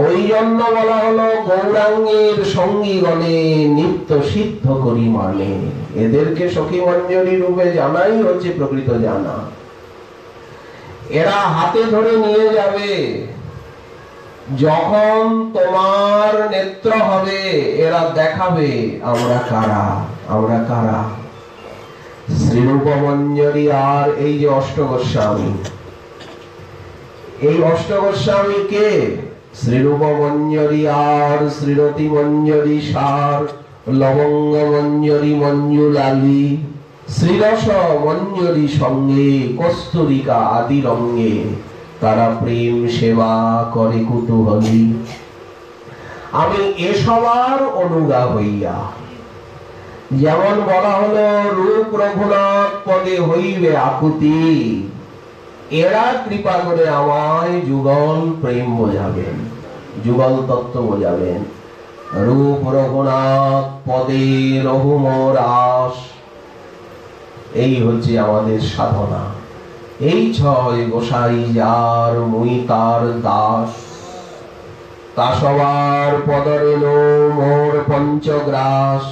ওই জন্য বলা হলো গৌরাঙ্গের সঙ্গীগণে নিত্য সিদ্ধ করি মানে। এদেরকে সখী মঞ্জরী রূপে জানাই হচ্ছে প্রকৃত জানা। এরা হাতে ধরে নিয়ে যাবে, যখন তোমার নেত্র হবে এরা দেখাবে আমরা কারা, আমরা কারা। শ্রীরূপ মঞ্জরী আর এই যে অষ্টগোস্বামী, এই অষ্টগোস্বামী কে? শ্রীরূপ মঞ্জরী আর শ্রীরতি মঞ্জরী সার, লবঙ্গ মঞ্জরী মঞ্জুলালী, শ্রীরস মঞ্জরী সঙ্গে কস্তুরিকা আদি রঙ্গে, তারা প্রেম সেবা করে কুতূহলী। আমি এসবার অনুগা হইয়া, যেমন বলা হলো রূপ রঘুনাথ পদে হইবে আকুতি, এরা কৃপা করে আমায় যুগল প্রেম বোঝাবেন, যুগল তত্ত্ব বোঝাবেন। রূপ রঘুনাথ পদে রহুম রাস, এই হচ্ছে আমাদের সাধনা। এই 6 গোসাই যার মুই তার দাস, তা সবার পদরেণ মোর পঞ্চগ্রাস,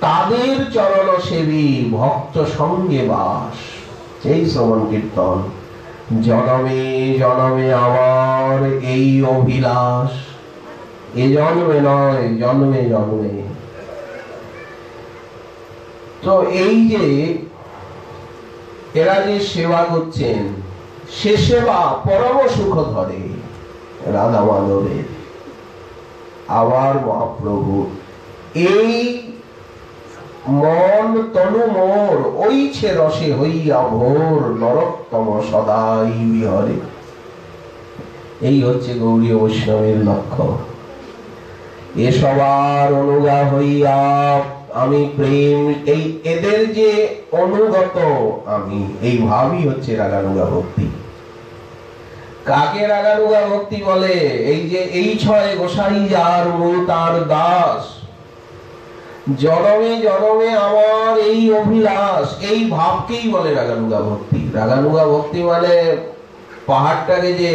তাদের চরণ সেবী ভক্ত সঙ্গে বাস। এই শ্রবণ কীর্তন, জনমে জনমে আমার এই অভিলাষ, এ জন্মে নয় জন্মে জন্মে। তো এই যে এরা যে সেবা করছেন, সে সেবা পরম সুখ ধরে রাধা মাধবের। আবার মহাপ্রভু এই মন তনু মোর ওইছে রসে হইয়া ভোর, নরোত্তম সদাই বিহরে। এই হচ্ছে গৌড়ীয় বৈষ্ণবের লক্ষ্য। এ সবার অনুগা হইয়া আমি প্রেম, এই এদের যে অনুগত আমি, এই ভাবই হচ্ছে রাগানুগা ভক্তি। কাকে রাগানুগা ভক্তি বলে? এই যে এই ছয় গোসাই যার মূল তার দাস, জনমে জনমে আমার এই অভিলাষ, এই ভাবকেই বলে রাগানুগা ভক্তি। রাগানুগা ভক্তি মানে পাহাড়টাকে যে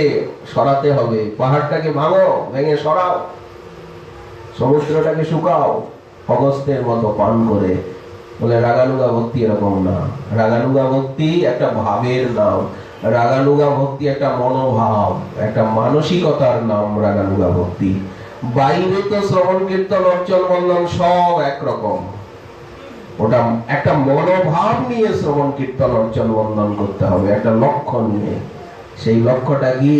সরাতে হবে, পাহাড়টাকে ভাঙো, ভেঙে সরাও, সমুদ্রটাকে শুকাও অগস্ত্যের মতো পান করে, বলে রাগানুগা ভক্তি এরকম না। রাগানুগা ভক্তি একটা ভাবের নাম, রাগানুগা ভক্তি একটা মনোভাব, একটা মানসিকতার নাম রাগানুগা ভক্তি। বাইরে তো শ্রবণ কীর্তন অর্চন বন্ধন সব একরকম, ওটা একটা মনোভাব নিয়ে শ্রবণ কীর্তন অর্চন বন্ধন করতে হবে, একটা লক্ষ্য নিয়ে। সেই লক্ষ্যটা কি?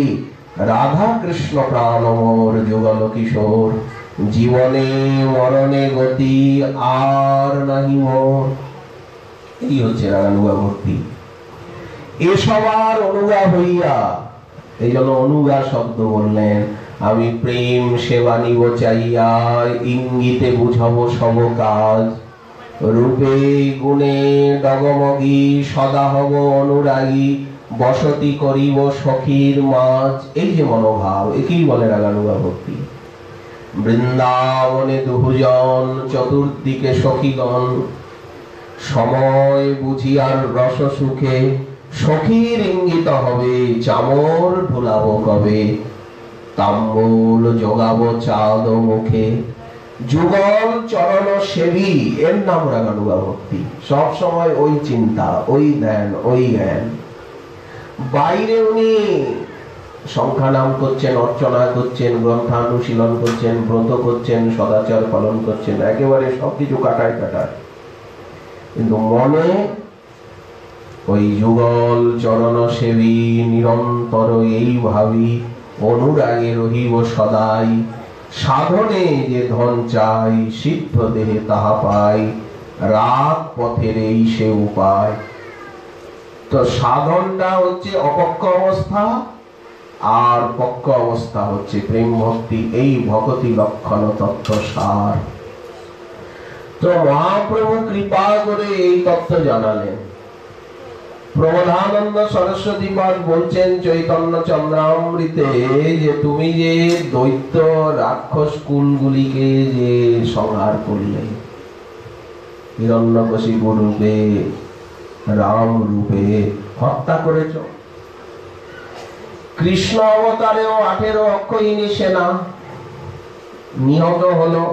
রাধা কৃষ্ণ প্রাণমোর যুগল কিশোর, জীবনে মরণে গতি আর নাহি মোর। এই হচ্ছে রাগানুগা ভক্তি। এ সবার অনুগা হইয়া, এই জন্য অনুগা শব্দ বললেন। আমি প্রেম সেবা নিব চাইয়া, ইঙ্গিতে বুঝাবো সব কাজ, রূপে গুণে ডগমগি সদা হব অনুরাগী, বসতি করিব সখীর মাঝ। এই যে মনোভাব, একেই বলে রাগানুগা ভক্তি। বৃন্দাবনে দুজন চতুর্দিকে সখীগণ, সময় বুঝিয়ার রস সুখে, সখীর ইঙ্গিত হবে চামর ভুলাবো কবে, তাম্বুল জোগাবো চাঁদ মুখে, যুগল চরণ সেবী। এর নাম রাগানুগা ভক্তি। সব সময় ওই চিন্তা, ওই ধ্যান, ওই জ্ঞান। বাইরে উনি সংখ্যা নাম করছেন, অর্চনা করছেন, গ্রন্থানুশীলন করছেন, ব্রত করছেন, সদাচার পালন করছেন, একেবারে সবকিছু কাটায় কাটায়, কিন্তু মনে ওই যুগল চরণ সেবী নিরন্তর এই ভাবি, অনুরাগে রহিব সদাই, সাধনে যে ধন চাই, সিদ্ধ দেহে তাহা পাই, রাগ পথের এই সে উপায়। তো সাধনটা হচ্ছে অপক্ষ অবস্থা, আর পক্ষ অবস্থা হচ্ছে প্রেম ভক্তি। এই ভক্তি লক্ষণ তত্ত্ব সার। তো মহাপ্রভু কৃপা করে এই তত্ত্ব জানালেন। প্রবোধানন্দ সরস্বতী পাদ বলছেন চৈতন্য চন্দ্রামৃতে, যে তুমি যে দৈত্য রাক্ষস কুলগুলিকে যে সংহার করলে, হিরণ্যকশিপু রূপে, রাম রূপে হত্যা করেছ, কৃষ্ণ অবতারেও 18 অক্ষয়িনী সেনা নিহত হলো,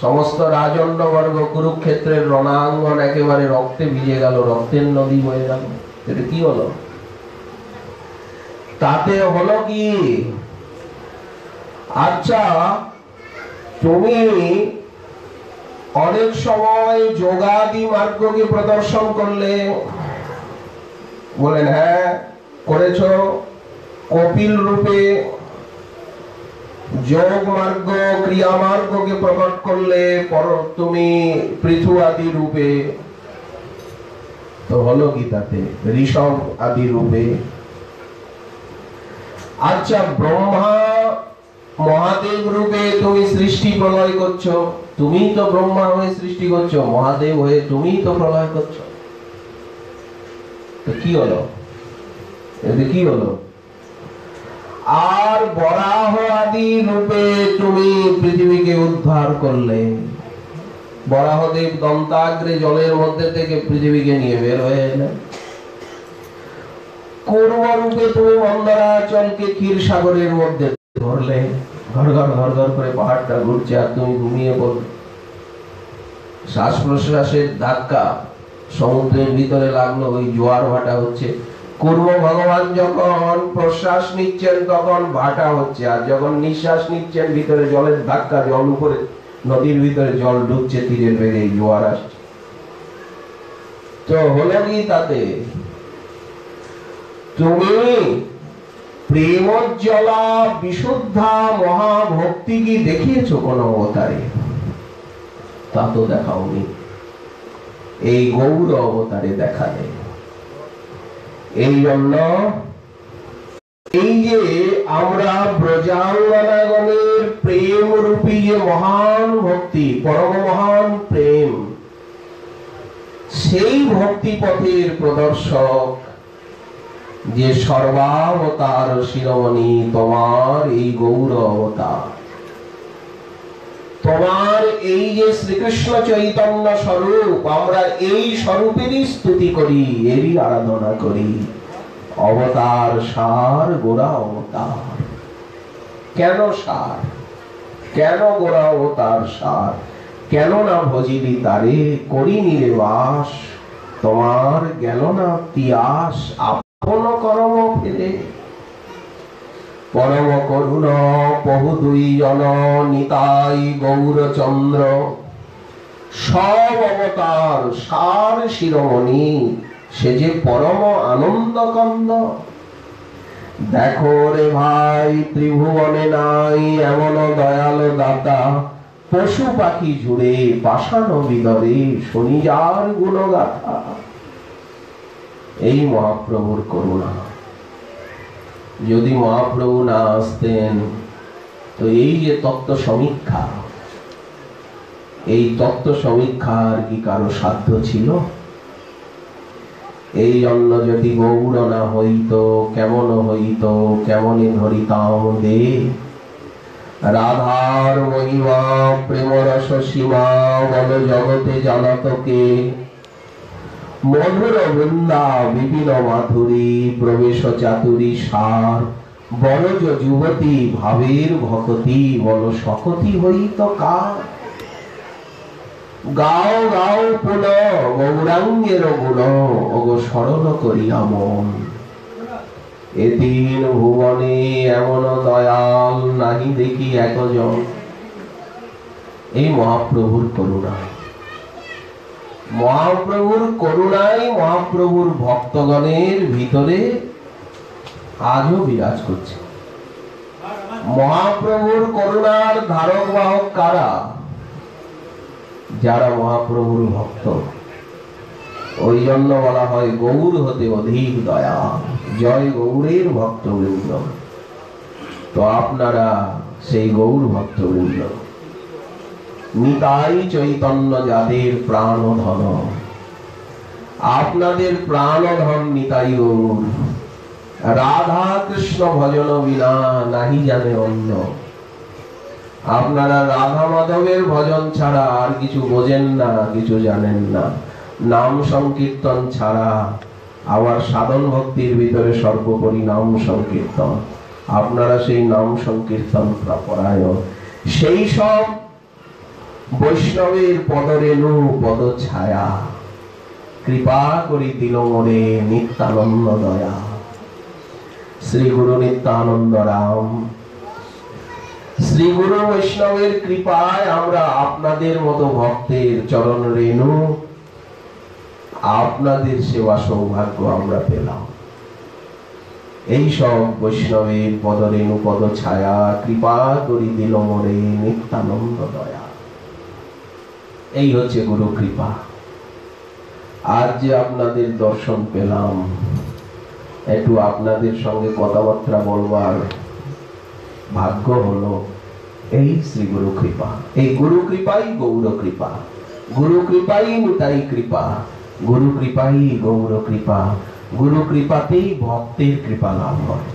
সমস্ত রাজন্যবর্গ কুরুক্ষেত্রের রণাঙ্গন একেবারে রক্তে ভিজে গেল, রক্তের নদী বয়ে গেল। এটা কি হলো? তাতে হলো কি? আচ্ছা, তুমি অনেক সময় যোগাদি মার্গকে প্রদর্শন করলে, বলেন হ্যাঁ করেছ। কপিল রূপে যোগ মার্গ ক্রিয়া মার্গকে প্রকট করলে, তুমি পৃথু আদি রূপে। তো হলো কি তাতে? ঋষভ আদি রূপে। আচ্ছা, ব্রহ্মা মহাদেব রূপে তুমি সৃষ্টি প্রলয় করছো, তুমি তো ব্রহ্মা হয়ে সৃষ্টি করছো, মহাদেব হয়ে তুমি তো প্রলয় করছো। তো কি হলো? এতে কি হলো? আর বরাহ আদি রূপে তুমি পৃথিবীকে উদ্ধার করলে। বরাহদেব দন্তাগ্রে জলের মধ্যে থেকে পৃথিবীকে নিয়ে বের হয়ে এলেন। কূর্ম রূপে তুমি মন্দরাচলকে ক্ষীর সাগরের মধ্যে ধরলে, ঘর ঘর ঘর ঘর করে পাহাড়টা ঘুরছে আর তুমি ঘুমিয়ে পড়লে। শ্বাস প্রশ্বাসের ধাক্কা সমুদ্রের ভিতরে লাগলো, ওই জোয়ার ভাটা হচ্ছে। কূর্ম ভগবান যখন প্রশ্বাস নিচ্ছেন তখন ভাটা হচ্ছে, আর যখন নিঃশ্বাস নিচ্ছেন ভিতরে জলের ধাক্কা, জল উপরে নদীর ভিতরে জল ঢুকছে, তীরের বেগে জোয়ার আসছে। তো হলো কি তাতে? তুমি প্রেমজ্জ্বলা বিশুদ্ধা মহাভক্তি কি দেখিয়েছো কোন অবতারে? তা তো দেখাওনি। এই গৌর অবতারে দেখালে। এই জন্য এই যে আমরা ব্রজাঙ্গনাগণের প্রেম রূপী যে মহান ভক্তি, পরম মহান প্রেম, সেই ভক্তি পথের প্রদর্শক যে সর্বাবতার শিরোমণি তোমার এই গৌর অবতার, তোমার এই যে শ্রীকৃষ্ণ চৈতন্য স্বরূপ, আমরা এই স্বরূপেরই স্তুতি করি, এরই আরাধনা করি। অবতার সার গোরা অবতার। কেন সার? কেন গোরা অবতার সার? কেন না ভজিলি তারে করিনি রে বাস, তোমার গেল না তিয়াস আপন কর্ম ফেলে। পরম করুণ বহু দুই জন নিতাই গৌরচন্দ্র, সব অবতার সার শিরোমণি, সে যে পরম আনন্দ কন্দ। দেখো রে ভাই, ত্রিভুবনে নাই এমন দয়াল দাতা, পশু পাখি জুড়ে পাষাণ বিদরে শুনি যার গুণগাথা। এই মহাপ্রভুর করুণা। যদি মহাপ্রভু না আসতেন তো এই যে তত্ত্ব সমীক্ষা, এই তত্ত্ব সমীক্ষার কি কারো সাধ্য ছিল? এই জন্য যদি গৌর না হইত, কেমন হইত, কেমনে ধরিতাম দে। রাধার মহিমা প্রেম রস সীমা, বল জগতে জানাতকে। মধুর বৃন্দা বিপিন মাধুরী, প্রবেশ চাতুরী সার। বরজ যুবতী ভাবের ভকতি, বল সকতি হইত কার। গাও গাও পুন গৌরাঙ্গের গুণ, ওগো সরল করিয়া মন। এ তিন ভুবনে এমন দয়াল নাহি দেখি একজন। এই মহাপ্রভুর করুণা, মহাপ্রভুর করুণাই মহাপ্রভুর ভক্তগণের ভিতরে আজও বিরাজ করছে। মহাপ্রভুর করুণার ধারক বাহক কারা? যারা মহাপ্রভুর ভক্ত। ওই জন্য বলা হয় গৌর হতে অধিক দয়া, জয় গৌরের ভক্তবৃন্দ। তো আপনারা সেই গৌর ভক্তবৃন্দ, নিতাই চৈতন্য যাদের প্রাণ ধন, আপনাদের প্রাণ ধন নিতাই গৌর। রাধা কৃষ্ণ ভজন বিনা নাহি জানে অন্য। আপনারা রাধা মাধবের ভজন ছাড়া আর কিছু বোঝেন না, কিছু জানেন না। নাম সংকীর্তন ছাড়া, আবার সাধন ভক্তির ভিতরে সর্বোপরি নাম সংকীর্তন। আপনারা সেই নাম সংকীর্তন পরায়ণ, সেই সব বৈষ্ণবের পদরেণু পদ ছায়া। কৃপা করি দিল মোরে নিত্যানন্দ দয়া। শ্রী গুরু নিত্যানন্দ রাম, শ্রী গুরু বৈষ্ণবের কৃপায় আমরা আপনাদের মতো ভক্তের চরণ রেণু, আপনাদের সেবা সৌভাগ্য আমরা পেলাম। এই সব বৈষ্ণবের পদরেণু পদ ছায়া, কৃপা করি দিল মোরে নিত্যানন্দ দয়া। এই হচ্ছে গুরু কৃপা। আজ যে আপনাদের দর্শন পেলাম, একটু আপনাদের সঙ্গে কথাবার্তা বলবার ভাগ্য হলো, এই শ্রী গুরু কৃপা। এই গুরু কৃপাই গৌর কৃপা, গুরু কৃপাই নিতাই কৃপা, গুরু কৃপাই গৌর কৃপা। গুরু কৃপাতেই ভক্তের কৃপা লাভ হয়।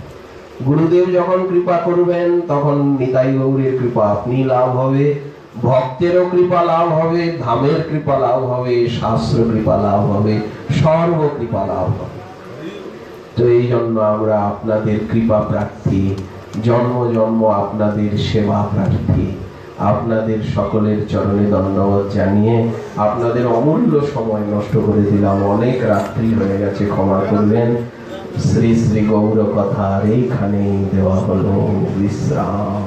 গুরুদেব যখন কৃপা করবেন তখন নিতাই গৌরের কৃপা আপনি লাভ হবে, ভক্তেরও কৃপা লাভ হবে, ধামের কৃপা লাভ হবে, শাস্ত্র কৃপা লাভ হবে, সর্ব কৃপা লাভ হবে। তো এই জন্য আমরা আপনাদের কৃপা প্রার্থী, জন্ম জন্ম আপনাদের সেবা প্রার্থী। আপনাদের সকলের চরণে ধন্যবাদ জানিয়ে আপনাদের অমূল্য সময় নষ্ট করে দিলাম। অনেক রাত্রি হয়ে গেছে, ক্ষমা করবেন। শ্রী শ্রী গৌর কথার এইখানেই দেওয়া হলো বিশ্রাম।